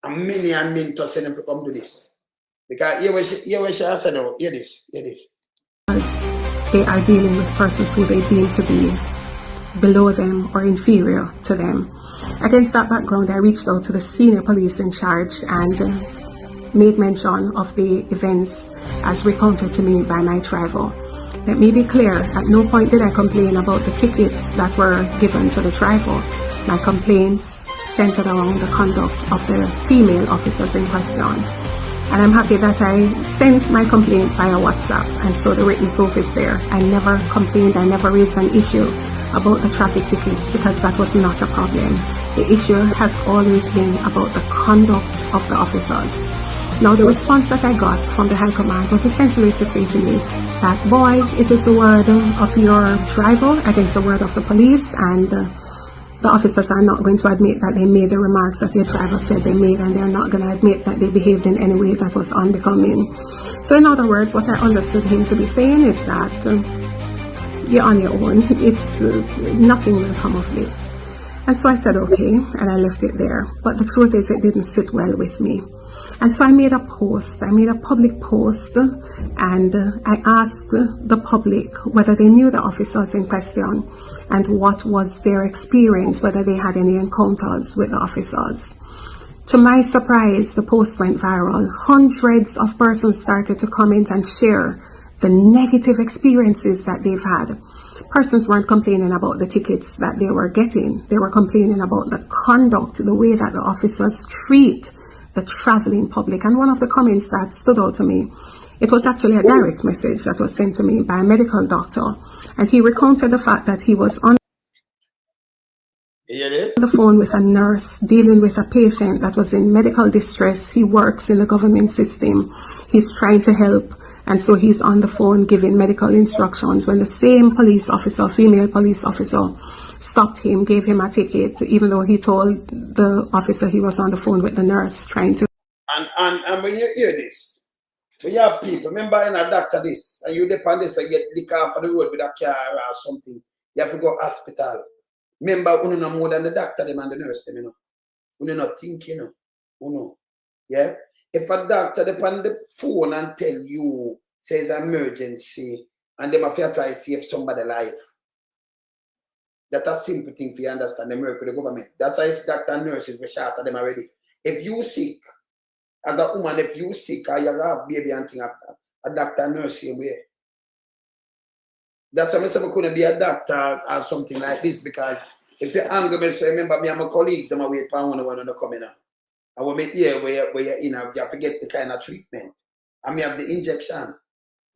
And many to send him to come to this. Because here where she said, oh, hear this. They are dealing with persons who they deem to be below them or inferior to them. Against that background, I reached out to the senior police in charge and made mention of the events as recounted to me by my driver. Let me be clear, at no point did I complain about the tickets that were given to the driver. My complaints centered around the conduct of the female officers in question. And I'm happy that I sent my complaint via WhatsApp, and so the written proof is there. I never complained, I never raised an issue about the traffic tickets because that was not a problem. The issue has always been about the conduct of the officers. Now, the response that I got from the High Command was essentially to say to me that, boy, it is the word of your driver against the word of the police, and the officers are not going to admit that they made the remarks that your driver said they made, and they're not going to admit that they behaved in any way that was unbecoming. So in other words, what I understood him to be saying is that you're on your own. It's nothing will come of this. And so I said, okay, and I left it there. But the truth is, it didn't sit well with me. And so I made a public post, and I asked the public whether they knew the officers in question and what was their experience, whether they had any encounters with the officers. To my surprise, the post went viral. Hundreds of persons started to comment and share the negative experiences that they've had. Persons weren't complaining about the tickets that they were getting. They were complaining about the conduct, the way that the officers treat the traveling public. And one of the comments that stood out to me, it was actually a direct message that was sent to me by a medical doctor. And he recounted the fact that he was on the phone with a nurse dealing with a patient that was in medical distress. He works in the government system. He's trying to help. And so he's on the phone giving medical instructions when the same police officer, female police officer, stopped him, gave him a ticket, even though he told the officer he was on the phone with the nurse trying to. And when you hear this, when you have people, remember in a doctor this, and you depend this and get the car for the road with a car or something, you have to go hospital. Remember, you know more than the doctor them and the nurse them, You not think, Yeah? If a doctor depend the phone and tell you, says emergency, and them have to try to save somebody's life. That's a simple thing for you to understand the work with the government. That's why it's doctor and nurses we shout at them already. If you sick, as a woman, if you sick or you have baby and thing, a doctor and nurse same way. That's why I said I couldn't be a doctor or something like this, because if you anger me, so remember me and my colleagues, I'm wait for one when they come in. And when me here where you're in, you have to get the kind of treatment. And me have the injection.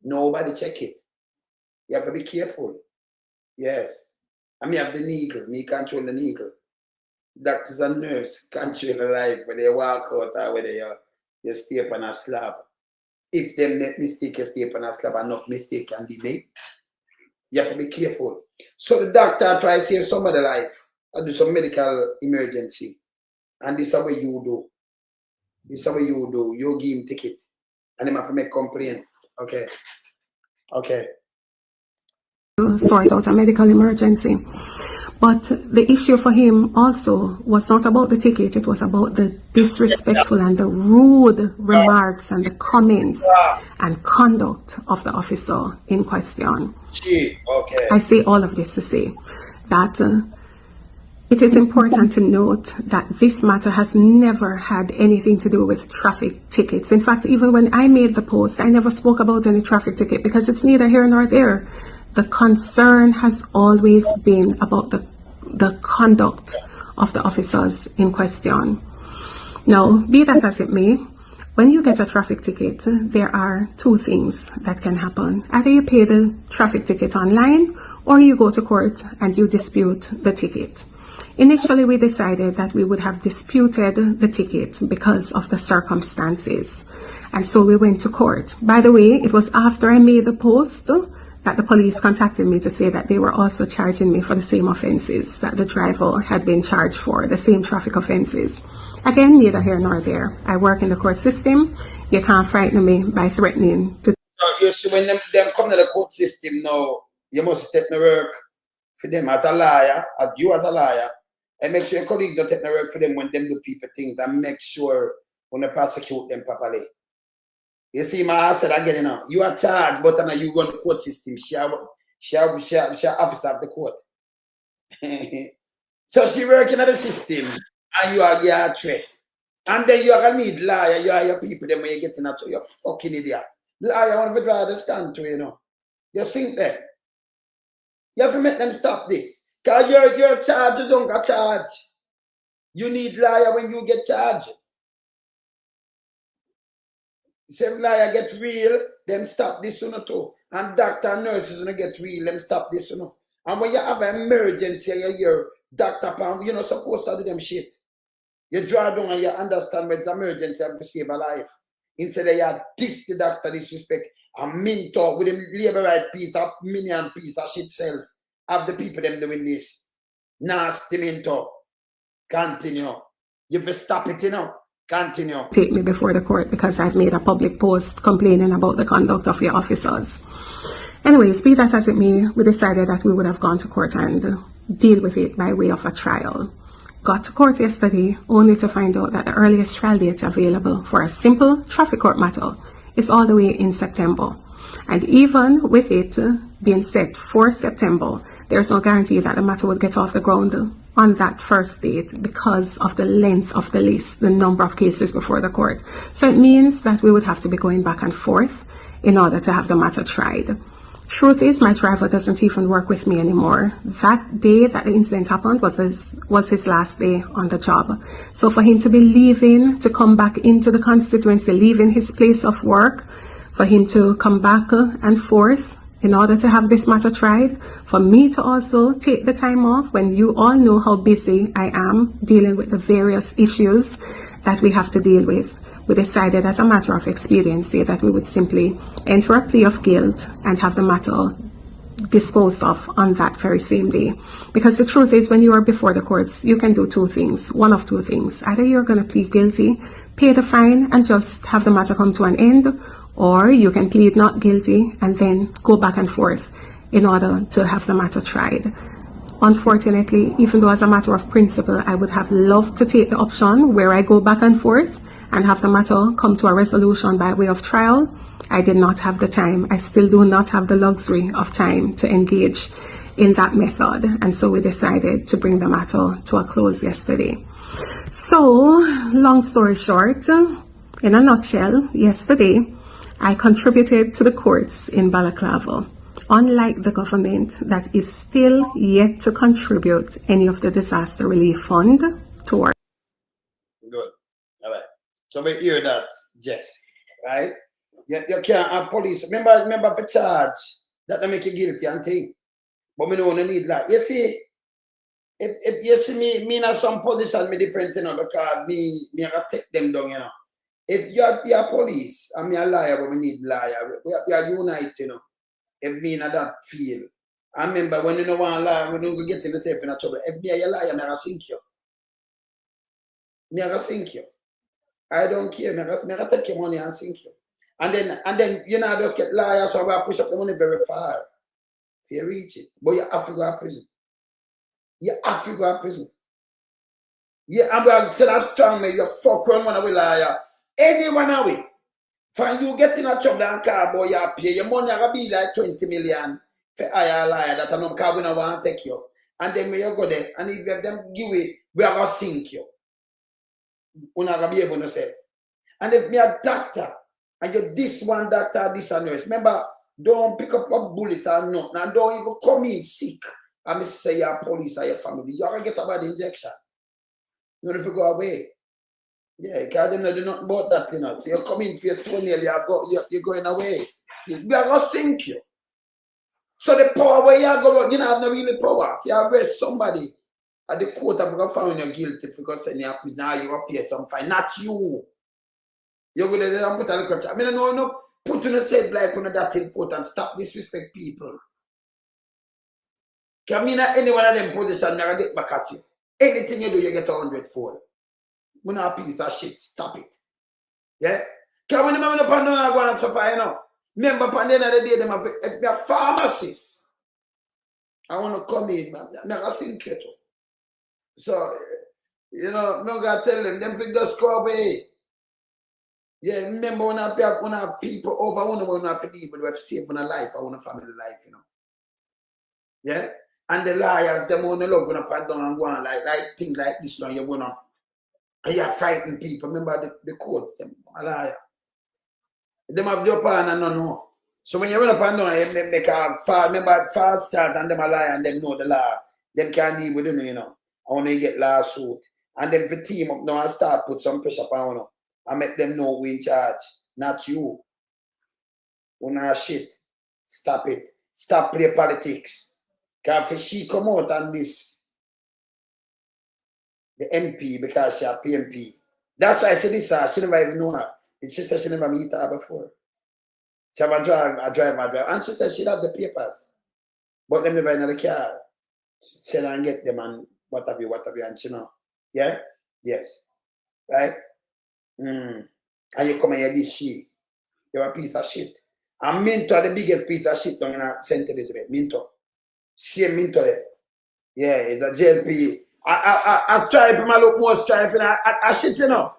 Nobody check it. You have to be careful. Yes. And me have the needle. Me control the needle. Doctors and nurses control the life when they walk out or whether you stay up on a slab. If they make mistake, you stay up on a slab, enough mistake can be made. You have to be careful. So the doctor try to save somebody's life or do some medical emergency. And this is what you do. This is what you do. You give him ticket. And him have to make complaint. Okay. Okay. Sort out a medical emergency. But the issue for him also was not about the ticket, it was about the disrespectful and the rude remarks and the comments and conduct of the officer in question. Okay. I say all of this to say that it is important to note that this matter has never had anything to do with traffic tickets. In fact, even when I made the post, I never spoke about any traffic ticket because it's neither here nor there. The concern has always been about the conduct of the officers in question. Now, be that as it may, when you get a traffic ticket, there are two things that can happen. Either you pay the traffic ticket online or you go to court and you dispute the ticket. Initially, we decided that we would have disputed the ticket because of the circumstances. And so we went to court. By the way, it was after I made the post that the police contacted me to say that they were also charging me for the same offenses that the driver had been charged for, the same traffic offenses. Again, neither here nor there. I work in the court system. You can't frighten me by threatening to... So you see, when them come to the court system now, you must take the work for them as a lawyer, as you as a lawyer, and make sure your colleagues don't take the work for them when them do people things, and make sure when they prosecute them properly. You see, I said again, you know, you are charged, but you run the court system. She officer of the court. So she working at the system, and you are your threat. And then you are gonna need lawyer, you are your people, then when you get in a you're fucking idiot. Lawyer want to draw the stand to, you know. You think them. You have to make them stop this. Because you're charged, you don't get charged. You need lawyer when you get charged. If lawyer get real, them stop this one too. And doctor and nurses gonna get real, them stop this one. And when you have an emergency, your doctor, you're not supposed to do them shit. You draw down and you understand when it's emergency, you have to save a life. Instead of you diss the doctor, disrespect, and mentor with them labor right piece of million piece of shit self. Have the people them doing this. Nasty mentor. Continue. You have to stop it, you know. Continue. Take me before the court because I've made a public post complaining about the conduct of your officers. Anyways, be that as it may, we decided that we would have gone to court and deal with it by way of a trial. Got to court yesterday only to find out that the earliest trial date available for a simple traffic court matter is all the way in September. And even with it being set for September, there's no guarantee that the matter would get off the ground on that first date because of the length of the list, the number of cases before the court. So it means that we would have to be going back and forth in order to have the matter tried. Truth is, my driver doesn't even work with me anymore. That day that the incident happened was his last day on the job. So for him to be leaving, to come back into the constituency, leaving his place of work, for him to come back and forth in order to have this matter tried, for me to also take the time off when you all know how busy I am dealing with the various issues that we have to deal with. We decided as a matter of expediency that we would simply enter a plea of guilt and have the matter disposed of on that very same day. Because the truth is, when you are before the courts, you can do two things, one of two things. Either you're going to plead guilty, pay the fine, and just have the matter come to an end, or you can plead not guilty and then go back and forth in order to have the matter tried. Unfortunately, even though as a matter of principle, I would have loved to take the option where I go back and forth and have the matter come to a resolution by way of trial, I did not have the time. I still do not have the luxury of time to engage in that method. And so we decided to bring the matter to a close yesterday. So, long story short, in a nutshell, yesterday, I contributed to the courts in Balaclava, unlike the government that is still yet to contribute any of the disaster relief fund toward. Good. All right. So we hear that, Jess, right? You can't have police. Remember for charge that they make you guilty and thing. But we don't need that. You see, if you see me in some position, me different, you know, because me I gotta take them down, you know. If you're police, and me a liar, but we need liar. We are unite, you know. If me in that field. I remember when you know one liar, when you get in the safe in trouble, if me a liar, me a sink you. Me a sink you. I don't care, man. Just make take your money and sink you. And then you know, just get liars, so I push up the money very far. If you reach it. But you have to go to prison. You have to go to prison. Yeah, I'm going to say that strong, man. You fuck around one away liar. Anyone away. When you get in a trouble and car, boy, you pay your money, will be like 20 million for hire a liar that I know car we don't want to take you. And then when you go there, and if them give it, we are going to sink you. You're not going to be able to say. And if me a doctor, and you this one doctor, this and nurse, remember, don't pick up a bullet or nothing, and don't even come in sick. And say you're police or your family. You're going to get a bad injection. You don't have to go away. Yeah, because them do nothing about that, you know. So you come in for your toenail, you're going away. We are going to sink you. So the power where you go, you know, have no really power. You arrest somebody at the court of going to find you guilty because then you prison, now you have to pay some fine. Not you. You're going to put a little I mean, no, put in a safe like when that's important. Stop disrespect people. Because I mean, any one of them positions never get back at you. Anything you do, you get 100-fold. We're not a piece of shit. Stop it. Yeah? Because when you go and suffer, you know, remember, at the end of the day, them have a pharmacist. I want to come in, I'm not seeing keto. So, you know, I'm going to tell them to just go away. Yeah, remember when I have people over, I want to have to deal with, we have saved my life, I want a family life, you know. Yeah? And the liars, them want to love going to pat down and go on like things like this now, you're going to, and you're fighting people. Remember the courts, them, a liar. Them have your pan and no. So when you run up and down, they make a fall, remember, false start and them a liar and them know the law. Them can't deal with them, you know. I want to get lawsuit. And then for team up now and start put some pressure upon you and make them know we in charge. Not you. Una shit. Stop it. Stop play politics. Because if she come out on this, the MP, because she a PMP. That's why I said this, she never even know her. She said she never meet her before. She have a drive. And she said she have the papers. But them never in the car. She said and get them and what have you, and she know. Yeah? Yes. Right? And you come and hear this shit. You're a piece of shit. And Minto are the biggest piece of shit down in St. Elizabeth. Minto. Same Minto there. Yeah, it's a JLP. I stripe him, I look more striping. I shit, you know.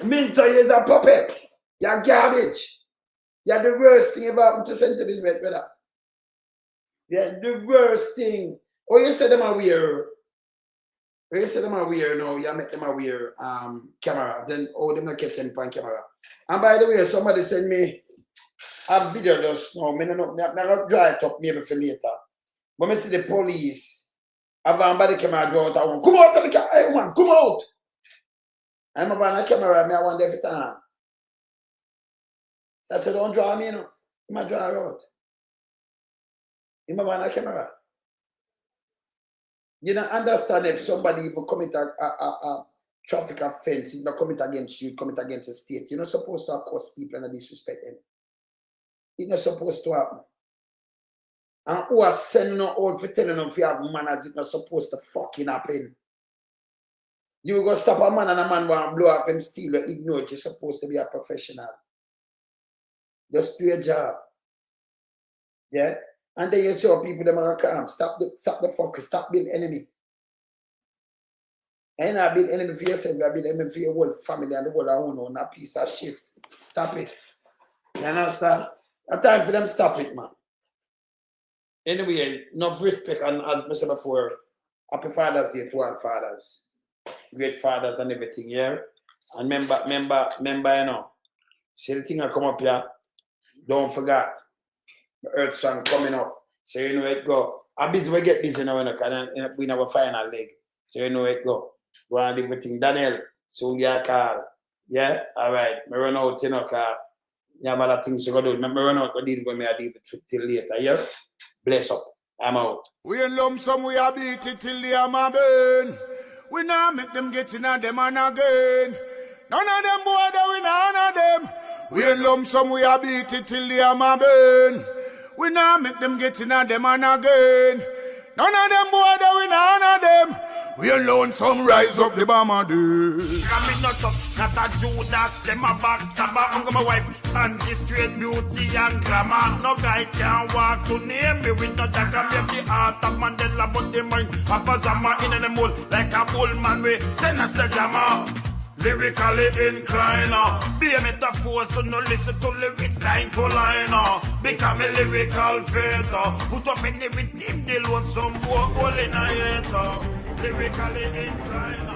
Minto is a puppet. You're garbage. You're the worst thing ever happened to St. Elizabeth, brother. Yeah, the worst thing. Oh, you said them are weird. You said them are weird now. You make them a weird camera. Then, them not catch them on camera. And by the way, somebody sent me a video just now. I'm not dry it up maybe for later. But I see the police have somebody camera draw out. Come out of the camera, hey man, come out. I'm on the camera, I want every time. So I said, don't draw me, you know. You might draw out. I'm on the camera. You don't understand if somebody even commit a traffic offense, it's not commit against you, commit against the state. You're not supposed to accost people and disrespect them. It's not supposed to happen. And who are sending out for telling them if you have manners, it's not supposed to fucking happen. You will go stop a man and a man want to blow off him steal or ignore it. You're supposed to be a professional. Just do your job. Yeah? And then you see how people them are calm. Stop the fuckers. Stop being enemy. And not build enemy for yourself, you build enemy for your whole family and the whole own a piece of shit. Stop it. You understand? It's time for them to stop it, man. Anyway, enough respect, and as I said before, happy Father's Day to all fathers. Great fathers and everything, yeah? And remember, you know, see the thing that come up here, don't forget. The Earth Song coming up. So you know it go. I'm busy, we get busy now, because we in our final leg. So you know it go. Go and do everything. Daniel, soon get a call. Yeah? All right. I run out, you know, because you have other things to go do. I run out, I deal with me, I deal with it till later, yeah? Bless up. I'm out. We in lump sum, we a beat it till the hammer burn. We now make them get in on them and again. None of them boy, we none of them. We in lump sum, we a beat it till the hammer burn. We now make them get in on them and again. None of them boy, we none of them. We when lonesome rise up the bomber day. I'm not a Judas, them a backstabber. I'm my wife, and she straight beauty and glamour. No guy can walk to name me with no dagger. Maybe the heart of Mandela, but the mind of a Zama in the mold like a bullman. We send us the jammer. Lyrically inclined, be a metaphor, so no listen to lyrics line to line. Become a lyrical fighter. Put up in the rhythm, they want some more hole in a hater. Lyrically inclined.